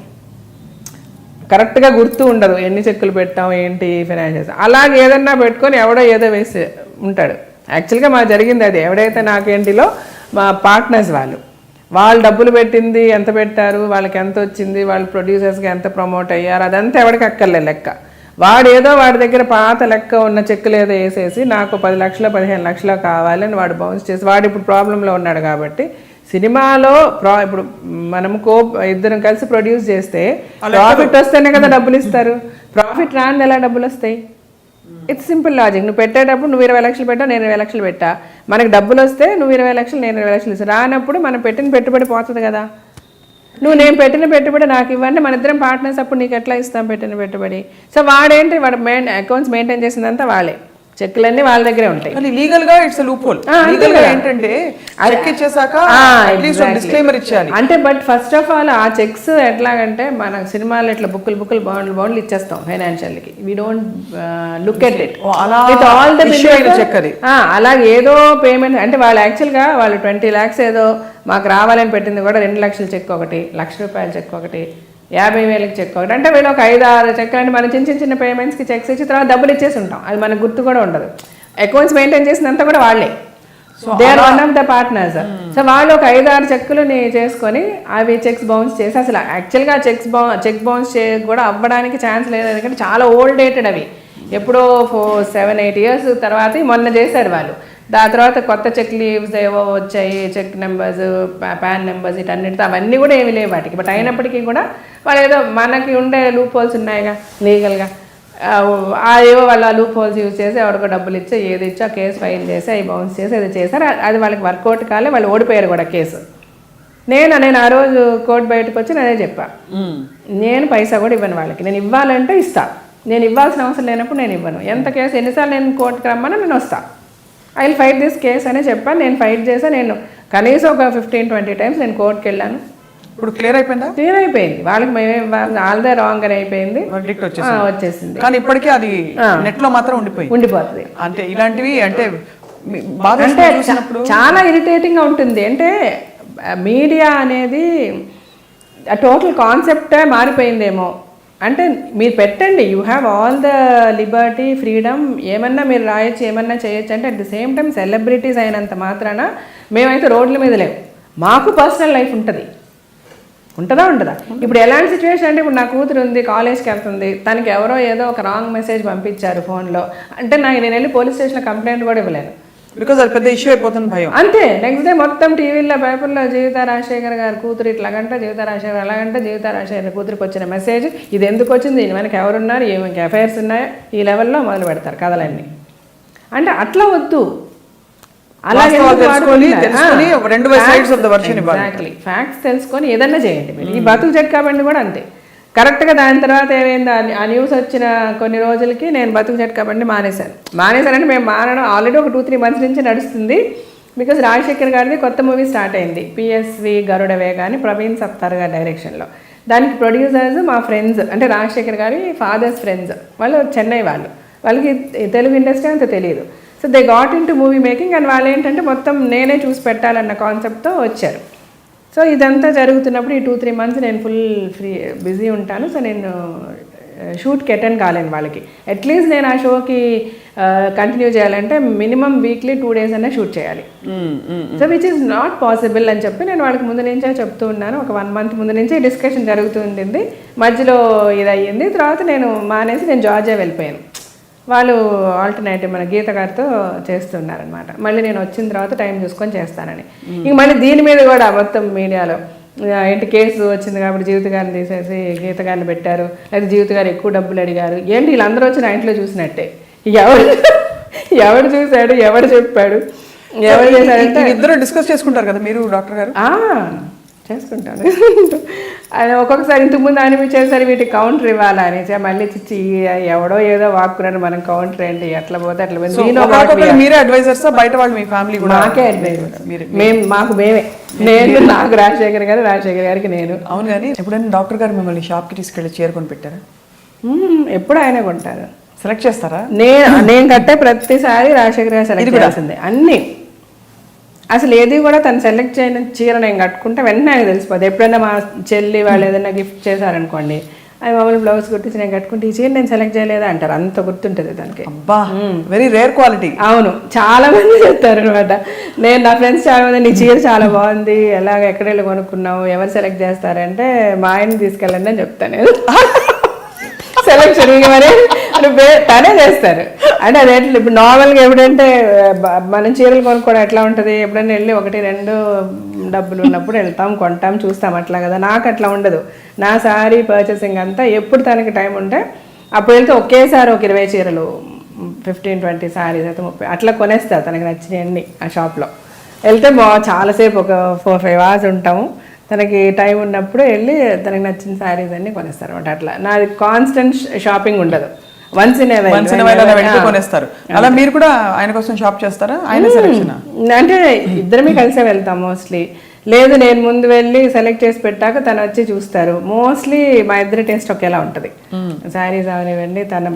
కరెక్ట్గా గుర్తు ఉండదు ఎన్ని చెక్కులు పెట్టాం ఏంటి ఫైనాన్షియల్స్. అలాగే ఏదన్నా పెట్టుకొని ఎవడో ఏదో వేసి ఉంటాడు. యాక్చువల్గా మాకు జరిగింది అది. ఎవడైతే నాకేంటిలో మా పార్ట్నర్స్ వాళ్ళు డబ్బులు పెట్టింది ఎంత పెట్టారు, వాళ్ళకి ఎంత వచ్చింది, వాళ్ళు ప్రొడ్యూసర్స్కి ఎంత ప్రమోట్ అయ్యారు, అదంతా ఎవరికి అక్కర్లే లెక్క. వాడేదో వాడి దగ్గర పాత లెక్క ఉన్న చెక్కులు ఏదో వేసేసి నాకు 10 లక్షలు 15 లక్షలు కావాలని వాడు బౌన్స్ చేసి, వాడు ఇప్పుడు ప్రాబ్లంలో ఉన్నాడు. కాబట్టి సినిమాలో ఇప్పుడు మనము ఇద్దరం కలిసి ప్రొడ్యూస్ చేస్తే ప్రాఫిట్ వస్తేనే కదా డబ్బులు ఇస్తారు. ప్రాఫిట్ రాని ఎలా డబ్బులు వస్తాయి? It's simple logic. నువ్వు పెట్టేటప్పుడు నువ్వు 20 లక్షలు పెట్టా, నేను 20 లక్షలు పెట్టా, మనకు డబ్బులు వస్తే నువ్వు 20 లక్షలు నేను 20 లక్షలు ఇస్తాను. రానప్పుడు మనం పెట్టిన పెట్టుబడి పోతుంది కదా. నేను పెట్టిన పెట్టుబడి నాకు ఇవ్వండి, మన ఇద్దరం పార్ట్నర్స్, అప్పుడు నీకు ఎట్లా ఇస్తాం పెట్టిన పెట్టుబడి? సో వాడు అకౌంట్స్ మెయింటైన్ చేసిందంతా వాళ్ళే, చెక్కులన్నీ వాళ్ళ దగ్గరే ఉంటాయి. లీగల్ గా ఇట్స్ లూప్ హోల్. ఏంటంటే చెక్ ఇచ్చేసాక డిస్క్లైమర్ ఇచ్చాలి అంటే. బట్ ఫస్ట్ ఆఫ్ ఆల్ ఆ చెక్స్ ఎట్లాగంటే మన సినిమాలు ఇట్లా బుక్కులు బాండ్లు ఇచ్చేస్తాం ఫైనాన్షియల్కి. We don't look at it with all the check. అది అలాగే ఏదో పేమెంట్ అంటే వాళ్ళు యాక్చువల్గా వాళ్ళు 20 lakhs ఏదో మాకు రావాలని పెట్టింది కూడా 2 లక్షల చెక్ ఒకటి, ₹1,00,000 చెక్ ఒకటి, 50,000 చెక్ ఒకటి. అంటే వీళ్ళు ఒక 5-6 చెక్లు అంటే మనం చిన్న పేమెంట్స్కి చెక్స్ ఇచ్చి తర్వాత డబ్బులు ఇచ్చేసి ఉంటాం. అది మనకు గుర్తు కూడా ఉండదు. అకౌంట్స్ మెయింటైన్ చేసినంత కూడా వాళ్ళే, they are one of the partners. సో వాళ్ళు ఒక 5-6 చెక్కులని చేసుకొని అవి చెక్స్ బౌన్స్ చేసి, అసలు యాక్చువల్గా చెక్ బౌన్స్ కూడా అవ్వడానికి ఛాన్స్ లేదు. ఎందుకంటే చాలా ఓల్డ్ డేటెడ్ అవి, ఎప్పుడో 7-8 years తర్వాత మొన్న చేశారు వాళ్ళు. దాని తర్వాత కొత్త చెక్ లీవ్స్ ఏవో వచ్చాయి, చెక్ నెంబర్స్, పాన్ నెంబర్స్, ఇటన్నిటితో అవన్నీ కూడా ఏమి లేవు వాటికి. బట్ అయినప్పటికీ కూడా వాళ్ళు ఏదో మనకి ఉండే లూప్ హోల్స్ ఉన్నాయిగా లీగల్గా, ఏవో వాళ్ళు ఆ లూప్ హోల్స్ యూజ్ చేసి ఎవరికో డబ్బులు ఇచ్చి ఏది ఇచ్చా కేసు ఫైల్ చేసి అవి బౌన్స్ చేసి అది చేశారు. అది వాళ్ళకి వర్కౌట్ కాలే, వాళ్ళు ఓడిపోయారు కూడా కేసు. నేను ఆ రోజు కోర్టు బయటకు వచ్చి అదే చెప్పా, నేను పైసా కూడా ఇవ్వను వాళ్ళకి, నేను ఇవ్వాలంటే ఇస్తా, నేను ఇవ్వాల్సిన అవసరం లేనప్పుడు నేను ఇవ్వను. ఎంత కేసు ఎన్నిసార్లు నేను కోర్టుకి రమ్మన్నా నేను వస్తా, I will fight this case అనే చెప్పాను. నేను ఫైట్ చేసా, నేను కనీసం ఒక 15-20 టైమ్స్ నేను కోర్టుకి వెళ్ళాను. ఇప్పుడు క్లియర్ అయిపోయిందా? క్లియర్ అయిపోయింది, వాళ్ళకి ఆల్దే రాంగ్ అని అయిపోయింది, వచ్చేసింది. కానీ ఇప్పటికీ అది నెట్ లో మాత్రం ఉండిపోతుంది. అంటే ఇలాంటివి అంటే చాలా ఇరిటేటింగ్ గా ఉంటుంది. అంటే మీడియా అనేది టోటల్ కాన్సెప్టే మారిపోయిందేమో. అంటే మీరు పెట్టండి, you have all the Liberty, freedom, ఏమన్నా మీరు రాయొచ్చు, ఏమన్నా చేయొచ్చు. అంటే at the same time celebrities అయినంత మాత్రాన మేమైతే రోడ్ల మీద లేవు, మాకు పర్సనల్ లైఫ్ ఉంటుంది. ఉంటుందా? ఇప్పుడు ఎలాంటి సిచ్యువేషన్ అంటే, ఇప్పుడు నా కూతురు ఉంది, కాలేజ్కి వెళ్తుంది, తనకి ఎవరో ఏదో ఒక రాంగ్ మెసేజ్ పంపించారు ఫోన్లో అంటే నేను వెళ్ళి పోలీస్ స్టేషన్లో కంప్లైంట్ కూడా ఇవ్వలేను, బికాజ్ అది పెద్ద ఇష్యూ అయిపోతుంది భయం. అంతే. నెక్స్ట్ డే మొత్తం టీవీలో పేపర్లో జీవిత రాజశేఖర్ గారు కూతురు ఇట్లాగంట, జీవిత రాజశేఖర్ అలాగంట, జీవిత రాజశేఖర్ కూతురికి వచ్చిన మెసేజ్ ఇది ఎందుకు వచ్చింది, దీని వెనక ఎవరున్నారు, ఏమైనా అఫైర్స్ ఉన్నాయా, ఈ లెవెల్లో మొదలు పెడతారు కథలన్నీ. అంటే అట్లా వద్దు, అలాగే ఫ్యాక్ట్స్ తెలుసుకొని ఏదన్నా చేయండి మీరు. ఈ బతుకు జట్కా బండి కూడా అంతే, కరెక్ట్గా దాని తర్వాత ఏమైంది, ఆ న్యూస్ వచ్చిన కొన్ని రోజులకి నేను బతుకు జట్కా బండి మానేశానంటే మేము మానడం ఆల్రెడీ ఒక 2-3 months నుంచి నడుస్తుంది. బికాజ్ రాజశేఖర్ గారిది కొత్త మూవీ స్టార్ట్ అయింది, పిఎస్వి గరుడవే కానీ, ప్రవీణ్ సప్తార్ గారి డైరెక్షన్లో. దానికి ప్రొడ్యూసర్స్ మా ఫ్రెండ్స్, అంటే రాజశేఖర్ గారి ఫాదర్స్ ఫ్రెండ్స్, వాళ్ళు చెన్నై వాళ్ళకి తెలుగు ఇండస్ట్రీ అంత తెలియదు. So they got in to movie making and వాళ్ళు ఏంటంటే మొత్తం నేనే చూసి పెట్టాలన్న కాన్సెప్ట్తో వచ్చారు. సో ఇదంతా జరుగుతున్నప్పుడు ఈ 2-3 months నేను ఫుల్ బిజీ ఉంటాను. సో నేను షూట్కి అటెండ్ కాలేను వాళ్ళకి. అట్లీస్ట్ నేను ఆ షోకి కంటిన్యూ చేయాలంటే మినిమం వీక్లీ 2 days అనే షూట్ చేయాలి. So which is not possible అని చెప్పి నేను వాళ్ళకి ముందు నుంచే చెప్తూ ఉన్నాను. ఒక 1 month ముందు నుంచే డిస్కషన్ జరుగుతూ ఉండింది. మధ్యలో ఇది అయ్యింది, తర్వాత నేను మానేసి నేను జార్జియా వెళ్ళిపోయాను. వాళ్ళు ఆల్టర్నేటివ్ మన గీత గారితో చేస్తున్నారనమాట. మళ్ళీ నేను వచ్చిన తర్వాత టైం చూసుకొని చేస్తానని. ఇంక మళ్ళీ దీని మీద కూడా మొత్తం మీడియాలో ఏంటి కేసు వచ్చింది కాబట్టి జీవిత గారిని తీసేసి గీత గారిని పెట్టారు, లేదా జీవిత గారు ఎక్కువ డబ్బులు అడిగారు. ఏంటి వీళ్ళందరూ వచ్చి నా ఇంట్లో చూసినట్టే, ఎవడు చూశాడు, ఎవడు చెప్పాడు, ఎవరు చేశారంటే ఇద్దరు డిస్కస్ చేసుకుంటారు కదా మీరు డాక్టర్ గారు? చేసుకుంటాను. ఆయన ఒక్కొక్కసారి ఇంతకుముందు అనిపించేసరి వీటికి కౌంటర్ ఇవ్వాలా అనేసి మళ్ళీ చిచ్చి ఎవడో ఏదో వాక్కున్నాను మనం కౌంటర్ ఏంటి ఎట్లా పోతే అట్లా. మీరే అడ్వైజర్స్ బయట వాళ్ళు మీ ఫ్యామిలీ కూడా? నాకే అడ్వైజర్, మేమే నేను, నాకు రాజశేఖర్ గారు, రాజశేఖర్ గారికి నేను. అవును, కానీ ఎప్పుడైనా డాక్టర్ గారు మిమ్మల్ని షాప్కి తీసుకెళ్ళి చేరుకొని పెట్టారా? ఎప్పుడు ఆయనే కొంటారు, సెలెక్ట్ చేస్తారా? నేను కట్టే ప్రతిసారి రాజశేఖర్ గారు సెలెక్ట్ చేయాల్సిందే అన్నీ. అసలు ఏది కూడా తను సెలెక్ట్ చేయని చీర నేను కట్టుకుంటే వెంటనే ఆయన తెలిసిపోతుంది. ఎప్పుడైనా మా చెల్లి వాళ్ళు ఏదైనా గిఫ్ట్ చేశారనుకోండి, అది మామూలు బ్లౌజ్ కుట్టించి నేను కట్టుకుంటే ఈ చీర నేను సెలెక్ట్ చేయలేదా అంటారు, అంత గుర్తుంటుంది దానికి. అబ్బా, వెరీ రేర్ క్వాలిటీ. అవును, చాలా మంది చెప్తారు అనమాట. నేను నా ఫ్రెండ్స్ చాలా మంది నీ చీర చాలా బాగుంది, ఎలాగ ఎక్కడ వెళ్ళి కొనుక్కున్నావు, ఎవరు సెలెక్ట్ చేస్తారంటే మా ఆయన్ని తీసుకెళ్ళండి అని చెప్తాను నేను. సెలెక్షన్ మరి తనే చేస్తారు. అంటే అదే ఇప్పుడు నార్మల్గా ఎప్పుడంటే మనం చీరలు కొనుక్కోవడం ఎట్లా ఉంటుంది, ఎప్పుడైనా వెళ్ళి 1-2 డబ్బులు ఉన్నప్పుడు వెళ్తాం, కొంటాం, చూస్తాం, అట్లా కదా. నాకు అట్లా ఉండదు. నా శారీ పర్చేసింగ్ అంతా ఎప్పుడు తనకి టైం ఉంటే అప్పుడు వెళ్తే ఒకేసారి ఒక 20 చీరలు, 15-20 శారీస్ అయితే 30 అట్లా కొనేస్తారు తనకి నచ్చినవన్నీ. ఆ షాప్లో వెళ్తే చాలాసేపు ఒక 4-5 hours ఉంటాము. తనకి టైం ఉన్నప్పుడు వెళ్ళి తనకి నచ్చిన శారీస్ అన్ని కొనేస్తారు అనమాట. అట్లా నాది కాన్స్టెంట్ షాపింగ్ ఉండదు, వన్స్ ఇన్ ఏ వైల్ కొనేస్తారు. అలా మీరు కూడా ఆయన కోసం షాప్ చేస్తారా? ఆయన సెలెక్షన్ అంటే ఇద్దరమే కలిసే వెళ్తాం మోస్ట్లీ. లేదు నేను ముందు వెళ్ళి సెలెక్ట్ చేసి పెట్టాక తను వచ్చి చూస్తారు. మోస్ట్లీ మా ఇద్దరి టేస్ట్ ఒకేలా ఉంటుంది. శారీస్ అవనివ్వండి. తన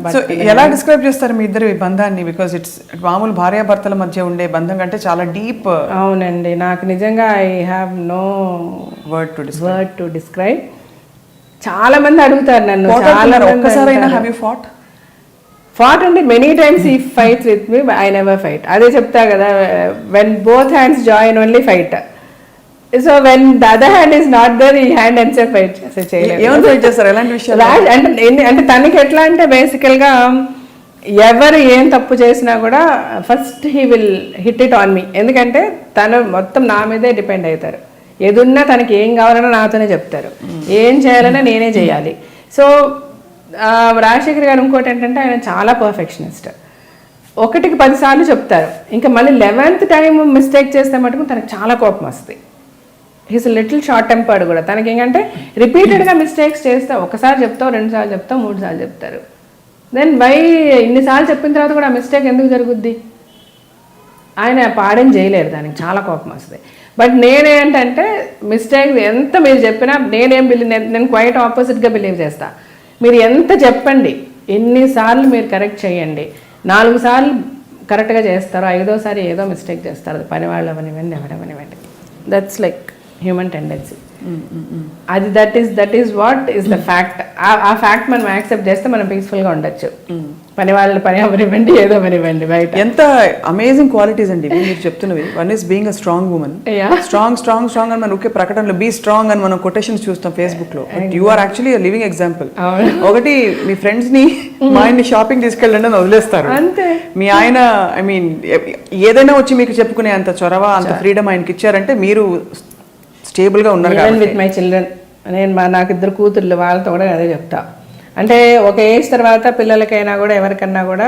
ఎలా డిస్క్రైబ్ చేస్తారు మీ ఇద్దరి బంధాన్ని? బికాస్ ఇట్స్ మామూలు భార్యాభర్తల మధ్య ఉండే బంధం కంటే చాలా డీప్. అవునండి, నాకు నిజంగా I have no word to describe. చాలా మంది అడుగుతారు నన్ను, చాలా ఫాట్ అంటే మెనీ టైమ్స్ ఈ fights with me, I never fight. అదే చెప్తా కదా, when both hands join only fight. So when the other hand is not there, ఈ హ్యాండ్ అండ్ సెల్ఫ్ ఫైట్ చేయలేదు. అంటే తనకి ఎట్లా అంటే బేసికల్గా ఎవరు ఏం తప్పు చేసినా కూడా first he will hit it on me. ఎందుకంటే తను మొత్తం నా మీదే డిపెండ్ అవుతారు. ఏదున్నా తనకి ఏం కావాలన్నా నాతోనే చెప్తారు, ఏం చేయాలన్నా నేనే చేయాలి. సో రాజశేఖర్ గారు ఇంకోటి ఏంటంటే ఆయన చాలా పర్ఫెక్షనిస్ట్. 1కి 10 సార్లు చెప్తారు, ఇంకా మళ్ళీ 11th టైం మిస్టేక్ చేస్తే మటుకు తనకు చాలా కోపం వస్తుంది. హీస్ లిటిల్ షార్ట్ టెంపర్డ్ కూడా. తనకి ఏంటంటే రిపీటెడ్గా మిస్టేక్స్ చేస్తా, ఒకసారి చెప్తావు, 2 సార్లు చెప్తావు, 3 సార్లు చెప్తారు. దెన్ వై ఇన్నిసార్లు చెప్పిన తర్వాత కూడా ఆ మిస్టేక్ ఎందుకు జరుగుద్ది? ఆయన పాడేం చేయలేరు, దానికి చాలా కోపం వస్తుంది. బట్ నేనేంటంటే మిస్టేక్ ఎంత మీరు చెప్పినా నేను క్వైట్ ఆపోజిట్గా బిలీవ్ చేస్తా. మీరు ఎంత చెప్పండి, ఎన్నిసార్లు మీరు కరెక్ట్ చేయండి, 4 సార్లు కరెక్ట్గా చేస్తారు, 5వసారి ఏదో మిస్టేక్ చేస్తారు. అది పని వాళ్ళు అవనివ్వండి, ఎవరెవనివ్వండి. That's like human tendency. అది that is what is the fact. ఆ ఫ్యాక్ట్ మనం యాక్సెప్ట్ చేస్తే మనం పీస్ఫుల్గా ఉండొచ్చు. పని వాళ్ళ పని అవనివ్వండి, ఏదో అవనివ్వండి. బయట ఎంత అమేజింగ్ క్వాలిటీస్ అండి మీరు చెప్తున్నవి. One is being a strong woman. Strong strong strong అని మనం ఒకే ప్రకటనలో బీ స్ట్రాంగ్ అని మనం కొటేషన్స్ చూస్తాం ఫేస్బుక్ లో. But you are actually living example. ఒకటి మీ ఫ్రెండ్స్ ని మా ఆయన్ని షాపింగ్ తీసుకెళ్ళండి అని వదిలేస్తారు. అంతే. మీ ఆయన ఐ మీన్ ఏదైనా వచ్చి మీకు చెప్పుకునే అంత చొరవ, అంత ఫ్రీడమ్ ఆయనకి ఇచ్చారంటే మీరు స్టేబుల్ గా ఉన్నారు. విత్ మై చిల్డ్రన్, నేను నాకు 2 కూతుర్లు, వాళ్ళతో కూడా అదే చెప్తా. అంటే ఒక ఏజ్ తర్వాత పిల్లలకైనా కూడా ఎవరికన్నా కూడా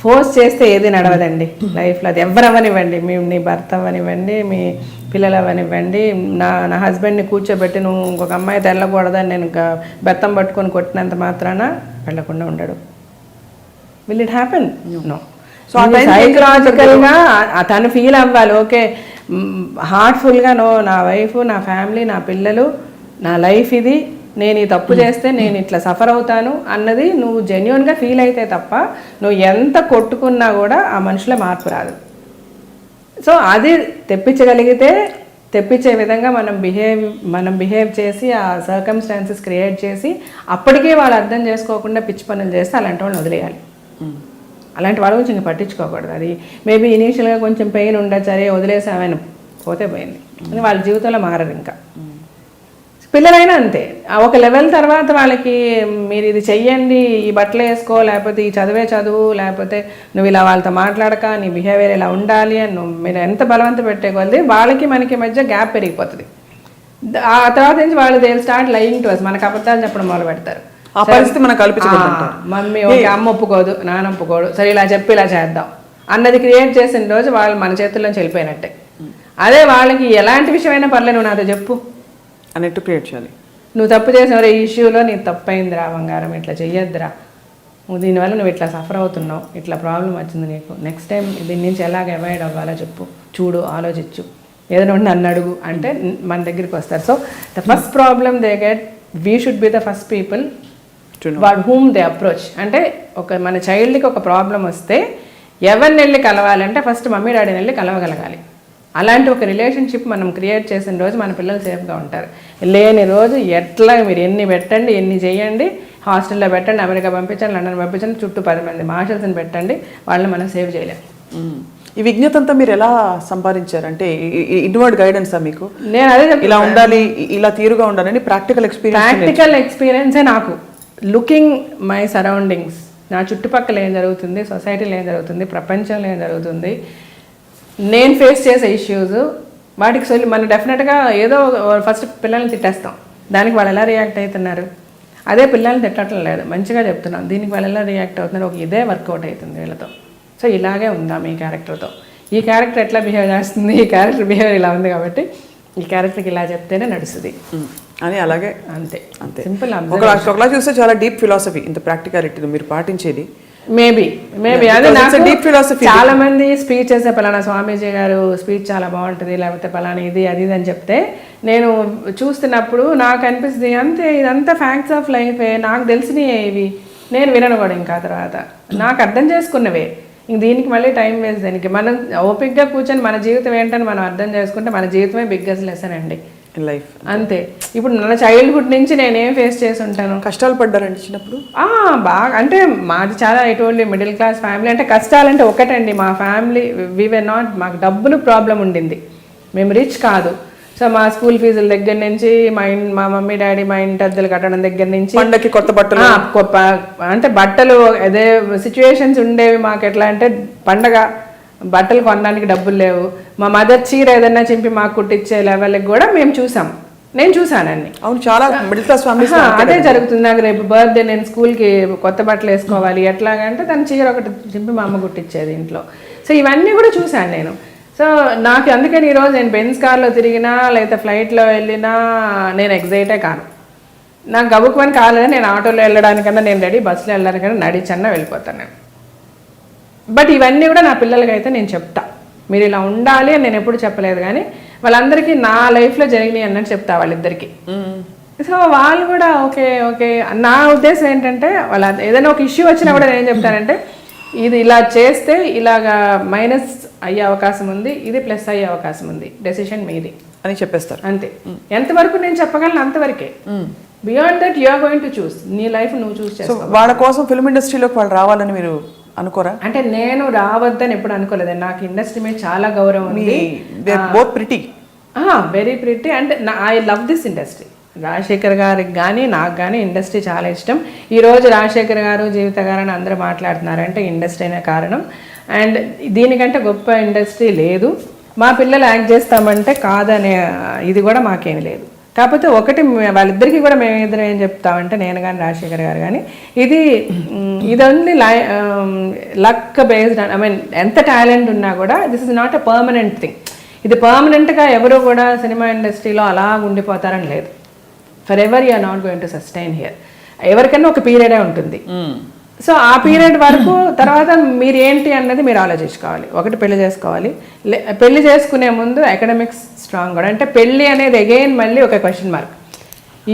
ఫోర్స్ చేస్తే ఏది నడవదండి లైఫ్లో. అది ఎవరు అవ్వనివ్వండి, నీ భర్త అవ్వనివ్వండి, మీ పిల్లలు అవ్వనివ్వండి. నా హస్బెండ్ని కూర్చోబెట్టి నువ్వు ఇంకొక అమ్మాయి తెల్లకూడదని నేను బెత్తం పట్టుకొని కొట్టినంత మాత్రాన వెళ్ళకుండా ఉండడు. Will it happen? No. So సైకలాజికల్గా తను ఫీల్ అవ్వాలి, ఓకే హార్ట్ఫుల్గా నో, నా వైఫ్, నా ఫ్యామిలీ, నా పిల్లలు, నా లైఫ్ ఇది, నేను ఈ తప్పు చేస్తే నేను ఇట్లా సఫర్ అవుతాను అన్నది నువ్వు జెన్యున్గా ఫీల్ అయితే తప్ప నువ్వు ఎంత కొట్టుకున్నా కూడా ఆ మనుషుల మార్పు రాదు. సో అది తెప్పించగలిగితే తెప్పించే విధంగా మనం బిహేవ్ చేసి ఆ సర్కమ్స్టాన్సెస్ క్రియేట్ చేసి అప్పటికే వాళ్ళు అర్థం చేసుకోకుండా పిచ్చి పనులు చేస్తే అలాంటి వాళ్ళని వదిలేయాలి. అలాంటి వాళ్ళ గురించి ఇంకా పట్టించుకోకూడదు. అది మేబీ ఇనీషియల్గా కొంచెం పెయిన్ ఉండొచ్చు, సరే వదిలేసామని పోతే పోయింది, అని వాళ్ళ జీవితంలో మారరు. ఇంకా పిల్లలైనా అంతే. ఒక లెవెల్ తర్వాత వాళ్ళకి మీరు ఇది చెయ్యండి, ఈ బట్టలు వేసుకో, లేకపోతే ఈ చదువు, లేకపోతే నువ్వు ఇలా వాళ్ళతో మాట్లాడక, నీ బిహేవియర్ ఇలా ఉండాలి అని మీరు ఎంత బలవంత పెట్టే కొద్దీ వాళ్ళకి మనకి మధ్య గ్యాప్ పెరిగిపోతుంది. ఆ తర్వాత నుంచి వాళ్ళు they start lying to us, మనకు అబద్ధాలు చెప్పడం మొదలు పెడతారు. ఆ పరిస్థితి మనకు కల్పించబడుతుంది. మమ్మీ ఓకే, అమ్మ ఒప్పుకోదు, నాన్న ఒప్పుకోడు, సరే ఇలా చెప్పి ఇలా చేద్దాం అన్నది క్రియేట్ చేసిన రోజు వాళ్ళు మన చేతుల్లోంచి వెళ్ళిపోయినట్టే. అదే వాళ్ళకి ఎలాంటి విషయమైనా పర్లేదు, నువ్వు నాతో చెప్పు అన్నట్టు క్రియేట్ చేయాలి. నువ్వు తప్పు చేసిన ఈ ఇష్యూలో నీకు తప్పైందిరా బంగారం, ఇట్లా చెయ్యొద్దురా, నువ్వు దీనివల్ల నువ్వు ఇట్లా సఫర్ అవుతున్నావు, ఇట్లా ప్రాబ్లం వచ్చింది నీకు, నెక్స్ట్ టైం దీని నుంచి ఎలాగ అవాయిడ్ అవ్వాలో చెప్పు, చూడు, ఆలోచించు, ఏదైనా ఉండి నన్ను అడుగు అంటే మన దగ్గరికి వస్తారు. So the first problem they get, we should be the first people what whom they approach. అంటే మన చైల్డ్కి ఒక ప్రాబ్లం వస్తే ఎవరిని వెళ్ళి కలవాలంటే ఫస్ట్ మమ్మీ డాడీని వెళ్ళి కలవగలగాలి. అలాంటి ఒక రిలేషన్షిప్ మనం క్రియేట్ చేసిన రోజు మన పిల్లలు సేఫ్గా ఉంటారు. లేని రోజు ఎట్లా మీరు ఎన్ని పెట్టండి, ఎన్ని చేయండి, హాస్టల్లో పెట్టండి, అమెరికా పంపించండి, లండన్ పంపించండి, చుట్టూ 10 మంది మార్షల్స్ని పెట్టండి, వాళ్ళని మనం సేవ్ చేయలేం. ఈ విజ్ఞత అంతా మీరు ఎలా సంపాదించారు? అంటే ఇన్వర్డ్ గైడెన్సా మీకు? నేను అదే ఇలా ఉండాలి, ఇలా తీరుగా ఉండాలని ప్రాక్టికల్ ఎక్స్పీరియన్సే నాకు. లుకింగ్ మై సరౌండింగ్స్, నా చుట్టుపక్కల ఏం జరుగుతుంది, సొసైటీలో ఏం జరుగుతుంది, ప్రపంచంలో ఏం జరుగుతుంది, నేను ఫేస్ చేసే ఇష్యూస్, వాటికి మనం డెఫినెట్గా ఏదో ఫస్ట్ పిల్లల్ని తిట్టేస్తాం, దానికి వాళ్ళు ఎలా రియాక్ట్ అవుతున్నారు, అదే పిల్లల్ని తిట్టడం లేదు, మంచిగా చెప్తున్నాం, దీనికి వాళ్ళు ఎలా రియాక్ట్ అవుతున్నారు, ఇదే వర్కౌట్ అవుతుంది వీళ్ళతో. సో ఇలాగే ఉందాం ఈ క్యారెక్టర్తో, ఈ క్యారెక్టర్ ఎట్లా బిహేవ్ చేస్తుంది, ఈ క్యారెక్టర్ బిహేవియర్ ఇలా ఉంది కాబట్టి ఈ క్యారెక్టర్కి ఇలా చెప్తేనే నడుస్తుంది అని. అలాగే అంతే సింపుల్. ఒకలా చూస్తే చాలా డీప్ ఫిలాసఫీ ఇంత ప్రాక్టికాలిటీ మీరు పాటించేది. మేబీ అదే నాకు డీప్ ఫిలాసఫీ. చాలా మంది స్పీచ్ చేసే పలానా స్వామీజీ గారు స్పీచ్ చాలా బాగుంటుంది, లేకపోతే పలానా ఇది అది అని చెప్తే నేను చూస్తున్నప్పుడు నాకు అనిపిస్తుంది అంతే, ఇదంతా ఫ్యాక్ట్స్ ఆఫ్ లైఫే, నాకు తెలిసినవి ఇవి, నేను వినను కూడా. ఇంకా తర్వాత నాకు అర్థం చేసుకున్నవే, ఇంక దీనికి మళ్ళీ టైం వేస్ట్. దానికి మనం ఓపిక్గా కూర్చొని మన జీవితం ఏంటని మనం అర్థం చేసుకుంటే మన జీవితమే బిగ్గెస్ట్ లెసన్ అండి లైఫ్. అంతే. ఇప్పుడు నా చైల్డ్హుడ్ నుంచి నేనేం ఫేస్ చేసి ఉంటాను. కష్టాలు పడ్డారండి చిన్నప్పుడు? బాగా. అంటే మాది చాలా ఎటువంటి మిడిల్ క్లాస్ ఫ్యామిలీ. అంటే కష్టాలంటే ఒకటండి, మా ఫ్యామిలీ వీ వర్ నాట్, మాకు డబ్బులు ప్రాబ్లం ఉండింది, మేము రిచ్ కాదు. సో మా స్కూల్ ఫీజుల దగ్గర నుంచి మా మమ్మీ డాడీ మా ఇంటి అద్దెలు కట్టడం దగ్గర నుంచి పండగకి కొత్త బట్టలు, అంటే బట్టలు అదే సిచ్యువేషన్స్ ఉండేవి మాకు. ఎట్లా అంటే పండగ బట్టలు కొనడానికి డబ్బులు లేవు, మా మదర్ చీర ఏదన్నా చింపి మాకు కుట్టించే లెవెల్కి కూడా మేము చూసాం, నేను చూసానండి. అవును, చాలా మిడిల్ క్లాస్ ఫ్యామిలీస్ అదే జరుగుతుంది. నాకు రేపు బర్త్డే, నేను స్కూల్కి కొత్త బట్టలు వేసుకోవాలి, ఎట్లాగంటే తన చీర ఒకటి చింపి మా అమ్మ కుట్టించేది ఇంట్లో. సో ఇవన్నీ కూడా చూశాను నేను. సో నాకు అందుకని ఈరోజు నేను బెంజ్ కార్లో తిరిగినా లేకపోతే ఫ్లైట్లో వెళ్ళినా నేను ఎగ్జైటే కాను. నాకు గబుక్కుమని కాలేదు, నేను ఆటోలో వెళ్ళడానికన్నా నేను రెడీ, బస్సులో వెళ్ళడానికన్నా నడిచన్నా వెళ్ళిపోతాను నేను. బట్ ఇవన్నీ కూడా నా పిల్లలకైతే నేను చెప్తా, మీరు ఇలా ఉండాలి అని నేను ఎప్పుడు చెప్పలేదు, కానీ వాళ్ళందరికీ నా లైఫ్లో జరిగినాయి అన్నట్టు చెప్తా వాళ్ళిద్దరికి. సో వాళ్ళు కూడా ఓకే ఓకే. నా ఉద్దేశం ఏంటంటే వాళ్ళ ఏదైనా ఒక ఇష్యూ వచ్చినా కూడా నేను ఏం చెప్తానంటే, ఇది ఇలా చేస్తే ఇలాగా మైనస్ అయ్యే అవకాశం ఉంది, ఇది ప్లస్ అయ్యే అవకాశం ఉంది, డెసిషన్ మీది అని చెప్పేస్తారు అంతే. ఎంతవరకు నేను చెప్పగలను అంతవరకే. Beyond that you are going to చూస్, నీ లైఫ్ నువ్వు చూస్ చేసుకో. వాళ్ళ కోసం ఫిల్మ్ ఇండస్ట్రీలోకి వాళ్ళు రావాలని మీరు అనుకోరా? అంటే నేను రావద్దని ఎప్పుడు అనుకోలేదు. నాకు ఇండస్ట్రీ మీద చాలా గౌరవం ఉంది. Both pretty, very pretty. And I love this industry. Rajasekhar గారికి కానీ నాకు కానీ ఇండస్ట్రీ చాలా ఇష్టం. ఈరోజు రాజశేఖర్ గారు, జీవిత గారు అని అందరూ మాట్లాడుతున్నారంటే ఇండస్ట్రీనే కారణం. అండ్ దీనికంటే గొప్ప ఇండస్ట్రీ లేదు. మా పిల్లలు యాక్ట్ చేస్తామంటే కాదనే ఇది కూడా మాకేమీ లేదు. కాకపోతే ఒకటి వాళ్ళిద్దరికీ కూడా మేము ఇద్దరం ఏం చెప్తామంటే, నేను కానీ రాజశేఖర్ గారు కానీ, ఇది only luck based. I mean ఎంత టాలెంట్ ఉన్నా కూడా this is not a permanent thing. ఇది పర్మనెంట్గా ఎవరు కూడా సినిమా ఇండస్ట్రీలో అలా ఉండిపోతారని లేదు. Forever you are not going to sustain here. ఎవరికైనా ఒక పీరియడే ఉంటుంది. సో ఆ పీరియడ్ వరకు తర్వాత మీరు ఏంటి అన్నది మీరు ఆలోచించుకోవాలి. ఒకటి పెళ్లి చేసుకోవాలి. పెళ్లి చేసుకునే ముందు అకాడమిక్స్ స్ట్రాంగ్ కూడా. అంటే పెళ్లి అనేది అగైన్ మళ్ళీ ఒక క్వశ్చన్ మార్క్.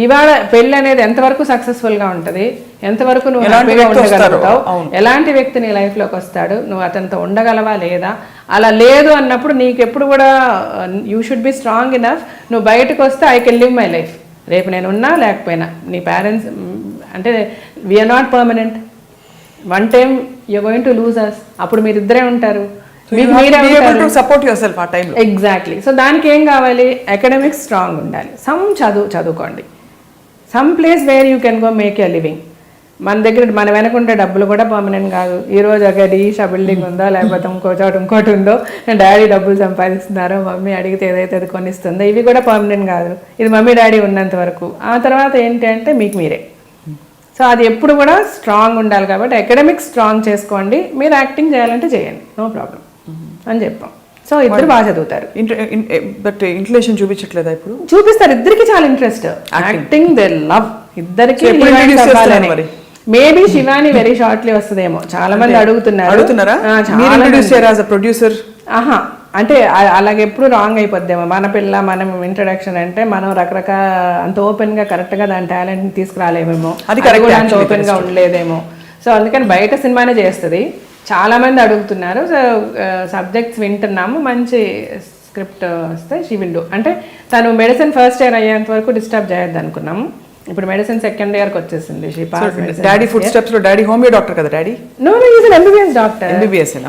ఇవాళ పెళ్లి అనేది ఎంతవరకు సక్సెస్ఫుల్గా ఉంటుంది, ఎంతవరకు నువ్వు హ్యాపీగా ఉండగలుగుతావు, ఎలాంటి వ్యక్తి నీ లైఫ్లోకి వస్తాడు, నువ్వు అతనితో ఉండగలవా లేదా. అలా లేదు అన్నప్పుడు నీకు ఎప్పుడు కూడా you should be strong enough. నువ్వు బయటకు వస్తే I can live my life. రేపు నేను ఉన్నా లేకపోయినా నీ పేరెంట్స్ అంటే we're not permanent. One time you're going to lose us. అప్పుడు మీరు ఇద్దరే ఉంటారు, మీకు మీరే సపోర్ట్ యువర్ సెల్ఫ్ ఆ టైంలో. ఎగ్జాక్ట్లీ. సో దానికి ఏం కావాలి, అకాడమిక్స్ స్ట్రాంగ్ ఉండాలి. చదువుకోండి. Some place where you can go make a living. మన దగ్గర మన వెనకుంటే డబ్బులు కూడా పర్మనెంట్ కాదు. ఈరోజు ఒక డీషా బిల్డింగ్ ఉందో, లేకపోతే ఇంకోటి ఉందో, డాడీ డబ్బులు సంపాదిస్తున్నారో, మమ్మీ అడిగితే ఏదైతే అది కొనిస్తుందో, ఇవి కూడా పర్మనెంట్ కాదు. ఇది మమ్మీ డాడీ ఉన్నంత వరకు. ఆ తర్వాత ఏంటి అంటే మీకు మీరే. సో అది ఎప్పుడు కూడా స్ట్రాంగ్ ఉండాలి. కాబట్టి అకాడమిక్స్ స్ట్రాంగ్ చేసుకోండి. మీరు యాక్టింగ్ చేయాలంటే చేయండి, నో ప్రాబ్లం అని చెప్పాం. సో ఇద్దరు బాగా చదువుతారు. బట్ ఇంక్లినేషన్ చూపించట్లేదా ఇప్పుడు? చూపిస్తారు. ఇద్దరికి చాలా ఇంట్రెస్ట్ యాక్టింగ్, దే లవ్. ఇద్దరికి మేబీ శివాని వెరీ షార్ట్లీ వస్తుందేమో. చాలా మంది అడుగుతున్నారా ప్రొడ్యూసర్. ఆహా, అంటే అలాగే ఎప్పుడు రాంగ్ అయిపోద్దేమో. మన పిల్ల మనం ఇంట్రడక్షన్ అంటే మనం రకరకాల అంత ఓపెన్ గా కరెక్ట్ గా దాని టాలెంట్ ని తీసుకురాలేమేమో, అది కూడా అంత ఓపెన్ గా ఉండలేదేమో. సో అందుకని బయట సినిమానే చేస్తుంది. చాలా మంది అడుగుతున్నారు. సో సబ్జెక్ట్స్ వింటున్నాము. మంచి స్క్రిప్ట్ వస్తే షీ విల్ డూ. అంటే తను మెడిసిన్ ఫస్ట్ ఇయర్ అయ్యేంత వరకు డిస్టర్బ్ చేయొద్దు అనుకున్నాము. ఇప్పుడు మెడిసిన్ సెకండ్ ఇయర్కి వచ్చేసింది. డాడీ ఫుడ్ స్టెప్స్ లో. డాడీ హోమియో డాక్టర్ కదా daddy? No is an MBBS doctor.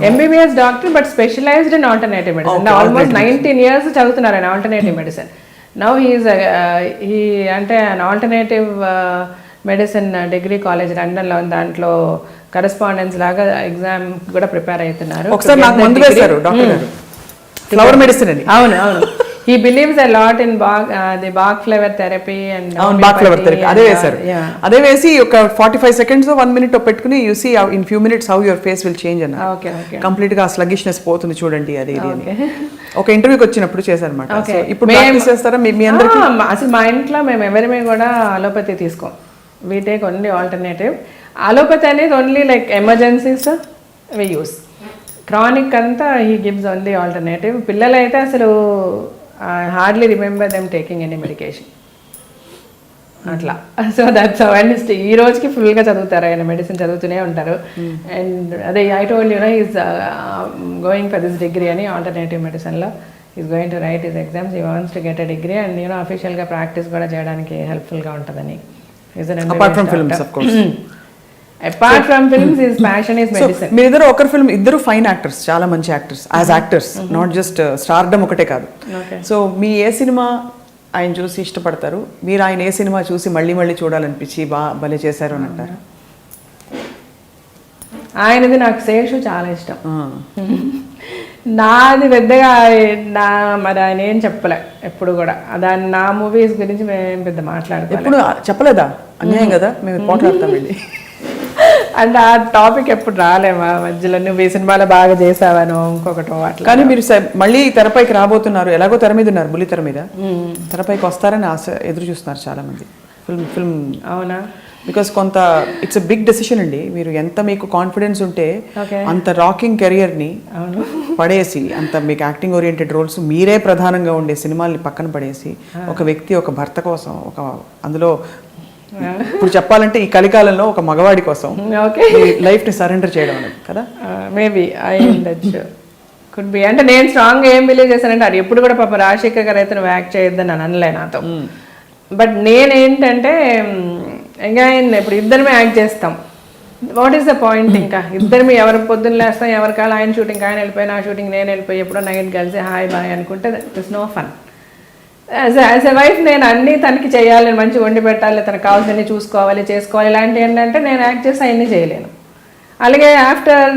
MBBS doctor but specialized in alternative medicine. Almost 19 years చదువుతున్నారు ఆయన ఆల్టర్నేటివ్ మెడిసిన్. నౌ హీ అంటే ఆల్టర్నేటివ్ మెడిసిన్ డిగ్రీ కాలేజ్ లండన్లో, దాంట్లో correspondence లాగా ఎగ్జామ్ కూడా prepare అవుతున్నారు. ఒకసారి నాకు మందు వేశారు డాక్టర్ గారు, ఫ్లవర్ మెడిసిన్ అని. అవును. He believes a lot in the Bach flower therapy and Bach flower therapy. అదే వేశారు. అదే వేసి ఒక 45 seconds 1 minute పెట్టుకుని you see in few minutes how your face will change అన్న. కంప్లీట్ గా స్లగిష్నెస్ పోతుంది చూడండి. అది ఒక ఇంటర్వ్యూకి వచ్చినప్పుడు చేశారన్నమాట. ఇప్పుడు ప్రాక్టీస్ చేస్తారా మీ అందరికీ? అసలు మా ఇంట్లో మేము ఎవరిమే కూడా అలోపతి తీసుకోం. We take only alternative. Allopathy అనేది only like emergencies we use. Chronic అంతా హీ గివ్స్ ఓన్లీ ఆల్టర్నేటివ్. పిల్లలైతే అసలు hardly remember them taking any medication అట్లా. సో దట్స్ అండ్ ఈ రోజుకి ఫుల్గా చదువుతారు ఆయన, మెడిసిన్ చదువుతూనే ఉంటారు. అండ్ అదే I told you know is going for this degree అని ఆల్టర్నేటివ్ మెడిసిన్లో. Is going to write his exams. He wants to get a degree and you know అఫీషియల్గా ప్రాక్టీస్ కూడా చేయడానికి హెల్ప్ఫుల్గా ఉంటుందని. Apart from films of course. Apart from films his passion is medicine. మీరిద్దరు ఒకరి film, ఇద్దరు ఫైన్ యాక్టర్స్, చాలా మంచి actors as actors, not just stardom ఒకటే కాదు. సో మీ ఏ సినిమా ఆయన చూసి ఇష్టపడతారు? మీరు ఆయన ఏ సినిమా చూసి మళ్ళీ మళ్ళీ చూడాలనిపించి భలే చేశారు అని అంటారు? ఆయనది నాకు శేషు చాలా ఇష్టం. నాది పెద్దగా మరి ఆయన ఏం చెప్పలే ఎప్పుడు కూడా. దాన్ని నా మూవీస్ గురించి మేము పెద్ద మాట్లాడుకోలేదు. ఎప్పుడు చెప్పలేదా? అన్యాయం కదా, మేము పోట్లాడతామండి. అంటే ఆ టాపిక్ ఎప్పుడు రాలేమా మధ్యలో నువ్వు ఈ సినిమాలో బాగా చేసావను ఇంకొకటో అట్లా. కానీ మీరు మళ్ళీ తెరపైకి రాబోతున్నారు, ఎలాగో తెర మీద ఉన్నారు, బుల్లి తెర మీద తెరపైకి వస్తారని ఆశ ఎదురు చూస్తున్నారు చాలా మంది. ఫిల్మ్ అవునా? బికాస్ కొంత ఇట్స్ ఎ బిగ్ డెసిషన్ అండి. మీరు ఎంత మీకు కాన్ఫిడెన్స్ ఉంటే అంత రాకింగ్ కెరియర్ని పడేసి, అంత మీకు యాక్టింగ్ ఓరియంటెడ్ రోల్స్ మీరే ప్రధానంగా ఉండే సినిమాల్ని పక్కన పడేసి ఒక వ్యక్తి ఒక భర్త కోసం ఒక అందులో ఇప్పుడు చెప్పాలంటే ఈ కలికాలంలో ఒక మగవాడి కోసం లైఫ్ని సరెండర్ చేయడం అనేది కదా. మేబీ ఐ ఉండొచ్చు, కుడ్ బి. అంటే నేను స్ట్రాంగ్గా ఏం బిలీవ్ చేశానంటే అది ఎప్పుడు కూడా పాప రాజశేఖర్ గారు అయితే నువ్వు యాక్ట్ చేయొద్దని అని అనలే నాతో. బట్ నేనేంటంటే ఇంకా ఇప్పుడు ఇద్దరమే యాక్ట్ చేస్తాం, వాట్ ఈస్ ద పాయింట్? ఇంకా ఇద్దరిమి ఎవరు పొద్దున్న లేస్తాం, ఎవరి కాళ్ళు ఆయన షూటింగ్ ఆయన వెళ్ళిపోయి నా షూటింగ్ నేను వెళ్ళిపోయి ఎప్పుడో నైట్ కలిసి హాయ్ బాయ్ అనుకుంటే that is no fun. As a wife నేను అన్నీ తనకి చేయాలి, నేను మంచిగా వండి పెట్టాలి, తనకు కావాల్సినవి చూసుకోవాలి చేసుకోవాలి, ఇలాంటివి ఏంటంటే నేను యాక్ట్ చేసి అవన్నీ చేయలేను. అలాగే ఆఫ్టర్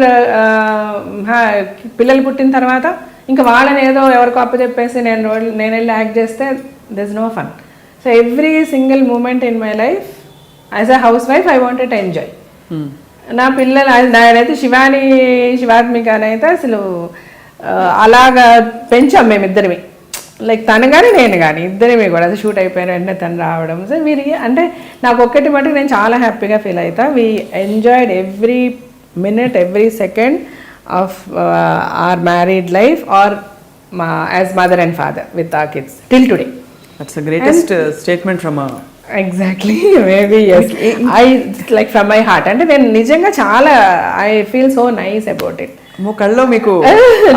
పిల్లలు పుట్టిన తర్వాత ఇంకా వాళ్ళని ఏదో ఎవరికో అప్పచెప్పేసి నేను వెళ్ళి యాక్ట్ చేస్తే this no fun. So every single moment in my life as a housewife I wanted to enjoy. నా పిల్లలు నాయనైతే శివాత్మిక అయితే అసలు అలాగా పెంచాం మేమిద్దరిమి, లైక్ తను కానీ నేను కానీ ఇద్దరిమి కూడా. అది షూట్ అయిపోయిన వెంటనే తను రావడం. సో వీరి అంటే నాకు ఒక్కటి మటుకు నేను చాలా హ్యాపీగా ఫీల్ అవుతా. We enjoyed every minute every second of our married life or as mother and father with our kids till today. That's the greatest statement from a... Exactly, maybe yes. Like from my heart. అంటే నేను నిజంగా చాలా I feel so nice about it. కళ్ళలో మీకు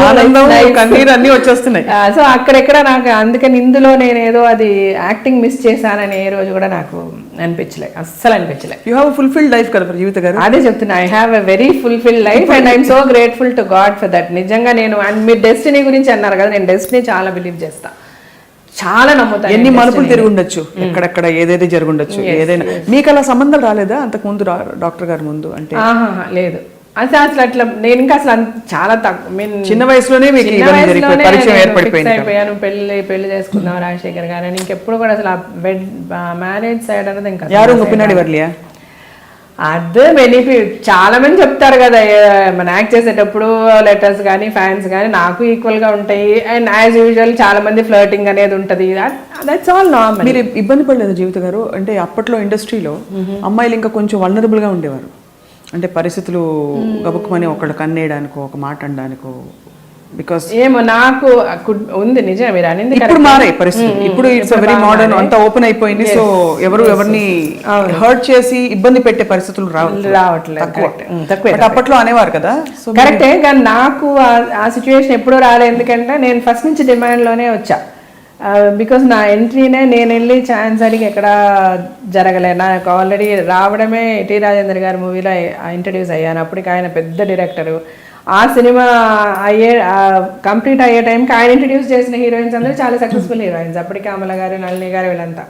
ఆనందం కన్నీరు అన్నీ వచ్చేస్తున్నాయి. సో అక్కడెక్కడ నాకు అందుకని ఇందులో నేను ఏదో అది యాక్టింగ్ మిస్ చేశానని ఏ రోజు కూడా నాకు అనిపించలే, అస్సలు అనిపించలే. యూ హ్యావ్ ఫుల్ఫిల్డ్ లైఫ్ కదా జీవిత గారు. అదే చెప్తున్నా, I have a very fulfilled life and I'm so grateful to God for that. నిజంగా నేను అండ్ మీరు డెస్టినీ గురించి అన్నారు కదా, నేను డెస్టినీ చాలా బిలీవ్ చేస్తా, చాలా నమ్ముతాను. ఎన్ని మలుపులు తిరిగి ఉండొచ్చు, ఎక్కడెక్కడ ఏదైతే జరుగుండొచ్చు, ఏదైనా. మీకు అలా సంబంధాలు రాలేదా అంతకు ముందు డాక్టర్ గారి ముందు? అంటే లేదు అసలు అట్లా నేను ఇంకా అసలు చాలా తక్కువ చిన్న వయసులోనే అయిపోయాను. పెళ్లి చేసుకున్నాం రాజశేఖర్ గారు. ఇంకెప్పుడు కూడా అసలు మ్యారేజ్ సైడ్ అనేది ఇంకా యారు ఒప్పినాడు వర్లియా? అదే బెనిఫిట్ చాలా మంది చెప్తారు కదా మన యాక్ట్ చేసేటప్పుడు లెటర్స్ కానీ ఫ్యాన్స్ కానీ నాకు ఈక్వల్గా ఉంటాయి. అండ్ యాజ్ యూజువల్ చాలా మంది ఫ్లర్టింగ్ అనేది ఉంటుంది. That's all normal. మీరు ఇబ్బంది పడలేదు జీవిత గారు? అంటే అప్పట్లో ఇండస్ట్రీలో అమ్మాయిలు ఇంకా కొంచెం వల్నరబుల్గా ఉండేవారు. అంటే పరిస్థితులు గబుక్కుమని ఒకళ్ళు కన్నేయడానికో ఒక మాట అనడానికో. బికాస్ ఏమో నాకు ఉంది నిజమే మీరు అనేది. ఇప్పుడు మారే పరిస్థితి, ఇప్పుడు ఇట్స్ వెరీ మోడర్న్, అంతా ఓపెన్ అయిపోయింది. సో ఎవరిని హర్ట్ చేసి ఇబ్బంది పెట్టే పరిస్థితులు రావట్లేదు. అప్పట్లో అనేవారు కదా. సో కరెక్టే, కానీ నాకు ఆ సిచ్యువేషన్ ఎప్పుడూ రాలేదు. ఎందుకంటే నేను ఫస్ట్ నుంచి డిమాండ్లోనే వచ్చా. బికాస్ నా ఎంట్రీనే నేను వెళ్ళి ఛాన్స్ అడిగి ఎక్కడ జరగలే. నాకు ఆల్రెడీ రావడమే టి రాజేంద్ర గారి మూవీలో ఇంట్రడ్యూస్ అయ్యాను. అప్పటికి ఆయన పెద్ద డైరెక్టరు. ఆ సినిమా కంప్లీట్ అయ్యే టైంకి ఆయన ఇంట్రడ్యూస్ చేసిన హీరోయిన్స్ అందరూ చాలా సక్సెస్ఫుల్ హీరోయిన్స్. అప్పటికి అమల గారు, నళిని గారు, వీళ్ళంతా,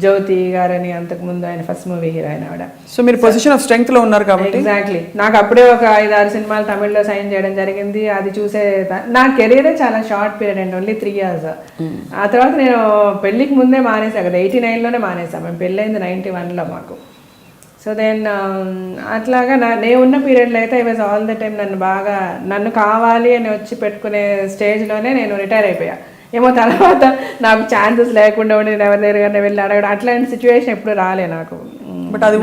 జ్యోతి గారని అంతకుముందు ఆయన ఫస్ట్ మూవీ హీరోయిన్ ఆవిడ. సో మీరు పొజిషన్ ఆఫ్ స్ట్రెంగ్త్ లో ఉన్నారు కాబట్టి. ఎగ్జాక్ట్లీ. నాకు అప్పుడే ఒక 5-6 సినిమాలు తమిళ్లో సైన్ చేయడం జరిగింది. అది చూసే నా కెరీరే చాలా షార్ట్ పీరియడ్ అండి, ఓన్లీ 3 years. ఆ తర్వాత నేను పెళ్ళికి ముందే మానేసా కదా, 89లోనే మానేసాను. మేము పెళ్ళైంది 91లో మాకు. సో దెన్ అట్లాగా నేను ఉన్న పీరియడ్లో అయితే I was all the time నన్ను కావాలి అని వచ్చి పెట్టుకునే స్టేజ్లోనే నేను రిటైర్ అయిపోయా. ఏమో తర్వాత నాకు ఛాన్సెస్ లేకుండా ఉండి నేను ఎవరి దగ్గర వెళ్ళి అడగడం అట్లాంటి సిచ్యువేషన్ ఎప్పుడు రాలే నాకు. బట్ అది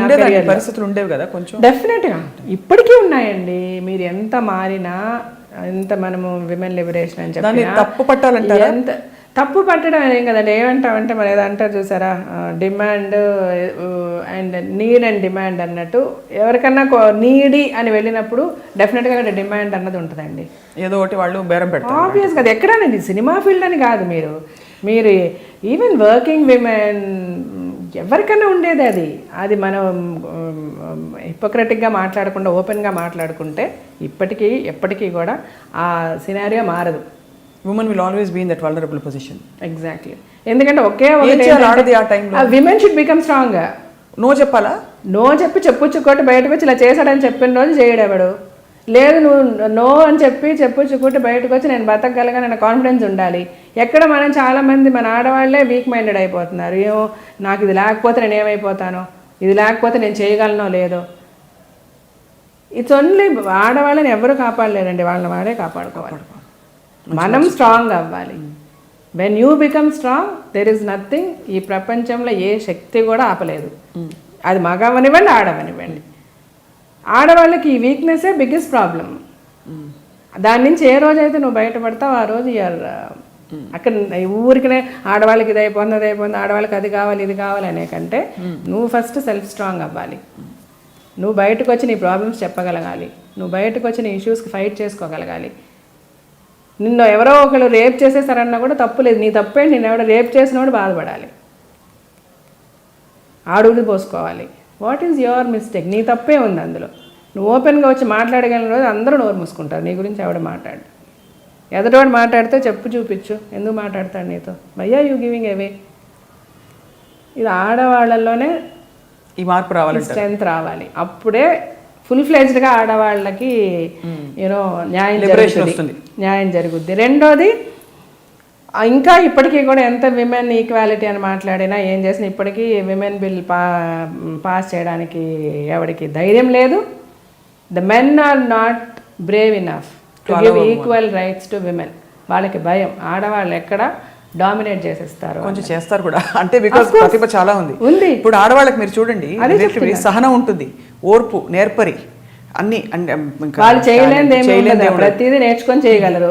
పరిస్థితులు ఉండేవి కదా కొంచెం. డెఫినెట్గా ఇప్పటికీ ఉన్నాయండి. మీరు ఎంత మారినా, ఎంత మనము విమెన్ లిబరేషన్ అని చెప్పి తప్పు పట్టాలంటారా? ఎంత తప్పు పట్టడం ఏం కదండి. ఏమంటామంటే మరి ఏదో అంటారు చూసారా, demand and need and demand అన్నట్టు. ఎవరికన్నా నీడీ అని వెళ్ళినప్పుడు డెఫినెట్గా అక్కడ డిమాండ్ అన్నది ఉంటుందండి. ఏదో ఒకటి వాళ్ళు బేరం పెడతారు. ఆబ్వియస్ కదా, ఎక్కడానండి సినిమా ఫీల్డ్ అని కాదు, మీరు ఈవెన్ వర్కింగ్ విమెన్ ఎవరికైనా ఉండేది అది. అది మనం హిపోక్రటిక్గా మాట్లాడకుండా ఓపెన్గా మాట్లాడుకుంటే ఇప్పటికీ ఎప్పటికీ కూడా ఆ సినారియో మారదు. Women will always be in that vulnerable position. Exactly. ఎందుకంటే okay women should become strong. No చెప్పాలా? నో చెప్పుచ్చుకోటి బయటకు వచ్చి ఇలా చేశాడని చెప్పిన రోజు చేయడేవాడు. లేదు నువ్వు నో అని చెప్పి చెప్పుచ్చుకుంటే బయటకు వచ్చి నేను బతకగలగా నేను కాన్ఫిడెన్స్ ఉండాలి. ఎక్కడ మనం చాలామంది మన ఆడవాళ్లే వీక్ మైండెడ్ అయిపోతున్నారు. ఏమో నాకు ఇది లేకపోతే నేను ఏమైపోతానో, ఇది లేకపోతే నేను చేయగలనో లేదో. ఇట్స్ ఓన్లీ ఆడవాళ్ళని ఎవరు కాపాడలేరండి, వాళ్ళని వాడే కాపాడుకోవాలి. మనం స్ట్రాంగ్ అవ్వాలి. When you become strong there is nothing, ఈ ప్రపంచంలో ఏ శక్తి కూడా ఆపలేదు. అది మగవనివ్వండి ఆడవనివ్వండి. ఆడవాళ్ళకి ఈ వీక్నెస్సే బిగ్గెస్ట్ ప్రాబ్లం. దాని నుంచి ఏ రోజైతే నువ్వు బయటపడతావు ఆ రోజు అక్కడ ఊరికనే ఆడవాళ్ళకి ఇది అయిపోతుంది ఆడవాళ్ళకి అది కావాలి ఇది కావాలి అనే కంటే నువ్వు ఫస్ట్ సెల్ఫ్ స్ట్రాంగ్ అవ్వాలి. నువ్వు బయటకు వచ్చి నీ ప్రాబ్లమ్స్ చెప్పగలగాలి, నువ్వు బయటకు వచ్చి నీ ఇష్యూస్కి ఫైట్ చేసుకోగలగాలి. నిన్ను ఎవరో ఒకరు రేప్ చేసేసారన్నా కూడా తప్పు లేదు, నీ తప్పే. నేను ఎవడో రేప్ చేసినోడు బాధపడాలి, ఆడుగులు పోసుకోవాలి. What is your mistake? నీ తప్పే ఉంది అందులో. నువ్వు ఓపెన్గా వచ్చి మాట్లాడగలిగిన రోజు అందరూ నోరు మూసుకుంటారు, నీ గురించి ఎవడ మాట్లాడు. ఎదుటివాడు మాట్లాడితే చెప్పు చూపించు, ఎందుకు మాట్లాడతాడు నీతో, why are you giving away. ఇది ఆడవాళ్ళల్లోనే ఈ మార్పు రావాలి, స్ట్రెంత్ రావాలి. అప్పుడే ఫుల్ ఫ్లెజ్డ్గా ఆడవాళ్ళకి యూనో న్యాయం జరుగుద్ది. రెండోది, ఇంకా ఇప్పటికీ కూడా ఎంత విమెన్ ఈక్వాలిటీ అని మాట్లాడినా ఏం చేసినా ఇప్పటికీ విమెన్ బిల్ పాస్ చేయడానికి ఎవరికి ధైర్యం లేదు. The men are not brave enough to give equal rights to women. వాళ్ళకి భయం, ఆడవాళ్ళు ఎక్కడ డామినేట్ చేసేస్తారు, కొంచెం చేస్తారు కూడా. అంటే బికాస్ ప్రతిభ చాలా ఉంది. ఇప్పుడు ఆడవాళ్ళకి మీరు చూడండి, సహనం ఉంటుంది, ఓర్పు, నేర్పరి, అన్ని. వాళ్ళు చేయలేనిది ప్రతిదీ నేర్చుకొని చేయగలరు.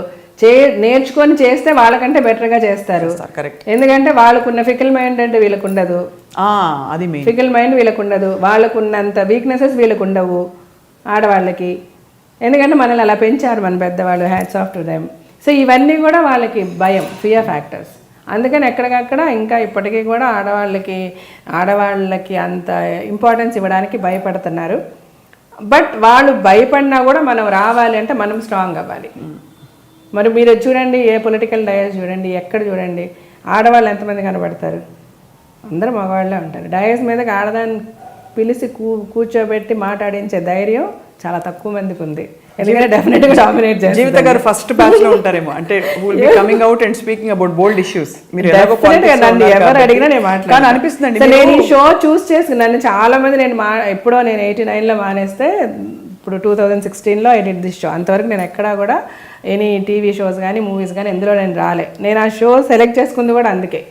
నేర్చుకొని చేస్తే వాళ్ళకంటే బెటర్గా చేస్తారు. ఎందుకంటే వాళ్ళకున్న ఫికల్ మైండ్ అంటే వీళ్ళకు ఉండదు. అది ఫికల్ మైండ్ వీళ్ళకు ఉండదు, వాళ్ళకున్నంత వీక్నెసెస్ వీళ్ళకు ఉండవు ఆడవాళ్ళకి. ఎందుకంటే మనల్ని అలా పెంచారు మన పెద్దవాళ్ళు, hats off to them. So ఇవన్నీ కూడా వాళ్ళకి భయం, ఫియర్ ఫ్యాక్టర్స్. అందుకని ఎక్కడికక్కడ ఇంకా ఇప్పటికీ కూడా ఆడవాళ్ళకి అంత ఇంపార్టెన్స్ ఇవ్వడానికి భయపడుతున్నారు. బట్ వాళ్ళు భయపడినా కూడా మనం రావాలి అంటే మనం స్ట్రాంగ్ అవ్వాలి. మరి మీరు చూడండి, ఏ పొలిటికల్ డయస్ చూడండి, ఎక్కడ చూడండి, ఆడవాళ్ళు ఎంతమంది కనబడతారు? అందరూ మగవాళ్ళే ఉంటారు. డయస్ మీదకి ఆడదాన్ని పిలిచి కూర్చోబెట్టి మాట్లాడించే ధైర్యం చాలా తక్కువ మందికి ఉంది. ఎందుకంటే డెఫినెట్ గా డామినేట్ చేస్తారు. జీవిత గారు ఫస్ట్ బ్యాచ్ లో ఉంటారేమో, అంటే who will be coming out and speaking about bold issues. మీరు ఎవరు అడిగినా నేను మాట్లాడాను అనిపిస్తుంది. నేను ఈ షో చూస్ చేసి నన్ను చాలా మంది నేను 89 లో మానేస్తే ఇప్పుడు 2016లో ఐ డిడ్ దిస్ షో. అంతవరకు నేను ఎక్కడా కూడా ఎనీ టీవీ షోస్ కానీ మూవీస్ కానీ ఎందులో నేను రాలే. నేను ఆ షో సెలెక్ట్ చేసుకుంది కూడా అందుకే,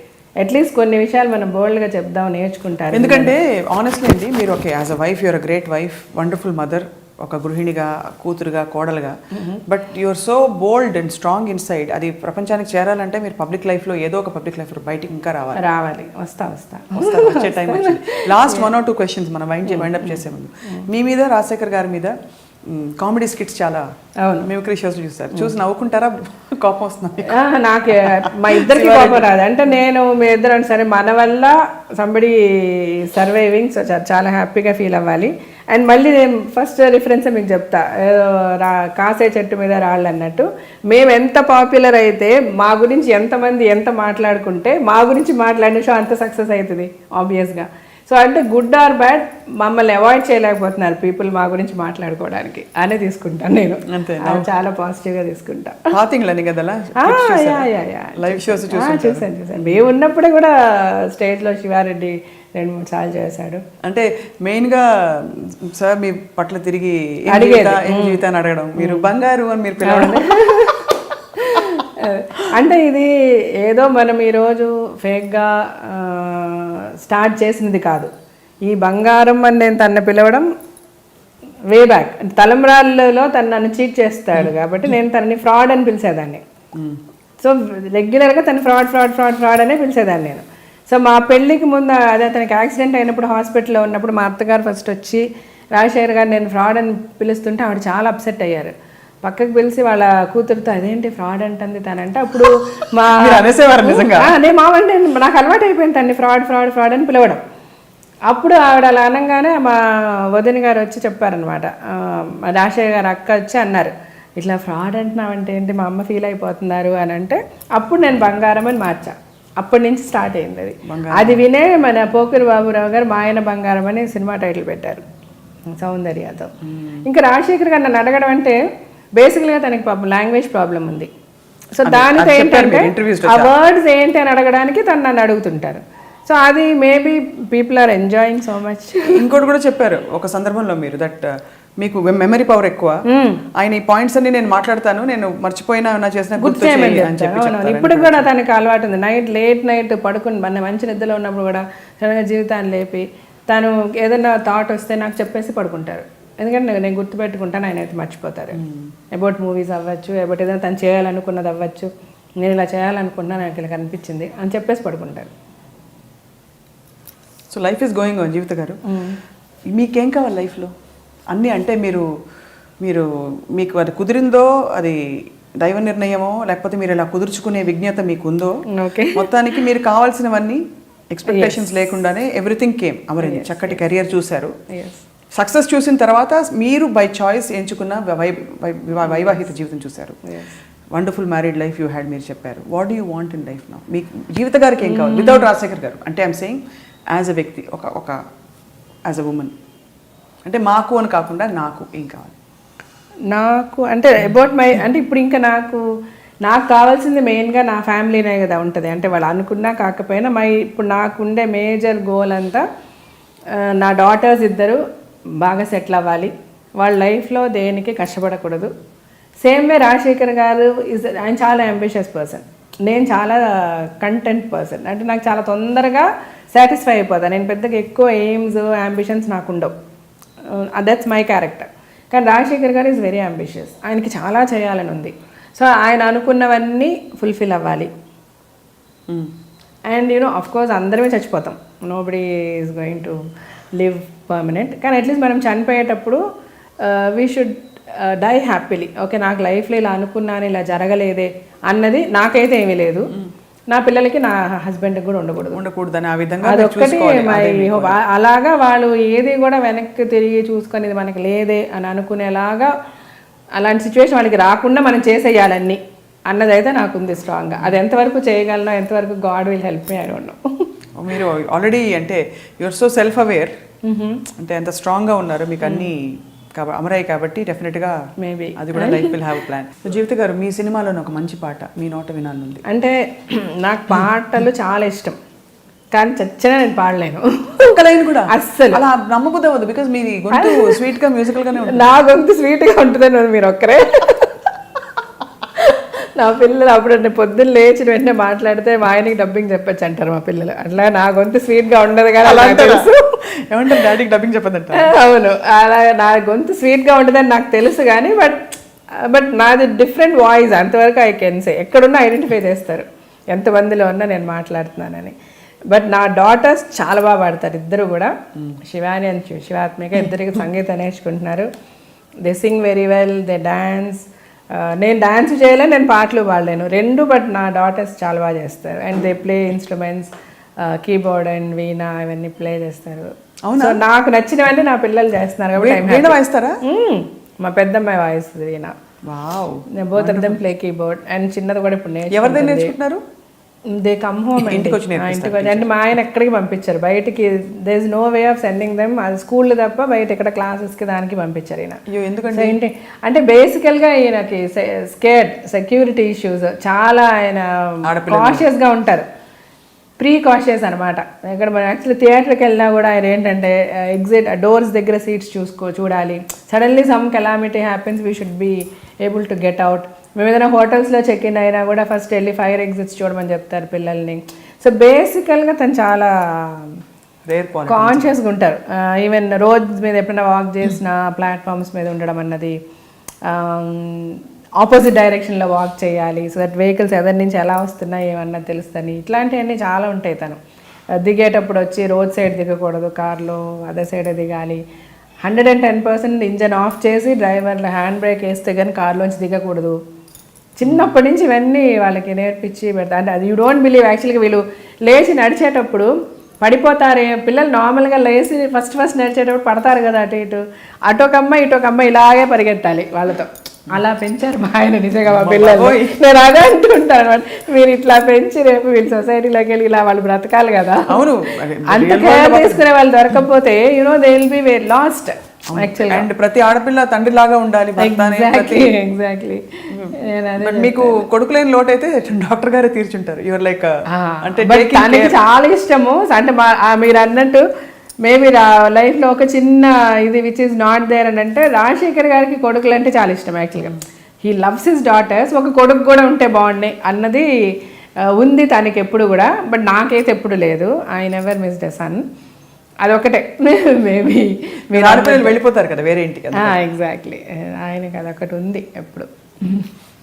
అట్లీస్ట్ కొన్ని విషయాలు మనం బోల్డ్గా చెప్దాం, నేర్చుకుంటారు. ఎందుకంటే ఆనెస్ట్లీ అండి, మీరు okay as a wife you're a great wife, wonderful mother, ఒక గృహిణిగా, కూతురుగా, కోడలుగా. But you're so bold and strong inside. అది ప్రపంచానికి చేరాలంటే మీరు పబ్లిక్ లైఫ్లో ఏదో ఒక పబ్లిక్ లైఫ్లో బయటికి ఇంకా రావాలి. వచ్చే టైం వచ్చింది. లాస్ట్ 1 or 2 questions మనం వైండప్ చేసే ముందు, మీ మీద, రాజశేఖర్ గారి మీద కామెడీ స్కిట్స్ చాలా మిమిక్రీ షోస్ చూస్తారు, చూసి నవ్వుకుంటారా, కోపం వస్తుంది? నాకు మా ఇద్దరికి కోపం రాదు. అంటే నేను మీ ఇద్దరు సరే మన వల్ల సంబడి సర్వైవింగ్, సో చాలా హ్యాపీగా ఫీల్ అవ్వాలి. అండ్ మళ్ళీ నేను ఫస్ట్ రిఫరెన్స్ మీకు చెప్తా, కాసే చెట్టు మీద రాళ్ళు అన్నట్టు. మేము ఎంత పాపులర్ అయితే మా గురించి ఎంతమంది ఎంత మాట్లాడుకుంటే మా గురించి మాట్లాడిన షో అంత సక్సెస్ అవుతుంది ఆబ్వియస్గా. సో అంటే గుడ్ ఆర్ బ్యాడ్ మమ్మల్ని అవాయిడ్ చేయలేకపోతున్నారు పీపుల్ మా గురించి మాట్లాడుకోవడానికి అనే తీసుకుంటాను నేను. చాలా పాజిటివ్గా తీసుకుంటా. చూసాను. మేము ఉన్నప్పుడే కూడా స్టేజ్లో శివారెడ్డి 2-3 సార్లు చేశాడు. అంటే మెయిన్గా సార్ మీ పట్ల తిరిగి జీవితాన్ని అడగడం, మీరు బంగారు అని మీరు పిలవడం. అంటే ఇది ఏదో మనం ఈరోజు ఫేక్గా స్టార్ట్ చేసినది కాదు. ఈ బంగారం అని నేను తను పిలవడం వే బ్యాక్, తలంబ్రాలలో తను నన్ను చీట్ చేస్తాడు కాబట్టి నేను తనని ఫ్రాడ్ అని పిలిచేదాన్ని. సో రెగ్యులర్గా తను ఫ్రాడ్ అనే పిలిచేదాన్ని నేను. సో మా పెళ్ళికి ముందు అదే అతనికి యాక్సిడెంట్ అయినప్పుడు హాస్పిటల్లో ఉన్నప్పుడు మా అత్తగారు ఫస్ట్ వచ్చి రాజశేఖర్ గారు నేను ఫ్రాడ్ అని పిలుస్తుంటే ఆవిడ చాలా అప్సెట్ అయ్యారు. పక్కకు పిలిచి వాళ్ళ కూతురుతో అదేంటి ఫ్రాడ్ అంటుంది తనంటే, అప్పుడు మావంటే నాకు అలవాటు అయిపోయింది తన్ని ఫ్రాడ్ అని పిలవడం. అప్పుడు ఆవిడ అలా అనగానే మా వదిన గారు వచ్చి చెప్పారనమాట, రాజశేఖర్ గారు అక్క వచ్చి అన్నారు, ఇట్లా ఫ్రాడ్ అంటున్నావంటే ఏంటి, మా అమ్మ ఫీల్ అయిపోతున్నారు అని అంటే అప్పుడు నేను బంగారం అని మార్చా. అప్పటి నుంచి స్టార్ట్ అయింది అది. అది వినే మన పోకూరి బాబురావు గారు మా ఆయన బంగారం అని సినిమా టైటిల్ పెట్టారు సౌందర్యతో. ఇంకా రాజశేఖర్ గారు నన్ను అడగడం అంటే బేసిక్గా తనకి లాంగ్వేజ్ ప్రాబ్లం ఉంది. సో దానితో ఏంటంటే ఆ వర్డ్స్ ఏంటి అని అడగడానికి తను నన్ను అడుగుతుంటారు. సో అది maybe people are enjoying so much. ఇంకోటి కూడా చెప్పారు ఒక సందర్భంలో మీరు, దట్ మీకు మెమరీ పవర్ ఎక్కువ. ఆయన ఈ పాయింట్స్ అన్ని నేను మాట్లాడతాను, నేను మర్చిపోయినా ఏమైనా చేసినా గుర్తు చేయమని చేయి అని చెప్పి చెప్తారు. ఇప్పుడు కూడా తనకి అలవాటు ఉంది. లేట్ నైట్ పడుకుని మంచి నిద్రలో ఉన్నప్పుడు కూడా సడన్గా జీవితాన్ని లేపి తను ఏదైనా థాట్ వస్తే నాకు చెప్పేసి పడుకుంటారు. ఎందుకంటే నేను గుర్తుపెట్టుకుంటాను, ఆయన అయితే మర్చిపోతారు. అబౌట్ మూవీస్ అవ్వచ్చు, అబౌట్ ఏదైనా తను చేయాలనుకున్నది అవ్వచ్చు, నేను ఇలా చేయాలనుకున్నా నాకు ఇలా కనిపించింది అని చెప్పేసి పడుకుంటారు. So life is going on. Jeevitha garu, మీకేం కావాలి లైఫ్లో? అన్నీ అంటే మీరు మీకు అది కుదిరిందో, అది దైవ నిర్ణయమో, లేకపోతే మీరు ఇలా కుదుర్చుకునే విజ్ఞత మీకు ఉందో, మొత్తానికి మీరు కావాల్సినవన్నీ ఎక్స్పెక్టేషన్స్ లేకుండానే ఎవ్రీథింగ్ కేమ్ అమరింది. చక్కటి కెరియర్ చూశారు, సక్సెస్ చూసిన తర్వాత మీరు బై చాయిస్ ఎంచుకున్న వైవాహిక జీవితం చూశారు. Wonderful married life you had మీరు చెప్పారు. What do you want in life now? మీకు జీవిత గారికి ఏం కావాలి వితౌట్ రాజశేఖర్ గారు? అంటే ఐఎమ్ సేయింగ్ యాజ్ అ వ్యక్తి, ఒక యాజ్ అ ఉమెన్, అంటే మాకు అని కాకుండా నాకు ఏం కావాలి? నాకు అంటే అబౌట్ మై అంటే ఇప్పుడు ఇంకా నాకు కావాల్సింది మెయిన్గా నా ఫ్యామిలీనే కదా ఉంటుంది. అంటే వాళ్ళు అనుకున్నా కాకపోయినా ఇప్పుడు నాకు ఉండే మేజర్ గోల్ అంతా నా డాటర్స్ ఇద్దరు బాగా సెటిల్ అవ్వాలి, వాళ్ళ లైఫ్లో దేనికి కష్టపడకూడదు. సేమ్ వే రాజశేఖర్ గారు ఆయన చాలా అంబిషియస్ పర్సన్, నేను చాలా కంటెంట్ పర్సన్. అంటే నాకు చాలా తొందరగా సాటిస్ఫై అయిపోతాను. నేను పెద్దగా ఎక్కువ ఎయిమ్స్ అంబిషన్స్ నాకు ఉండవు. That's my character. కానీ రాజశేఖర్ గారు ఈజ్ వెరీ అంబిషియస్, ఆయనకి చాలా చేయాలని ఉంది. సో ఆయన అనుకున్నవన్నీ ఫుల్ఫిల్ అవ్వాలి. అండ్ ఆఫ్ కోర్స్ అందరమే చచ్చిపోతాం, nobody is going to live permanent. కానీ అట్లీస్ట్ మనం చనిపోయేటప్పుడు we should die happily. Okay, నాకు లైఫ్లో ఇలా అనుకున్నాను, ఇలా జరగలేదే అన్నది నాకైతే ఏమీ లేదు, నా పిల్లలకి నా హస్బెండ్కి కూడా ఉండకూడదని ఆ విధంగా అదొక్కటి మై హోప్. అలాగా వాళ్ళు ఏది కూడా వెనక్కి తిరిగి చూసుకొని ఇది మనకి లేదే అని అనుకునేలాగా అలాంటి సిచ్యువేషన్ వాళ్ళకి రాకుండా మనం చేసేయాలన్నీ అన్నదైతే నాకుంది స్ట్రాంగ్గా. అది ఎంతవరకు చేయగలనో, ఎంతవరకు God will help me, I don't no. మీరు ఆల్రెడీ అంటే యువర్ సో సెల్ఫ్ అవేర్, అంటే ఎంత స్ట్రాంగ్గా ఉన్నారు, మీకు అన్నీ అమరాయి కాబట్టి డెఫినెట్గా మేబీ అది కూడా లైఫ్ విల్ హ్యావ్ ప్లాన్. జీవిత గారు, మీ సినిమాలోని ఒక మంచి పాట మీ నోట వినాలనుంది. అంటే నాకు పాటలు చాలా ఇష్టం, కానీ చచ్చినా నేను పాడలేను ఒక లైన్ కూడా అస్సలు. అలా నమ్మబుద్ధి అవ్వదు, బికాస్ మీది గొంతు స్వీట్గా మ్యూజికల్గానే ఉంటుంది. నా గొంతు స్వీట్గా ఉంటుందని మీరు ఒక్కరే. నా పిల్లలు అప్పుడు పొద్దున్న లేచిన వెంటనే మాట్లాడితే మా ఆయనకి డబ్బింగ్ చెప్పచ్చు అంటారు మా పిల్లలు. అట్లా నా గొంతు స్వీట్గా ఉండదు కానీ అలా తెలుసు. ఏమంటారు, డాడీకి డబ్బింగ్ చెప్పదంట. అవును, అలా నా గొంతు స్వీట్గా ఉంటుందని నాకు తెలుసు కానీ బట్ నాది డిఫరెంట్ వాయిస్, అంతవరకు ఐ కెన్ సే. ఎక్కడున్నా ఐడెంటిఫై చేస్తారు, ఎంతమందిలో ఉన్నా నేను మాట్లాడుతున్నానని. బట్ నా డాటర్స్ చాలా బాగా పాడతారు, ఇద్దరు కూడా. శివాని అండ్ శివాత్మిక ఇద్దరికి సంగీతం నేర్చుకుంటున్నారు. They Singh very well, they dance. నేను డాన్స్ చేయలేను, నేను పాటలు పాడలేను రెండు, బట్ నా డాటర్స్ చాలా బాగా చేస్తారు. And they play instruments, keyboard and veena ఇవన్నీ ప్లే చేస్తారు. సో నాకు నచ్చినవన్నీ నా పిల్లలు చేస్తున్నారు కాబట్టి. వాయిస్తారా? మా పెద్దమ్మాయి వాయిస్తుంది veena. Both of them play keyboard. And చిన్నది కూడా ఇప్పుడు నేర్చుకుంటున్నారు. దే కమ్ హోమ్ ఇంటికి వచ్చి అంటే మా ఆయన ఎక్కడికి పంపించారు బయటికి. There is no way of sending them, అది స్కూల్ తప్ప బయట ఎక్కడ క్లాసెస్కి దానికి పంపించారు ఈయన. ఎందుకంటే ఏంటి అంటే బేసికల్గా ఈయనకి స్కేర్డ్ సెక్యూరిటీ ఇష్యూస్ చాలా, ఆయన కాషియస్గా ఉంటారు, ప్రీకాషియస్ అనమాట. ఇక్కడ మనం యాక్చువల్లీ థియేటర్కి వెళ్ళినా కూడా ఆయన ఏంటంటే ఎగ్జిట్ డోర్స్ దగ్గర సీట్స్ చూడాలి. Suddenly some calamity happens, we should be able to get out. మేము ఏదైనా హోటల్స్లో చెక్ ఇన్ అయినా కూడా ఫస్ట్ వెళ్ళి ఫైర్ ఎగ్జిట్స్ చూడమని చెప్తారు పిల్లల్ని. సో బేసికల్గా తను చాలా కాన్షియస్గా ఉంటారు. ఈవెన్ రోడ్ మీద ఎప్పుడైనా వాక్ చేసిన ప్లాట్ఫామ్స్ మీద ఉండడం అన్నది, ఆపోజిట్ డైరెక్షన్లో వాక్ చేయాలి సో దట్ వెహికల్స్ ఎదరి నుంచి ఎలా వస్తున్నాయి ఏమన్నా తెలుస్తుంది. ఇట్లాంటివన్నీ చాలా ఉంటాయి. తను దిగేటప్పుడు వచ్చి రోడ్ సైడ్ దిగకూడదు, కార్లో అదే సైడ్ దిగాలి. 110% ఇంజన్ ఆఫ్ చేసి డ్రైవర్లో హ్యాండ్ బ్రేక్ వేస్తే కానీ కార్లోంచి దిగకూడదు. చిన్నప్పటి నుంచి ఇవన్నీ వాళ్ళకి నేర్పించి పెడతా. అంటే అది యూ డోంట్ బిలీవ్, యాక్చువల్గా వీళ్ళు లేచి నడిచేటప్పుడు పడిపోతారే పిల్లలు. నార్మల్గా లేచి ఫస్ట్ నడిచేటప్పుడు పడతారు కదా, అటు ఒక అమ్మాయి ఇలాగే పరిగెత్తాలి వాళ్ళతో. అలా పెంచారు మా ఆయన నిజంగా మా పిల్లలు. నేను అదే అంటుంటాను అనమాట, మీరు ఇట్లా పెంచి రేపు వీళ్ళు సొసైటీలోకి వెళ్ళి ఇలా వాళ్ళు బ్రతకాలి కదా. అవును, అంత కేర్ తీసుకునే వాళ్ళు దొరకపోతే they will be very lost యాక్చువల్గా. అండ్ ప్రతి ఆడపిల్ల తండ్రి లాగా ఉండాలి. ఎగ్జాక్ట్లీ. మీకు కొడుకు లేని లోటు అయితే డాక్టర్ గారే తీర్చుంటారు. యువర్ లైక్ అంటే తనకి చాలా ఇష్టము. అంటే మీరు అన్నట్టు మేబీ లైఫ్లో ఒక చిన్న ఇది విచ్ ఈస్ నాట్ దేర్ అని అంటే రాజశేఖర్ గారికి కొడుకులు అంటే చాలా ఇష్టం యాక్చువల్గా. He loves his daughters. ఒక కొడుకు కూడా ఉంటే బాగున్నాయి అన్నది ఉంది తనకి ఎప్పుడు కూడా. బట్ నాకైతే ఎప్పుడు లేదు. I never miss the sun. అదొకటే మేబీ మీరు ఆడపిల్లలు వెళ్ళిపోతారు కదా వేరే ఇంటికి. ఎగ్జాక్ట్లీ, ఆయనకి అదొకటి ఉంది ఎప్పుడు.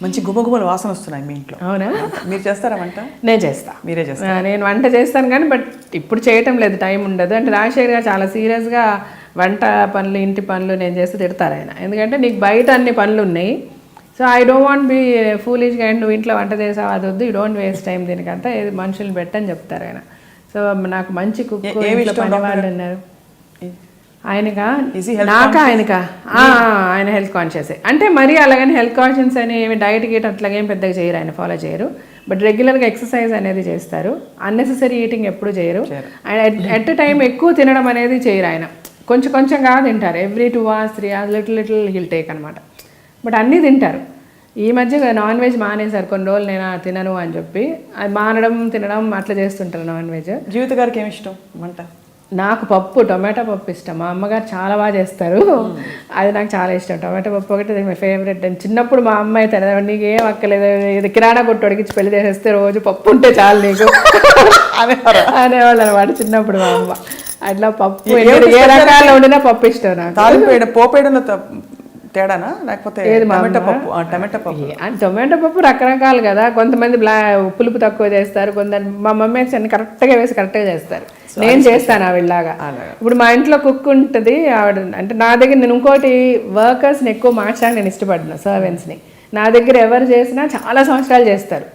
మంచి గుమగుమల వాసన వస్తున్నాయి మీ ఇంట్లో. అవునా? మీరు చేస్తారా వంట? నేను చేస్తా. మీరే చేస్తారా? నేను వంట చేస్తాను కానీ బట్ ఇప్పుడు చేయటం లేదు, టైం ఉండదు. అంటే రాజశేఖర్ గారు చాలా సీరియస్గా వంట పనులు ఇంటి పనులు నేను చేస్తే తిడతారు ఆయన. ఎందుకంటే నీకు బయట అన్ని పనులు ఉన్నాయి, so I don't want be ఫూలిష్గా అండ్ నువ్వు ఇంట్లో వంట చేసావు అది వద్దు, యూ డోంట్ వేస్ట్ టైం దీనికంతా, ఏది మనుషులు పెట్టని చెప్తారు ఆయన. సో నాకు మంచి కుక్ పని వాళ్ళు ఉన్నారు. ఆయనకా నాకా ఆయనకా ఆయన హెల్త్ కాన్షియస్. అంటే మరీ అలాగని హెల్త్ కాన్షియస్ అని ఏమి డైట్ గీట్ అట్లాగేం పెద్దగా చేయరు, ఆయన ఫాలో చేయరు. బట్ రెగ్యులర్గా ఎక్సర్సైజ్ అనేది చేస్తారు. అన్నెసెసరీ ఈటింగ్ ఎప్పుడు చేయరు. ఆయన ఎట్ టైం ఎక్కువ తినడం అనేది చేయరు. ఆయన కొంచెం కొంచెంగా తింటారు. Every 2 hours 3 hours little hill take అనమాట. బట్ అన్నీ తింటారు. ఈ మధ్య నాన్ వెజ్ మానేశారు కొన్ని రోజులు, నేను తినను అని చెప్పి. అది మానడం తినడం అట్లా చేస్తుంటారు నాన్ వెజ్. జీవిత గారికి ఏమి ఇష్టం వంట? నాకు పప్పు, టొమాటో పప్పు ఇష్టం. మా అమ్మగారు చాలా బాగా చేస్తారు, అది నాకు చాలా ఇష్టం. టొమాటో పప్పు ఒకటి మై ఫేవరెట్. చిన్నప్పుడు మా అమ్మ అయితే నీకు ఏం అక్కలేదు, ఇది కిరాణా కొట్టు అడిగించి పెళ్లి చేసేస్తే రోజు పప్పు ఉంటే చాలు నీకు అనేవాళ్ళు అనమాట చిన్నప్పుడు మా అమ్మ. అట్లా పప్పు ఏ రకాల్లో ఉండినా పప్పు ఇష్టం నాకు. పోపేయడంలో తేడానా లేకపోతే టొమాటో పప్పు రకరకాలు కదా. కొంతమంది పులుపు తక్కువ చేస్తారు, కొందరు మా మమ్మీ అయితే అన్ని కరెక్ట్గా వేసి కరెక్ట్గా చేస్తారు. నేను చేస్తాను ఆవిడలాగా. ఇప్పుడు మా ఇంట్లో కుక్ ఉంటుంది ఆవిడ. అంటే నా దగ్గర నేను ఇంకోటి వర్కర్స్ని ఎక్కువ మార్చడానికి నేను ఇష్టపడ్డాను, సర్వెంట్స్ని. నా దగ్గర ఎవరు చేసినా చాలా సంవత్సరాలు చేస్తారు.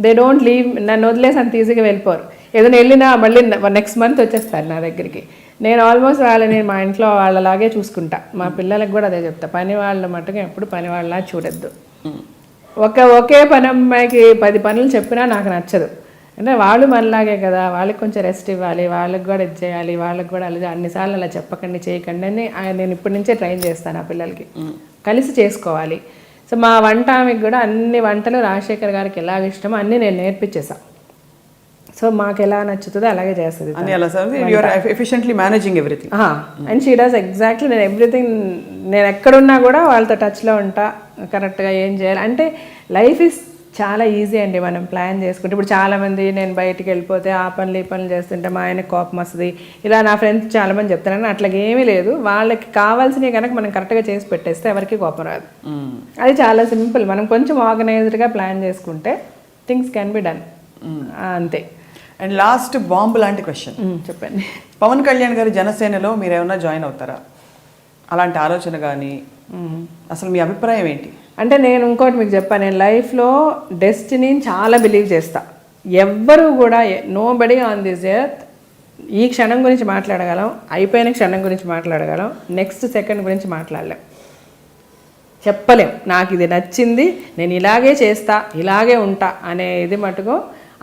దే డోంట్ లీవ్, నన్ను వదిలేసి అంత ఈజీగా వెళ్ళిపోరు. ఏదైనా వెళ్ళినా మళ్ళీ నెక్స్ట్ మంత్ వచ్చేస్తారు నా దగ్గరికి. నేను ఆల్మోస్ట్ వాళ్ళని మా ఇంట్లో వాళ్ళలాగే చూసుకుంటా. మా పిల్లలకు కూడా అదే చెప్తా, పని వాళ్ళ మట్టుగా ఎప్పుడు పని వాళ్ళలా చూడొద్దు. ఒకే పని అమ్మాయికి 10 పనులు చెప్పినా నాకు నచ్చదు. అంటే వాళ్ళు మనలాగే కదా, వాళ్ళకి కొంచెం రెస్ట్ ఇవ్వాలి, వాళ్ళకి కూడా ఇది చేయాలి, వాళ్ళకి కూడా అలా అన్నిసార్లు అలా చెప్పకండి చేయకండి అని నేను ఇప్పటి నుంచే ట్రైన్ చేస్తాను ఆ పిల్లలకి. కలిసి చేసుకోవాలి. సో మా వంట ఆమెకి కూడా అన్ని వంటలు రాజశేఖర్ గారికి ఎలాగ ఇష్టమో అన్నీ నేను నేర్పించేసాను. సో మాకు ఎలా నచ్చుతుందో అలాగే చేస్తుంది. And she does exactly. నేను ఎవ్రీథింగ్, నేను ఎక్కడున్నా కూడా వాళ్ళతో టచ్లో ఉంటా, కరెక్ట్గా ఏం చేయాలి. అంటే లైఫ్ ఈజ్ చాలా ఈజీ అండి మనం ప్లాన్ చేసుకుంటే. ఇప్పుడు చాలామంది నేను బయటికి వెళ్ళిపోతే ఆ పనులు ఈ పనులు చేస్తుంటే మా ఆయనకి కోపం వస్తుంది, ఇలా నా ఫ్రెండ్స్ చాలామంది చెప్తాను. అట్లాగే ఏమీ లేదు. వాళ్ళకి కావాల్సినవి కనుక మనం కరెక్ట్గా చేసి పెట్టేస్తే ఎవరికి కోపం రాదు. అది చాలా సింపుల్. మనం కొంచెం ఆర్గనైజ్డ్గా ప్లాన్ చేసుకుంటే థింగ్స్ కెన్ బి డన్, అంతే. అండ్ లాస్ట్ బాంబు లాంటి క్వశ్చన్ చెప్పండి. పవన్ కళ్యాణ్ గారి జనసేనలో మీరు ఏమైనా జాయిన్ అవుతారా? అలాంటి ఆలోచన కానీ అసలు మీ అభిప్రాయం ఏంటి? అంటే నేను ఇంకోటి మీకు చెప్పాను, నేను లైఫ్లో డెస్టినీని చాలా బిలీవ్ చేస్తా. ఎవ్వరూ కూడా nobody on this earth ఈ క్షణం గురించి మాట్లాడగలం, అయిపోయిన క్షణం గురించి మాట్లాడగలం, నెక్స్ట్ సెకండ్ గురించి మాట్లాడలేం, చెప్పలేం. నాకు ఇది నచ్చింది, నేను ఇలాగే చేస్తా, ఇలాగే ఉంటా అనే ఇది మటుకు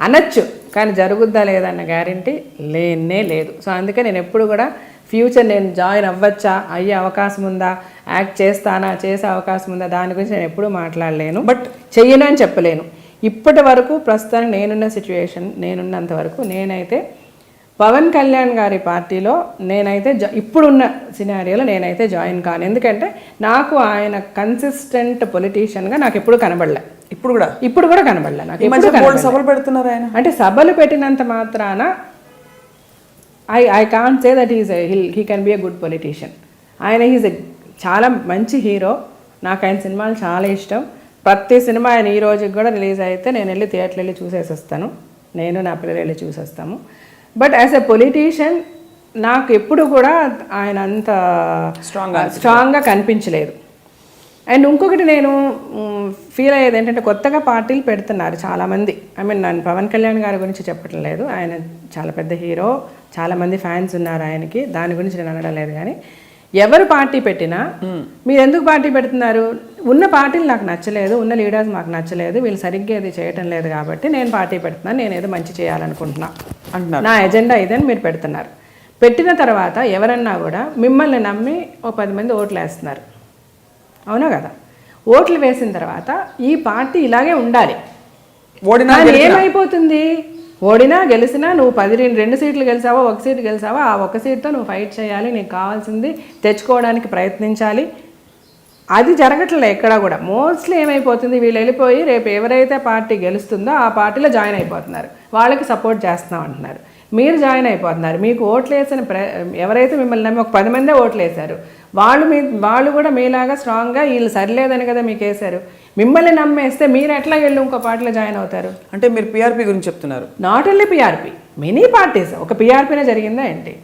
అనొచ్చు, కానీ జరుగుద్దా లేదన్న గ్యారంటీ లేనే లేదు. సో అందుకే నేను ఎప్పుడు కూడా ఫ్యూచర్ నేను జాయిన్ అవ్వచ్చా, అయ్యే అవకాశం ఉందా, యాక్ట్ చేస్తానా, చేసే అవకాశం ఉందా, దాని గురించి నేను ఎప్పుడూ మాట్లాడలేను, బట్ చెయ్యను అని చెప్పలేను. ఇప్పటి వరకు ప్రస్తుతానికి నేనున్న సిచ్యువేషన్, నేనున్నంత వరకు నేనైతే పవన్ కళ్యాణ్ గారి పార్టీలో నేనైతే ఇప్పుడున్న సినారియోలో నేనైతే జాయిన్ కాను. ఎందుకంటే నాకు ఆయన కన్సిస్టెంట్ పొలిటీషియన్గా నాకు ఎప్పుడు కనబడలే. ఇప్పుడు కూడా కనబడలే నాకు. సభలు పెడుతున్నారు ఆయన. అంటే సభలు పెట్టినంత మాత్రాన I can't say that he can be a good politician. ఆయన చాలా మంచి హీరో. నాకు ఆయన సినిమాలు చాలా ఇష్టం. ప్రతి సినిమా ఆయన ఈ రోజుకి కూడా రిలీజ్ అయితే నేను వెళ్ళి థియేటర్లో వెళ్ళి చూసేసి వస్తాను, నేను నా పిల్లలు వెళ్ళి చూసేస్తాము. బట్ యాజ్ ఎ పొలిటీషియన్ నాకు ఎప్పుడు కూడా ఆయన అంత స్ట్రాంగ్గా కనిపించలేదు. అండ్ ఇంకొకటి నేను ఫీల్ అయ్యేది ఏంటంటే కొత్తగా పార్టీలు పెడుతున్నారు చాలామంది. ఐ మీన్ నేను పవన్ కళ్యాణ్ గారి గురించి చెప్పటం లేదు, ఆయన చాలా పెద్ద హీరో, చాలామంది ఫ్యాన్స్ ఉన్నారు ఆయనకి, దాని గురించి నేను అనడం లేదు. కానీ ఎవరు పార్టీ పెట్టినా మీరు ఎందుకు పార్టీ పెడుతున్నారు, ఉన్న పార్టీలు నాకు నచ్చలేదు, ఉన్న లీడర్స్ మాకు నచ్చలేదు, వీళ్ళు సరిగ్గా ఇది చేయటం లేదు కాబట్టి నేను పార్టీ పెడుతున్నాను, నేను ఏదో మంచి చేయాలనుకుంటున్నా అంటున్నారు, నా ఎజెండా ఇదని మీరు పెడుతున్నారు. పెట్టిన తర్వాత ఎవరన్నా కూడా మిమ్మల్ని నమ్మి 10 మంది ఓట్లు వేస్తున్నారు, అవునా కదా? ఓట్లు వేసిన తర్వాత ఈ పార్టీ ఇలాగే ఉండాలి. ఏమైపోతుంది, ఓడినా గెలిచినా నువ్వు 2 సీట్లు గెలిచావో 1 సీటు గెలిచావో ఆ 1 సీట్తో నువ్వు ఫైట్ చేయాలి, నీకు కావాల్సింది తెచ్చుకోవడానికి ప్రయత్నించాలి. అది జరగట్లే ఎక్కడా కూడా. మోస్ట్లీ ఏమైపోతుంది, వీళ్ళు వెళ్ళిపోయి రేపు ఎవరైతే పార్టీ గెలుస్తుందో ఆ పార్టీలో జాయిన్ అయిపోతున్నారు, వాళ్ళకి సపోర్ట్ చేస్తున్నాం అంటున్నారు. మీరు జాయిన్ అయిపోతున్నారు, మీకు ఓట్లు వేసిన ఎవరైతే మిమ్మల్ని నమ్మి ఒక 10 మందే ఓట్లు వేశారు, వాళ్ళు కూడా మీలాగా స్ట్రాంగ్గా వీళ్ళు సరిలేదని కదా మీకు వేశారు. మిమ్మల్ని నమ్మేస్తే మీరు ఎట్లా వెళ్ళి ఇంకో పార్టీలో జాయిన్ అవుతారు? అంటే మీరు పీఆర్పీ గురించి చెప్తున్నారు. Not only PRP, many parties. ఒక పీఆర్పీనే జరిగిందా ఏంటి?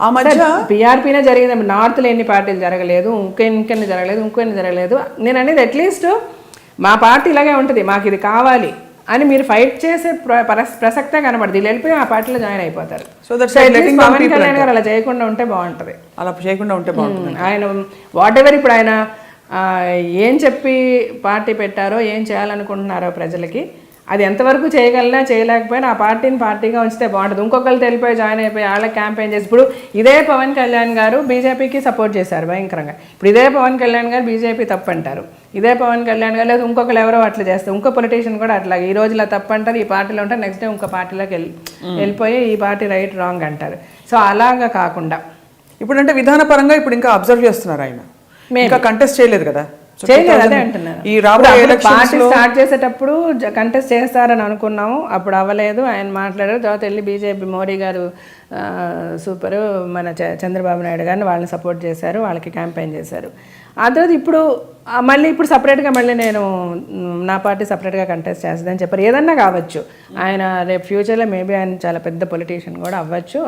ఆ మధ్య పీఆర్పీనే జరిగింది. నార్త్లో ఎన్ని పార్టీలు జరగలేదు, ఇంకెన్ని జరగలేదు. నేను అనేది అట్లీస్ట్ మా పార్టీ ఇలాగే ఉంటుంది, మాకు ఇది కావాలి అని మీరు ఫైట్ చేసే ప్రసక్తే కనబడదు. వీళ్ళు వెళ్ళిపోయి ఆ పార్టీలో జాయిన్ అయిపోతారు. పవన్ కళ్యాణ్ గారు అలా చేయకుండా ఉంటే బాగుంటుంది. ఆయన వాట్ ఎవర్ ఇప్పుడు ఆయన ఏం చెప్పి పార్టీ పెట్టారో, ఏం చేయాలనుకుంటున్నారో ప్రజలకి, అది ఎంతవరకు చేయగలనా చేయలేకపోయినా ఆ పార్టీని పార్టీగా ఉంచితే బాగుంటుంది. ఇంకొకరు తెలిపోయి జాయిన్ అయిపోయి వాళ్ళకి క్యాంపెయిన్ చేసి, ఇప్పుడు ఇదే పవన్ కళ్యాణ్ గారు బీజేపీకి సపోర్ట్ చేశారు భయంకరంగా. ఇప్పుడు ఇదే పవన్ కళ్యాణ్ గారు బీజేపీ తప్పు అంటారు, ఇదే పవన్ కళ్యాణ్ గారు లేదు ఇంకొకరు ఎవరో అట్లా చేస్తారు, ఇంకో పొలిటీషియన్ కూడా అట్లా ఈ రోజులో తప్పు అంటారు, ఈ పార్టీలో ఉంటారు, నెక్స్ట్ డే ఇంకో పార్టీలోకి వెళ్ళిపోయి ఈ పార్టీ రైట్ రాంగ్ అంటారు. సో అలాగా కాకుండా ఇప్పుడు అంటే విధానపరంగా ఇప్పుడు ఇంకా అబ్జర్వ్ చేస్తున్నారు, ఆయన ఇంకా కంటెస్ట్ చేయలేదు కదా, చేయలేదు. అదే అంటున్నారు. ఈ పార్టీ స్టార్ట్ చేసేటప్పుడు కంటెస్ట్ చేస్తారని అనుకున్నాము, అప్పుడు అవ్వలేదు, ఆయన మాట్లాడారు. తర్వాత వెళ్ళి బీజేపీ మోడీ గారు సూపరు, మన చంద్రబాబు నాయుడు గారిని వాళ్ళని సపోర్ట్ చేశారు, వాళ్ళకి క్యాంపెయిన్ చేశారు. ఆ తర్వాత ఇప్పుడు ఇప్పుడు సపరేట్గా మళ్ళీ నేను నా పార్టీ సపరేట్గా కంటెస్ట్ చేస్తుందని చెప్పారు. ఏదన్నా కావచ్చు, ఆయన రేపు ఫ్యూచర్లో మేబీ ఆయన చాలా పెద్ద పొలిటీషియన్ కూడా అవ్వచ్చు,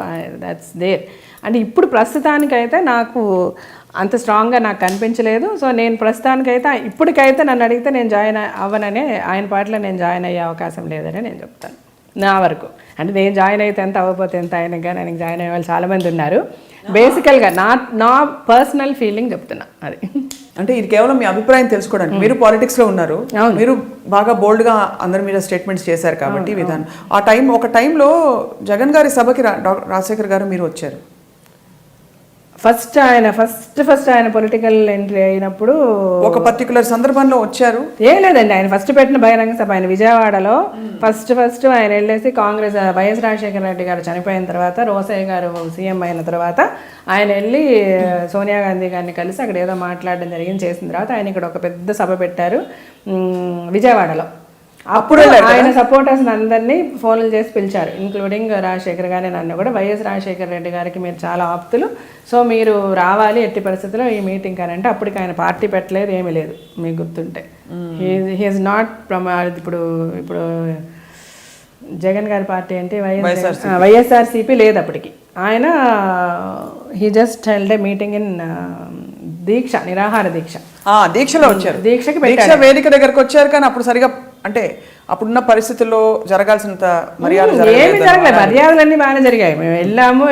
దట్స్ దేర్. అంటే ఇప్పుడు ప్రస్తుతానికైతే నాకు అంత స్ట్రాంగ్గా నాకు కనిపించలేదు. సో నేను ప్రస్తుతానికైతే ఇప్పటికైతే నన్ను అడిగితే నేను జాయిన్ అవ్వననే, ఆయన పార్టీలో నేను జాయిన్ అయ్యే అవకాశం లేదని నేను చెప్తాను నా వరకు. అంటే నేను జాయిన్ అయితే ఎంత, అవ్వకపోతే ఎంత, ఆయనకు కానీ ఆయనకి జాయిన్ అయ్యే వాళ్ళు చాలామంది ఉన్నారు. బేసికల్గా నా పర్సనల్ ఫీలింగ్ చెప్తున్నా. అది అంటే ఇది కేవలం మీ అభిప్రాయం తెలుసుకోవడానికి. మీరు పాలిటిక్స్లో ఉన్నారు, మీరు బాగా బోల్డ్గా అందరి మీద స్టేట్మెంట్స్ చేశారు కాబట్టి విధానం. ఒక టైంలో జగన్ గారి సభకి రాజశేఖర్ గారు మీరు వచ్చారు. ఫస్ట్ ఆయన పొలిటికల్ ఎంట్రీ అయినప్పుడు ఒక పర్టికులర్ సందర్భంలో వచ్చారు. ఏం లేదండి, ఆయన ఫస్ట్ పెట్టిన బహిరంగ సభ ఆయన విజయవాడలో ఫస్ట్ ఆయన వెళ్ళేసి కాంగ్రెస్ వైఎస్ రాజశేఖర రెడ్డి గారు చనిపోయిన తర్వాత, రోసయ్య గారు సీఎం అయిన తర్వాత ఆయన వెళ్ళి సోనియా గాంధీ గారిని కలిసి అక్కడ ఏదో మాట్లాడడం జరిగింది. చేసిన తర్వాత ఆయన ఇక్కడ ఒక పెద్ద సభ పెట్టారు విజయవాడలో. అప్పుడు ఆయన సపోర్టర్స్ అందరినీ ఫోన్లు చేసి పిలిచారు, ఇంక్లూడింగ్ రాజశేఖర్ గారిని, నన్ను కూడా. వైఎస్ రాజశేఖర రెడ్డి గారికి మీరు చాలా ఆప్తులు, సో మీరు రావాలి ఎట్టి పరిస్థితుల్లో ఈ మీటింగ్ అని అంటే, అప్పటికి ఆయన పార్టీ పెట్టలేదు, ఏమీ లేదు మీకు గుర్తుంటే. హీఈస్ నాట్ ఇప్పుడు జగన్ గారి పార్టీ అంటే వైఎస్ఆర్సీపీ లేదు అప్పటికి. ఆయన he just held a meeting in deeksha, నిరాహార దీక్షలో వచ్చారు. దీక్ష వేదిక దగ్గరకు వచ్చారు, కానీ అప్పుడు సరిగా అంటే అప్పుడున్న పరిస్థితుల్లో జరగాల్సినంత ఏమి జరగలేదు. మర్యాదలన్నీ బాగానే జరిగాయి. మేము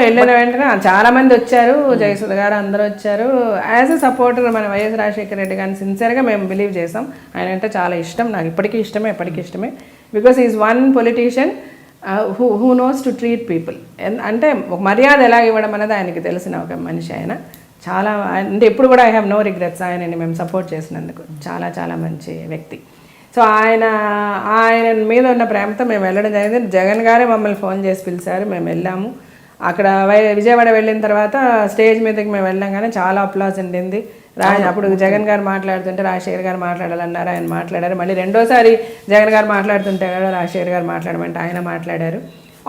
వెళ్ళిన వెంటనే చాలా మంది వచ్చారు, జయసుధ గారు అందరూ వచ్చారు. యాజ్ ఎ సపోర్టర్ మన వైఎస్ రాజశేఖర రెడ్డి గారిని సిన్సియర్గా మేము బిలీవ్ చేసాం. ఆయన అంటే చాలా ఇష్టం, నాకు ఇప్పటికీ ఇష్టమే, ఎప్పటికీ ఇష్టమే. Because is one politician who knows to treat people. అంటే ఒక మర్యాద ఎలా ఇవ్వడం అనేది ఆయనకి తెలిసిన ఒక మనిషి. ఆయన చాలా, అంటే ఎప్పుడు కూడా ఐ హ్యావ్ నో రిగ్రెట్స్ ఆయనని మేము సపోర్ట్ చేసినందుకు. చాలా చాలా మంచి వ్యక్తి. సో ఆయన మీద ఉన్న ప్రేమతో మేము వెళ్ళడం జరిగింది. జగన్ గారే మమ్మల్ని ఫోన్ చేసి పిలిచారు, మేము వెళ్ళాము. అక్కడ విజయవాడ వెళ్ళిన తర్వాత స్టేజ్ మీదకి మేము వెళ్ళాం, చాలా అప్లాజ్ ఉండింది. అప్పుడు జగన్ గారు మాట్లాడుతుంటే రాజశేఖర్ గారు మాట్లాడాలన్నారు, ఆయన మాట్లాడారు. మళ్ళీ రెండోసారి జగన్ గారు మాట్లాడుతుంటే కూడా రాజశేఖర్ గారు మాట్లాడమంటే ఆయన మాట్లాడారు.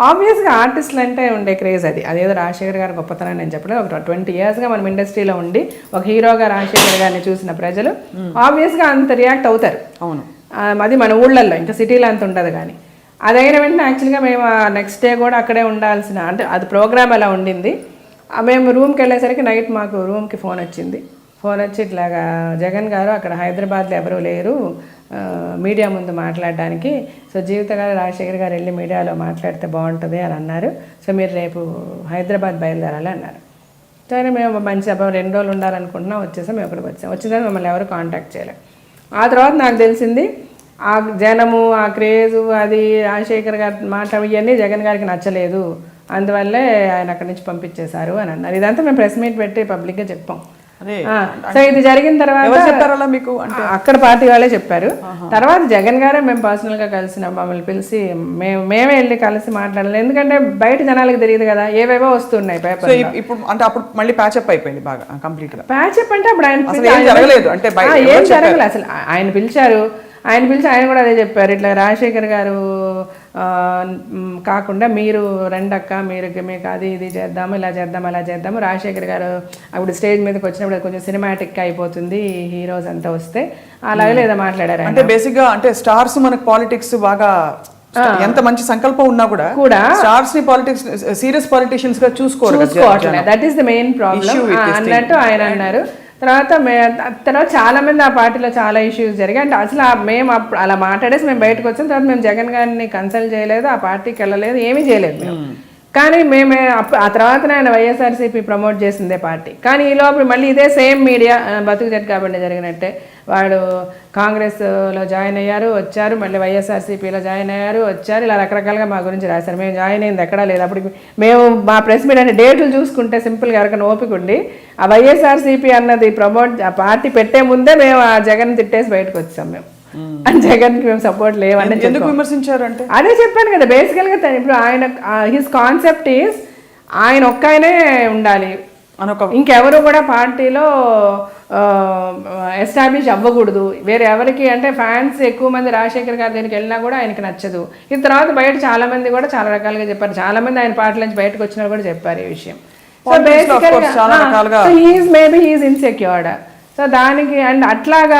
ఆబ్వియస్గా ఆర్టిస్టులు అంటే ఉండే క్రేజ్ అదేదో రాజశేఖర్ గారు గొప్పతనం నేను చెప్పలేదు. ఒక 20 yearsగా మనం ఇండస్ట్రీలో ఉండి ఒక హీరోగా రాజశేఖర్ గారిని చూసిన ప్రజలు ఆబ్వియస్గా అంత రియాక్ట్ అవుతారు. అవును, అది మన ఊళ్ళల్లో, ఇంకా సిటీలో అంత ఉండదు. కానీ అదైన వెంటనే యాక్చువల్గా మేము నెక్స్ట్ డే కూడా అక్కడే ఉండాల్సిన, అంటే అది ప్రోగ్రామ్ అలా ఉండింది. మేము రూమ్కి వెళ్ళేసరికి నైట్ మాకు రూమ్కి ఫోన్ వచ్చింది. ఫోన్ వచ్చి ఇట్లాగా జగన్ గారు అక్కడ హైదరాబాద్లో ఎవరూ లేరు మీడియా ముందు మాట్లాడడానికి, సో జీవిత గారు రాజశేఖర్ గారు వెళ్ళి మీడియాలో మాట్లాడితే బాగుంటుంది అని అన్నారు. సో మీరు రేపు హైదరాబాద్ బయలుదేరాలి అన్నారు. సరే మేము మంచి 2 రోజులు ఉండాలనుకుంటున్నాం, వచ్చేసాం. మేము ఇక్కడికి వచ్చేసరికి మమ్మల్ని ఎవరు కాంటాక్ట్ చేయలేదు. ఆ తర్వాత నాకు తెలిసింది ఆ జనము, ఆ క్రేజు, అది రాజశేఖర్ గారి మాట ఇవన్నీ జగన్ గారికి నచ్చలేదు, అందువల్లే ఆయన అక్కడి నుంచి పంపించేశారు అని అన్నారు. ఇదంతా మేము ప్రెస్ మీట్ పెట్టి పబ్లిక్గా చెప్పాం. సో ఇది జరిగిన తర్వాత చెప్పారు అలా మీకు అంటే అక్కడ పార్టీ వాళ్ళే చెప్పారు. తర్వాత జగన్ గారే మేము పర్సనల్ గా కలిసిన మమ్మల్ని పిలిచి మేమే వెళ్ళి కలిసి మాట్లాడాలి. ఎందుకంటే బయట జనాలకు తెలియదు కదా, ఏవేవో వస్తున్నాయి పేపర్. ఇప్పుడు అంటే అప్పుడు మళ్ళీ ప్యాచప్ అయిపోయింది బాగా కంప్లీట్ గా. ప్యాచప్ అంటే అప్పుడు ఆయన ఏం జరగలేదు అంటే ఏం జరగలేదు అసలు. ఆయన పిలిచారు, ఆయన కూడా అదే చెప్పారు, ఇట్లా రాజశేఖర్ గారు కాకుండా మీరు రెండక్క మీకు అది ఇది చేద్దాము, ఇలా చేద్దాం అలా చేద్దాము. రాజశేఖర్ గారు అప్పుడు స్టేజ్ మీదకి వచ్చినప్పుడు కొంచెం సినిమాటిక్ అయిపోతుంది హీరోస్ అంతా వస్తే, అలాగే లేదా మాట్లాడారు. అంటే బేసిక్ గా అంటే స్టార్స్ మనకు పాలిటిక్స్ బాగా ఎంత మంచి సంకల్పం ఉన్నా కూడా స్టార్స్ ని పాలిటిక్స్ సీరియస్ పాలిటిషియన్స్ గా చూసుకోవట్లేదు. That is the main problem అన్నట్టు ఆయన అన్నారు. తర్వాత చాలా మంది ఆ పార్టీలో చాలా ఇష్యూస్ జరిగాయి. అంటే అసలు మేము అప్పుడు అలా మాట్లాడేసి మేము బయటకు వచ్చిన తర్వాత మేము జగన్ గారిని కన్సల్ట్ చేయలేదు, ఆ పార్టీకి వెళ్ళలేదు, ఏమీ చేయలేదు మేము. కానీ ఆ తర్వాత ఆయన వైఎస్ఆర్సీపీ ప్రమోట్ చేసిందే పార్టీ. కానీ ఈ లోపల మళ్ళీ ఇదే సేమ్ మీడియా బతుకు జట్ కాబట్టి జరిగినట్టే వాడు కాంగ్రెస్లో జాయిన్ అయ్యారు, వచ్చారు, మళ్ళీ వైఎస్ఆర్సీపీలో జాయిన్ అయ్యారు, వచ్చారు, ఇలా రకరకాలుగా మా గురించి రాశారు. మేము జాయిన్ అయింది ఎక్కడా లేదు. అప్పుడు మేము మా ప్రెస్ మీట్ అంటే డేట్లు చూసుకుంటే సింపుల్గా ఎవరికైనా ఓపిక ఉండి ఆ వైఎస్ఆర్సీపీ అన్నది ఆ పార్టీ పెట్టే ముందే మేము ఆ జగన్ తిట్టేసి బయటకు వచ్చాం. మేము జగన్ కి మేము సపోర్ట్ లేవని ఎందుకు విమర్శించారు అంటే అదే చెప్పాను కదా, బేసికల్ గా ఇప్పుడు ఆయన హిస్ కాన్సెప్ట్ ఈస్ ఆయన ఒక్కనే ఉండాలి, ఇంకెవరు కూడా పార్టీలో ఎస్టాబ్లిష్ అవ్వకూడదు. వేరే ఎవరికి అంటే ఫ్యాన్స్ ఎక్కువ మంది రాజశేఖర్ గారి దగ్గరికి వెళ్ళినా కూడా ఆయనకి నచ్చదు. ఇది తర్వాత బయట చాలా మంది కూడా చాలా రకాలుగా చెప్పారు, చాలా మంది ఆయన పార్టీ నుంచి బయటకు వచ్చినా కూడా చెప్పారు ఈ విషయం. సో బేసికల్గా మేబీ హీఈస్ ఇన్సెక్యూర్డ్. సో దానికి అండ్ అట్లాగా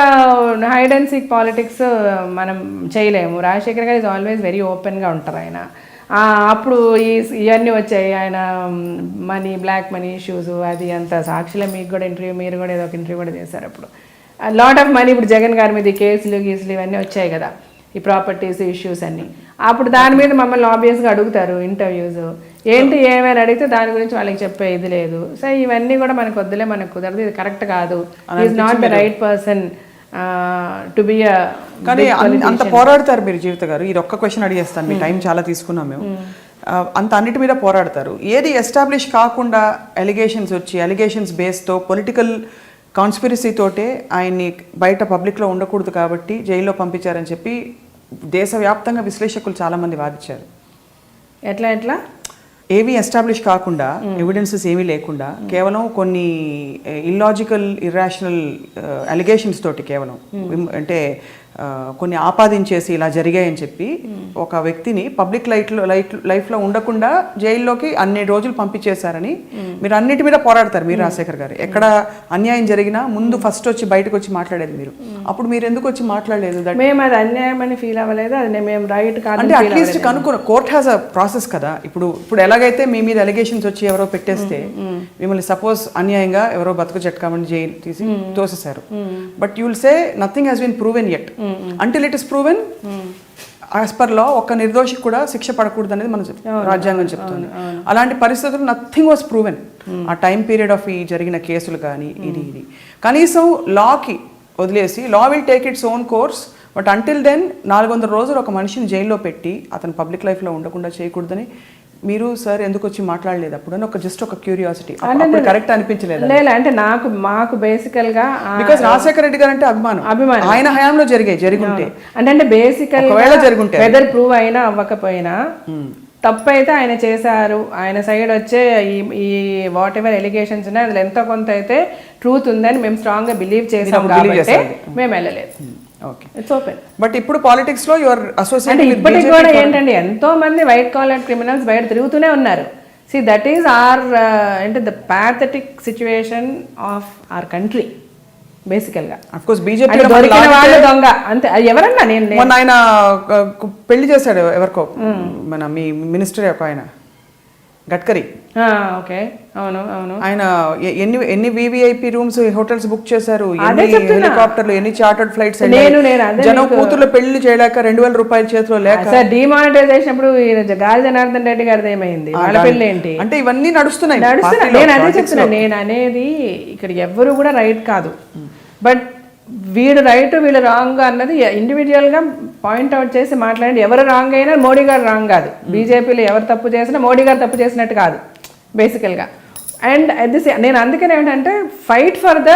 హైడ్ అండ్ సీక్ పాలిటిక్స్ మనం చేయలేము. రాజశేఖర్ గారు ఈజ్ ఆల్వేస్ వెరీ ఓపెన్గా ఉంటారు ఆయన. అప్పుడు ఇవన్నీ వచ్చాయి, ఆయన మనీ, బ్లాక్ మనీ ఇష్యూస్, అది అంత సాక్షిలో మీకు కూడా ఇంటర్వ్యూ, మీరు కూడా ఏదో ఒక ఇంటర్వ్యూ కూడా చేశారు అప్పుడు. లాట్ ఆఫ్ మనీ ఇప్పుడు జగన్ గారి మీద కేసులు ఇవన్నీ వచ్చాయి కదా, ఈ ప్రాపర్టీస్ ఇష్యూస్ అన్నీ. అప్పుడు దాని మీద మమ్మల్ని ఆబ్వియస్గా అడుగుతారు ఇంటర్వ్యూస్, ఏంటి ఏమైనా అడిగితే దాని గురించి వాళ్ళకి చెప్పే ఇది లేదు. సో ఇవన్నీ కూడా మనకు వద్దులే, మనకు కుదరదు, ఇది కరెక్ట్ కాదు, is not the right person to be. కానీ అంత పోరాడతారు మీరు జీవిత గారు. ఇది ఒక్క క్వశ్చన్ అడిగేస్తాను, మీ టైం చాలా తీసుకున్నాం మేము. అంత అన్నిటి మీద పోరాడతారు, ఏది ఎస్టాబ్లిష్ కాకుండా ఎలిగేషన్స్ వచ్చి ఎలిగేషన్స్ బేస్తో పొలిటికల్ కాన్స్పిరసీ తోటే ఆయన్ని బయట పబ్లిక్లో ఉండకూడదు కాబట్టి జైల్లో పంపించారని చెప్పి దేశవ్యాప్తంగా విశ్లేషకులు చాలామంది వాదించారు. ఎట్లా ఏవి ఎస్టాబ్లిష్ కాకుండా, ఎవిడెన్సెస్ ఏమీ లేకుండా, కేవలం కొన్ని ఇల్లాజికల్ ఇర్రాషనల్ అలిగేషన్స్ తోటి కేవలం అంటే కొన్ని ఆపాదించేసి ఇలా జరిగాయని చెప్పి ఒక వ్యక్తిని పబ్లిక్ లైఫ్లో ఉండకుండా జైల్లోకి అన్ని రోజులు పంపించేశారని మీరు అన్నిటి మీద పోరాడతారు మీరు రాజశేఖర్ గారు. ఎక్కడ అన్యాయం జరిగినా ముందు ఫస్ట్ వచ్చి బయటకు వచ్చి మాట్లాడేది మీరు. అప్పుడు మీరు ఎందుకు వచ్చి మాట్లాడలేదు? మేము అది అన్యాయం అని ఫీల్ అవ్వలేదు, అది మేము రైట్ కాదు అంటే అట్లీస్ట్ కనుక్కున్న కోర్ట్ హ్యాస్ అ ప్రాసెస్ కదా. ఇప్పుడు ఎలాగైతే మీ మీద అలిగేషన్స్ వచ్చి ఎవరో పెట్టేస్తే మిమ్మల్ని సపోజ్ అన్యాయంగా ఎవరో బతుకు జట్కామని జైలు తీసి తోసేశారు, but you will say nothing has been proven yet until it is proven as per law ఒక్క నిర్దోషికి కూడా శిక్ష పడకూడదు అనేది మన రాజ్యాంగం చెప్తుంది. అలాంటి పరిస్థితులు నథింగ్ వాస్ ప్రూవెన్ ఆ టైం పీరియడ్ ఆఫ్ ఈ జరిగిన కేసులు కానీ ఇది కనీసం లాకి వదిలేసి law will take its own course. But until then 400 రోజులు ఒక మనిషిని జైల్లో పెట్టి అతను పబ్లిక్ లైఫ్లో ఉండకుండా చేయకూడదని మీరు సార్ ఎందుకు వచ్చి మాట్లాడలేదు అప్పుడు అని జస్ట్ ఒక క్యూరియాసిటీ. కరెక్ట్ అనిపించలేదు అంటే మాకు బేసికల్ గా బికాస్ రాజశేఖర రెడ్డి గారు అంటే అభిమానం ఆయన హయాంలో జరుగుంటే అంటే బేసికల్ జరుగుంటే వెదర్ ప్రూవ్ అయినా అవ్వకపోయినా తప్పైతే ఆయన చేశారు, ఆయన సైడ్ వచ్చే ఈ వాట్ ఎవర్ ఎలిగేషన్స్ ఉన్నాయి అందులో ఎంతో కొంత అయితే ట్రూత్ ఉందని మేము స్ట్రాంగ్ గా బిలీవ్ చేసాం కాబట్టి మేము వెళ్ళలేదు. It's open. బట్ ఇప్పుడు పాలిటిక్స్ లో యువర్ అసోసియేట్ ఇప్పటికి కూడా ఏంటండి ఎంతో మంది వైట్ కాలర్ క్రిమినల్స్ బయట తిరుగుతూనే ఉన్నారు. సి దట్ ఈస్ ఆర్ అంటే the pathetic situation of our country బేసికల్ గా. అఫ్ కోర్స్ బీజేపీ దొరికిన వాళ్ళు దొంగ అంతే. ఎవరన్నా మొన్న ఆయన పెళ్లి చేశాడు ఎవరికో మన మీ మినిస్టర్ ఒక ఆయన గడ్కరీ. ఓకే అవును అవును. ఆయన ఎన్ని వివిఐపి రూమ్స్ హోటల్స్ బుక్ చేశారు, ఎన్ని హెలికాప్టర్లు, ఎన్ని చార్టర్డ్ ఫ్లైట్స్, జనం కూతుర్లు పెళ్లి చేయలేక 2000 రూపాయల చేతిలో లేక డిమానిటైజేషన్ అప్పుడు గాలి జనార్దన్ రెడ్డి గారిది ఏమైంది, వాళ్ళ పెళ్లి ఏంటి అంటే ఇవన్నీ నడుస్తున్నాయి. నేను అదే చెప్తున్నాను, నేను అనేది ఇక్కడ ఎవ్వరు కూడా రైట్ కాదు, బట్ వీడు రైట్ వీళ్ళు రాంగ్ అన్నది ఇండివిజువల్గా పాయింట్అవుట్ చేసి మాట్లాడి ఎవరు రాంగ్ అయినా మోడీ గారు రాంగ్ కాదు, బీజేపీలో ఎవరు తప్పు చేసినా మోడీ గారు తప్పు చేసినట్టు కాదు బేసికల్గా. అండ్ నేను అందుకనే ఏంటంటే fight for the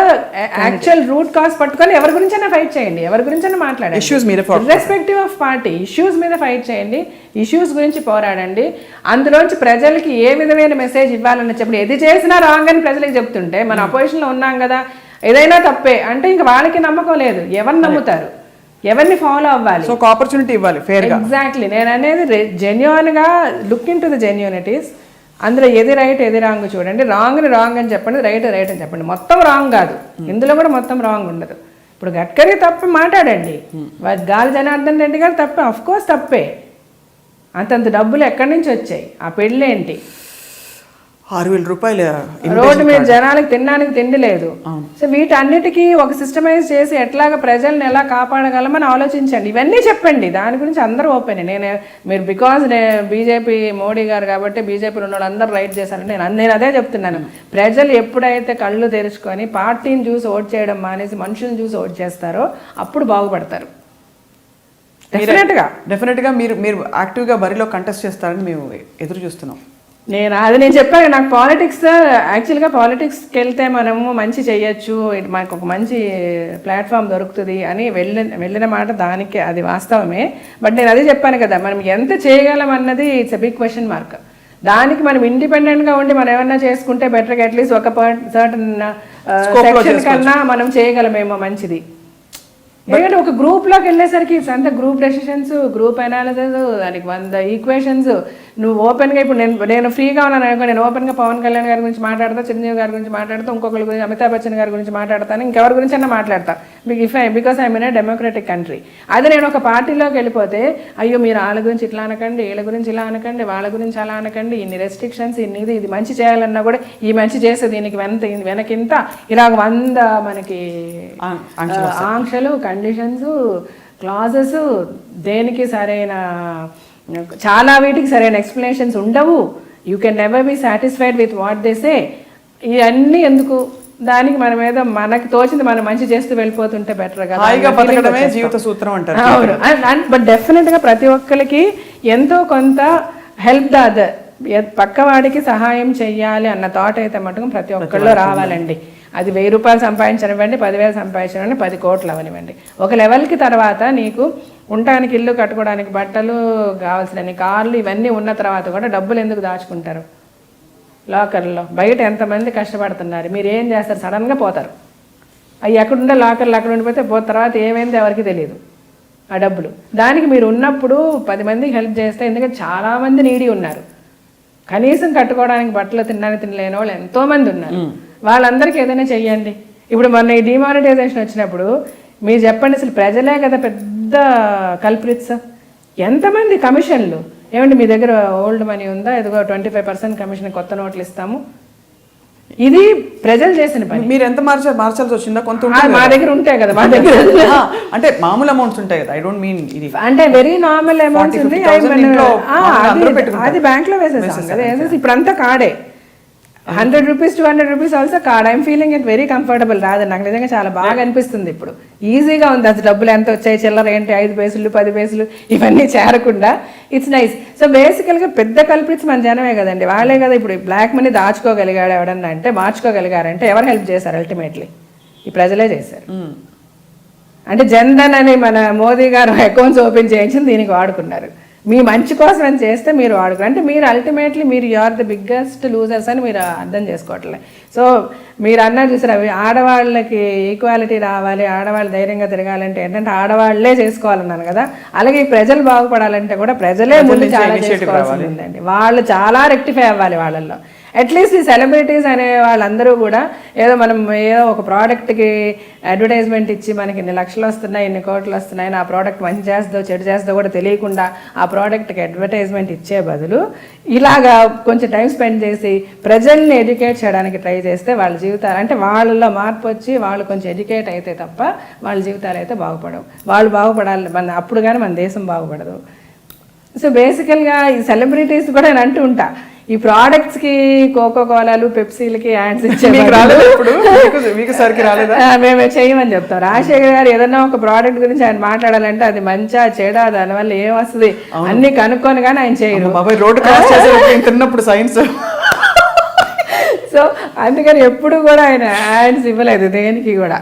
actual root cause పట్టుకొని ఎవరి గురించైనా ఫైట్ చేయండి, ఎవరి గురించైనా మాట్లాడండి, ఇష్యూస్ మీద రెస్పెక్టివ్ ఆఫ్ పార్టీ ఇష్యూస్ మీద ఫైట్ చేయండి, ఇష్యూస్ గురించి పోరాడండి. అందులోంచి ప్రజలకి ఏ విధమైన మెసేజ్ ఇవ్వాలని చెప్పి ఏది చేసినా రాంగ్ అని ప్రజలకు చెప్తుంటే మన అపోజిషన్లో ఉన్నాం కదా, ఏదైనా తప్పే అంటే ఇంకా వాళ్ళకి నమ్మకం లేదు, ఎవరిని నమ్ముతారు, ఎవరిని ఫాలో అవ్వాలి. సో ఆపర్చునిటీ ఇవ్వాలి ఫేర్ గా. ఎగ్జాక్ట్లీ నేను అనేది జెన్యూన్ గా లుక్ ఇన్ టు ద జెన్యూనిటీస్. అందులో ఏది రైట్ ఏది రాంగ్ చూడండి, రాంగ్ని రాంగ్ అని చెప్పండి, రైట్ రైట్ అని చెప్పండి. మొత్తం రాంగ్ కాదు, ఇందులో కూడా మొత్తం రాంగ్ ఉండదు. ఇప్పుడు గడ్కరీ తప్ప మాట్లాడండి, గాలి జనార్దన్ రెడ్డి గారు తప్పే, అఫ్ కోర్స్ తప్పే. అంతంత డబ్బులు ఎక్కడి నుంచి వచ్చాయి, ఆ పెళ్ళేంటి, 6,000 రూపాయలు రోడ్డు మీద జనాలకు తినడానికి తిండి లేదు. సో వీటన్నిటికీ ఒక సిస్టమైజ్ చేసి ఎట్లాగా ప్రజల్ని ఎలా కాపాడగలమని ఆలోచించండి, ఇవన్నీ చెప్పండి. దాని గురించి అందరూ ఓపెన్. మీరు బికాజ్ బీజేపీ మోడీ గారు కాబట్టి బీజేపీలో ఉన్న వాళ్ళు అందరూ రైట్ చేశారంటే నేను అదే చెప్తున్నాను. ప్రజలు ఎప్పుడైతే కళ్ళు తెరుచుకొని పార్టీని చూసి ఓట్ చేయడం మానేసి మనుషులను చూసి ఓట్ చేస్తారో అప్పుడు బాగుపడతారు. డెఫినెట్గా మీరు యాక్టివ్గా బరిలో కంటెస్ట్ చేస్తారని మేము ఎదురు చూస్తున్నాం. నేను చెప్పాను, నాకు పాలిటిక్స్ యాక్చువల్గా పాలిటిక్స్కి వెళ్తే మనము మంచి చేయొచ్చు, మనకు ఒక మంచి ప్లాట్ఫామ్ దొరుకుతుంది అని వెళ్ళిన మాట దానికి అది వాస్తవమే. బట్ నేను అదే చెప్పాను కదా, మనం ఎంత చేయగలం అన్నది it's a big question mark. దానికి మనం ఇండిపెండెంట్గా ఉండి మనం ఏమన్నా చేసుకుంటే బెటర్గా అట్లీస్ట్ ఒక సర్టన్ సెక్షన్ కన్నా మనం చేయగలమేమో మంచిది. ఎందుకంటే ఒక గ్రూప్లోకి వెళ్ళేసరికి అంత గ్రూప్ డెసిషన్స్, గ్రూప్ అనాలిసిస్, దానికి 100 ఈక్వేషన్స్. నువ్వు ఓపెన్గా ఇప్పుడు నేను ఫ్రీగా ఉన్నాను అనుకో, నేను ఓపెన్గా పవన్ కళ్యాణ్ గారి గురించి మాట్లాడతా, చిరంజీవి గారి గురించి మాట్లాడతా, ఇంకొకరి గురించి అమితాబ్ బచ్చన్ గారి గురించి మాట్లాడతాను, ఇంకెవరి గురించి అన్నా మాట్లాడతా. Because I mean A democratic country. అదే నేను ఒక పార్టీలోకి వెళ్ళిపోతే అయ్యో మీరు వాళ్ళ గురించి ఇట్లా అనకండి, వీళ్ళ గురించి ఇలా అనకండి, వాళ్ళ గురించి అలా అనకండి, ఇన్ని రెస్ట్రిక్షన్స్, ఇది మంచి చేయాలన్నా కూడా ఈ మంచి చేస్తే దీనికి వెనకింత ఇలా 100 మనకి ఆంక్షలు, కండిషన్స్, క్లాజెస్, దేనికి సరైన చాలా వీటికి సరైన ఎక్స్ప్లెనేషన్స్ ఉండవు. You can never be satisfied with what they say. ఇవన్నీ ఎందుకు, దానికి మన మీద మనకు తోచింది మనం మంచి చేస్తూ వెళ్ళిపోతుంటే బెటర్ కదా. జీవిత సూత్రం అంటారు. అవును, బట్ డెఫినెట్గా ప్రతి ఒక్కరికి ఎంతో కొంత హెల్ప్ ద అదర్, పక్కవాడికి సహాయం చెయ్యాలి అన్న థాట్ అయితే మటుకు ప్రతి ఒక్కళ్ళు రావాలండి. అది 1000 రూపాయలు సంపాదించనివ్వండి, 10,000 సంపాదించనివ్వండి, 10 కోట్లు అవనివ్వండి. ఒక లెవెల్కి తర్వాత నీకు ఉండటానికి ఇల్లు, కట్టుకోవడానికి బట్టలు, కావాల్సిన కార్లు ఇవన్నీ ఉన్న తర్వాత కూడా డబ్బులు ఎందుకు దాచుకుంటారు లాకర్లో? బయట ఎంతమంది కష్టపడుతున్నారు, మీరు ఏం చేస్తారు? సడన్గా పోతారు. అవి ఎక్కడుండే లాకర్లు అక్కడ ఉండిపోతే తర్వాత ఏమైంది ఎవరికి తెలియదు ఆ డబ్బులు. దానికి మీరు ఉన్నప్పుడు 10 మందికి హెల్ప్ చేస్తే, ఎందుకంటే చాలామంది నీడీ ఉన్నారు, కనీసం కట్టుకోవడానికి బట్టలు తినలేని వాళ్ళు ఎంతోమంది ఉన్నారు. వాళ్ళందరికీ ఏదైనా చెయ్యండి. ఇప్పుడు మొన్న ఈ డిమానిటైజేషన్ వచ్చినప్పుడు మీరు చెప్పండి, అసలు ప్రజలే కదా పెద్ద కల్ప్రిట్స్. ఎంతమంది కమిషన్లు, ఏమండి మీ దగ్గర ఓల్డ్ మనీ ఉందా, ఇదిగో 25% కమిషన్, కొత్త నోట్లు ఇస్తాము. ఇది ప్రజలు చేసిన పని. మీరు ఎంత మార్చాల్సి వచ్చిందా? కొంత మా దగ్గర ఉంటాయి కదా, మా దగ్గర అంటే మామూలు అమౌంట్స్ ఉంటాయి కదా. ఐ డోంట్ మీన్ ఇది అంటే వెరీ నార్మల్ అమౌంట్స్ ఉంది, అది బ్యాంక్ లో వేసేసాం కదా. ఇప్పుడంతా కార్డే, 100 rupees 200 rupees also card. I'm feeling it very comfortable. రాదు నాకు నిజంగా చాలా బాగా అనిపిస్తుంది. ఇప్పుడు ఈజీగా ఉంది. అది డబ్బులు ఎంత వచ్చాయి, చిల్లర ఏంటి, 5 పైసలు 10 పైసలు ఇవన్నీ చేరకుండా ఇట్స్ నైస్. సో బేసికల్గా పెద్ద కల్పిట్స్ మన జనమే కదండి, వాళ్ళే కదా. ఇప్పుడు బ్లాక్ మనీ దాచుకోగలిగాడు ఎవడన్నా అంటే, మార్చుకోగలిగారంటే ఎవరు హెల్ప్ చేశారు? అల్టిమేట్లీ ఈ ప్రజలే చేశారు. అంటే జన్ధన్ అని మన మోదీ గారు అకౌంట్స్ ఓపెన్ చేయించింది దీనికి వాడుకున్నారు. మీ మంచి కోసం అని చేస్తే మీరు వాడుకున్నారు. అంటే మీరు అల్టిమేట్లీ మీరు you are the biggest losers అని మీరు అర్థం చేసుకోవట్లే. సో మీరు అన్నారు చూసారు, అవి ఆడవాళ్ళకి ఈక్వాలిటీ రావాలి, ఆడవాళ్ళు ధైర్యంగా తిరగాలంటే ఏంటంటే ఆడవాళ్లే చేసుకోవాలన్నాను కదా. అలాగే ఈ ప్రజలు బాగుపడాలంటే కూడా ప్రజలే ముందు చాలా చేసుకోవాల్సి ఉందండి. వాళ్ళు చాలా రెక్టిఫై అవ్వాలి వాళ్ళల్లో. అట్లీస్ట్ ఈ సెలబ్రిటీస్ అనే వాళ్ళందరూ కూడా ఏదో ఒక ప్రోడక్ట్కి అడ్వర్టైజ్మెంట్ ఇచ్చి మనకి ఇన్ని లక్షలు వస్తున్నాయి, ఇన్ని కోట్లు వస్తున్నాయి, ఆ ప్రోడక్ట్ మంచి చేస్తుందో చెడు చేస్తుందో కూడా తెలియకుండా ఆ ప్రోడక్ట్కి అడ్వర్టైజ్మెంట్ ఇచ్చే బదులు ఇలాగా కొంచెం టైం స్పెండ్ చేసి ప్రజల్ని ఎడ్యుకేట్ చేయడానికి ట్రై చేస్తే వాళ్ళ జీవితాలు, అంటే వాళ్ళలో మార్పు వచ్చి వాళ్ళు కొంచెం ఎడ్యుకేట్ అయితే తప్ప వాళ్ళ జీవితాలు అయితే బాగుపడవు. వాళ్ళు బాగుపడాలి, అప్పుడు కానీ మన దేశం బాగుపడదు. సో బేసికల్గా ఈ సెలబ్రిటీస్ కూడా నేను అంటూ ఉంటా, ఈ ప్రోడక్ట్స్ కి కోకో కోలాలు పెప్సీలకి యాడ్స్ ఇచ్చే మేమే చేయమని చెప్తాం. రాజశేఖర్ గారు ఏదన్నా ఒక ప్రోడక్ట్ గురించి ఆయన మాట్లాడాలంటే అది మంచిగా చెడా, దానివల్ల ఏం వస్తుంది అన్ని కనుక్కొని కానీ ఆయన చేయరు. రోడ్డు క్రాస్ చేసినప్పుడు సైన్స్. సో అందుకని ఎప్పుడు కూడా ఆయన యాడ్స్ ఇవ్వలేదు దేనికి కూడా.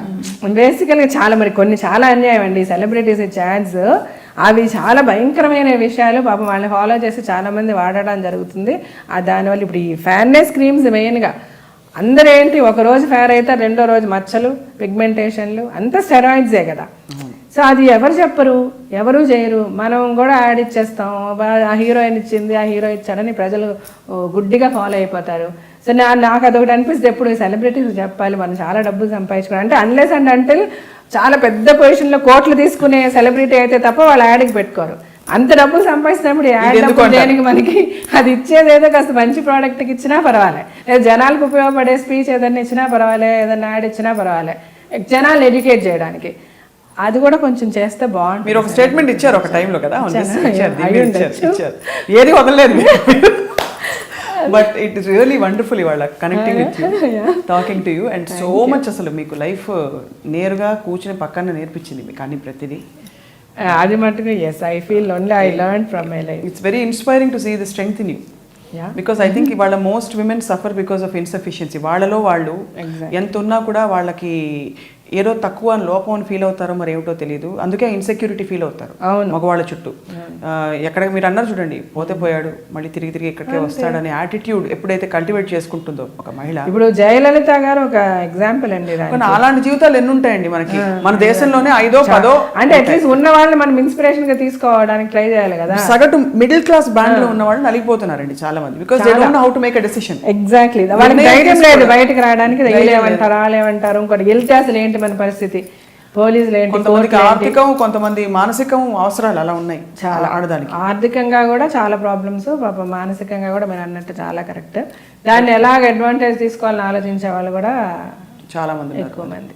బేసికల్గా చాలా మరి కొన్ని చాలా అన్యాయం అండి సెలబ్రిటీస్ ఇచ్చే యాడ్స్. అవి చాలా భయంకరమైన విషయాలు, పాపం వాళ్ళని ఫాలో చేసి చాలామంది వాడడం జరుగుతుంది. దానివల్ల ఇప్పుడు ఈ ఫేర్నెస్ క్రీమ్స్ మెయిన్గా అందరూ ఏంటి, ఒకరోజు ఫేర్ అయితే రెండో రోజు మచ్చలు, పిగ్మెంటేషన్లు అంతా స్టెరాయిడ్సే కదా. సో అది ఎవరు చెప్పరు, ఎవరు చేయరు, మనం కూడా యాడ్ ఇచ్చేస్తాం. ఆ హీరోయిన్ ఇచ్చింది, ఆ హీరో ఇచ్చాడని ప్రజలు గుడ్డిగా ఫాలో అయిపోతారు. సో నాకు అదొకటి అనిపిస్తుంది, ఎప్పుడు సెలబ్రిటీస్ చెప్పాలి మనం చాలా డబ్బులు సంపాదించుకోవాలి అంటే, అన్లెస్ అండ్ అంటిల్ చాలా పెద్ద పొజిషన్లో కోట్లు తీసుకునే సెలబ్రిటీ అయితే తప్ప వాళ్ళు యాడ్కి పెట్టుకోరు. అంత డబ్బులు సంపాదించినప్పుడు యాడ్ డబ్బులు దేనికి మనకి? అది ఇచ్చేది ఏదో కాస్త మంచి ప్రోడక్ట్కి ఇచ్చినా పర్వాలే, లేదా జనాలకు ఉపయోగపడే స్పీచ్ ఏదైనా ఇచ్చినా పర్వాలే, ఏదైనా యాడ్ ఇచ్చినా పర్వాలే, జనాలు ఎడ్యుకేట్ చేయడానికి. అది కూడా కొంచెం చేస్తే బాగుంటుంది. మీరు ఒక స్టేట్మెంట్ ఇచ్చారు ఒక టైంలో కదా, ఇచ్చారు, ఏది వదలలేదు. But it is really wonderful ఇవాళ connecting with you, talking to you, and so much. అసలు మీకు లైఫ్ నేరుగా కూర్చుని పక్కన నేర్పించింది మీకు అన్ని ప్రతిదీ. అది మటుకు yes, I feel only I learn from my life. It's very inspiring to see the strength in you. Because I think ఇవాళ most women suffer because of insufficiency. వాళ్ళలో వాళ్ళు ఎంత ఉన్నా కూడా వాళ్ళకి ఏదో తక్కువ లోపం అని ఫీల్ అవుతారో మరి ఏమిటో తెలియదు. అందుకే ఇన్సెక్యూరిటీ ఫీల్ అవుతారు మగవాళ్ళ చుట్టూ. ఎక్కడ మీరు అన్నారు చూడండి, పోతే పోయాడు మళ్ళీ తిరిగి తిరిగి ఇక్కడికే వస్తాడనే యాటిట్యూడ్ ఎప్పుడైతే కల్టివేట్ చేసుకుంటుందో ఒక మహిళ. ఇప్పుడు జయలలిత గారు ఒక ఎగ్జాంపుల్ అండి. అలాంటి జీవితాలు ఎన్ని ఉంటాయండి మనకి మన దేశంలోనే, 5ో 10ో. అంటే అట్లీస్ట్ ఉన్న వాళ్ళని మనం ఇన్స్పిరేషన్ గా తీసుకోవడానికి ట్రై చేయాలి కదా. సగటు మిడిల్ క్లాస్ బ్యాండ్ లో ఉన్న వాళ్ళు నలిగిపోతున్నారండి చాలా మంది, because they don't know how to make a decision. Exactly, వాళ్ళకి ధైర్యం లేదు బయటకు రావడానికి. ఏమంటారు వాళ్ళేమంటారు, ఇంకోటి వెళ్తే అసలు ఏంటి మన పరిస్థితి, పోలీసులు ఏంటి, కొంతమందికి ఆర్థికం, కొంతమంది మానసికం అవసరాలు అలా ఉన్నాయి చాలా. ఆడదానికి ఆర్థికంగా కూడా చాలా ప్రాబ్లమ్స్, పాపం మానసికంగా కూడా మీరు అన్నట్టు చాలా కరెక్ట్. దాన్ని ఎలాగ అడ్వాంటేజ్ తీసుకోవాలని ఆలోచించే వాళ్ళు కూడా చాలా మంది, ఎక్కువ మంది.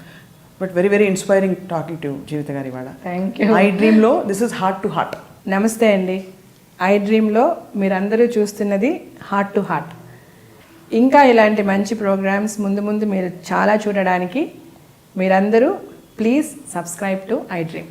But very very inspiring talking to Jeevitha గారి ఇవాళ. Thank you. ఐ డ్రీమ్లో this is heart to heart. నమస్తే అండి. ఐ డ్రీమ్లో మీరందరూ చూస్తున్నది హార్ట్ టు హార్ట్. ఇంకా ఇలాంటి మంచి ప్రోగ్రామ్స్ ముందు ముందు మీరు చాలా చూడడానికి మీరందరూ please subscribe to I dream.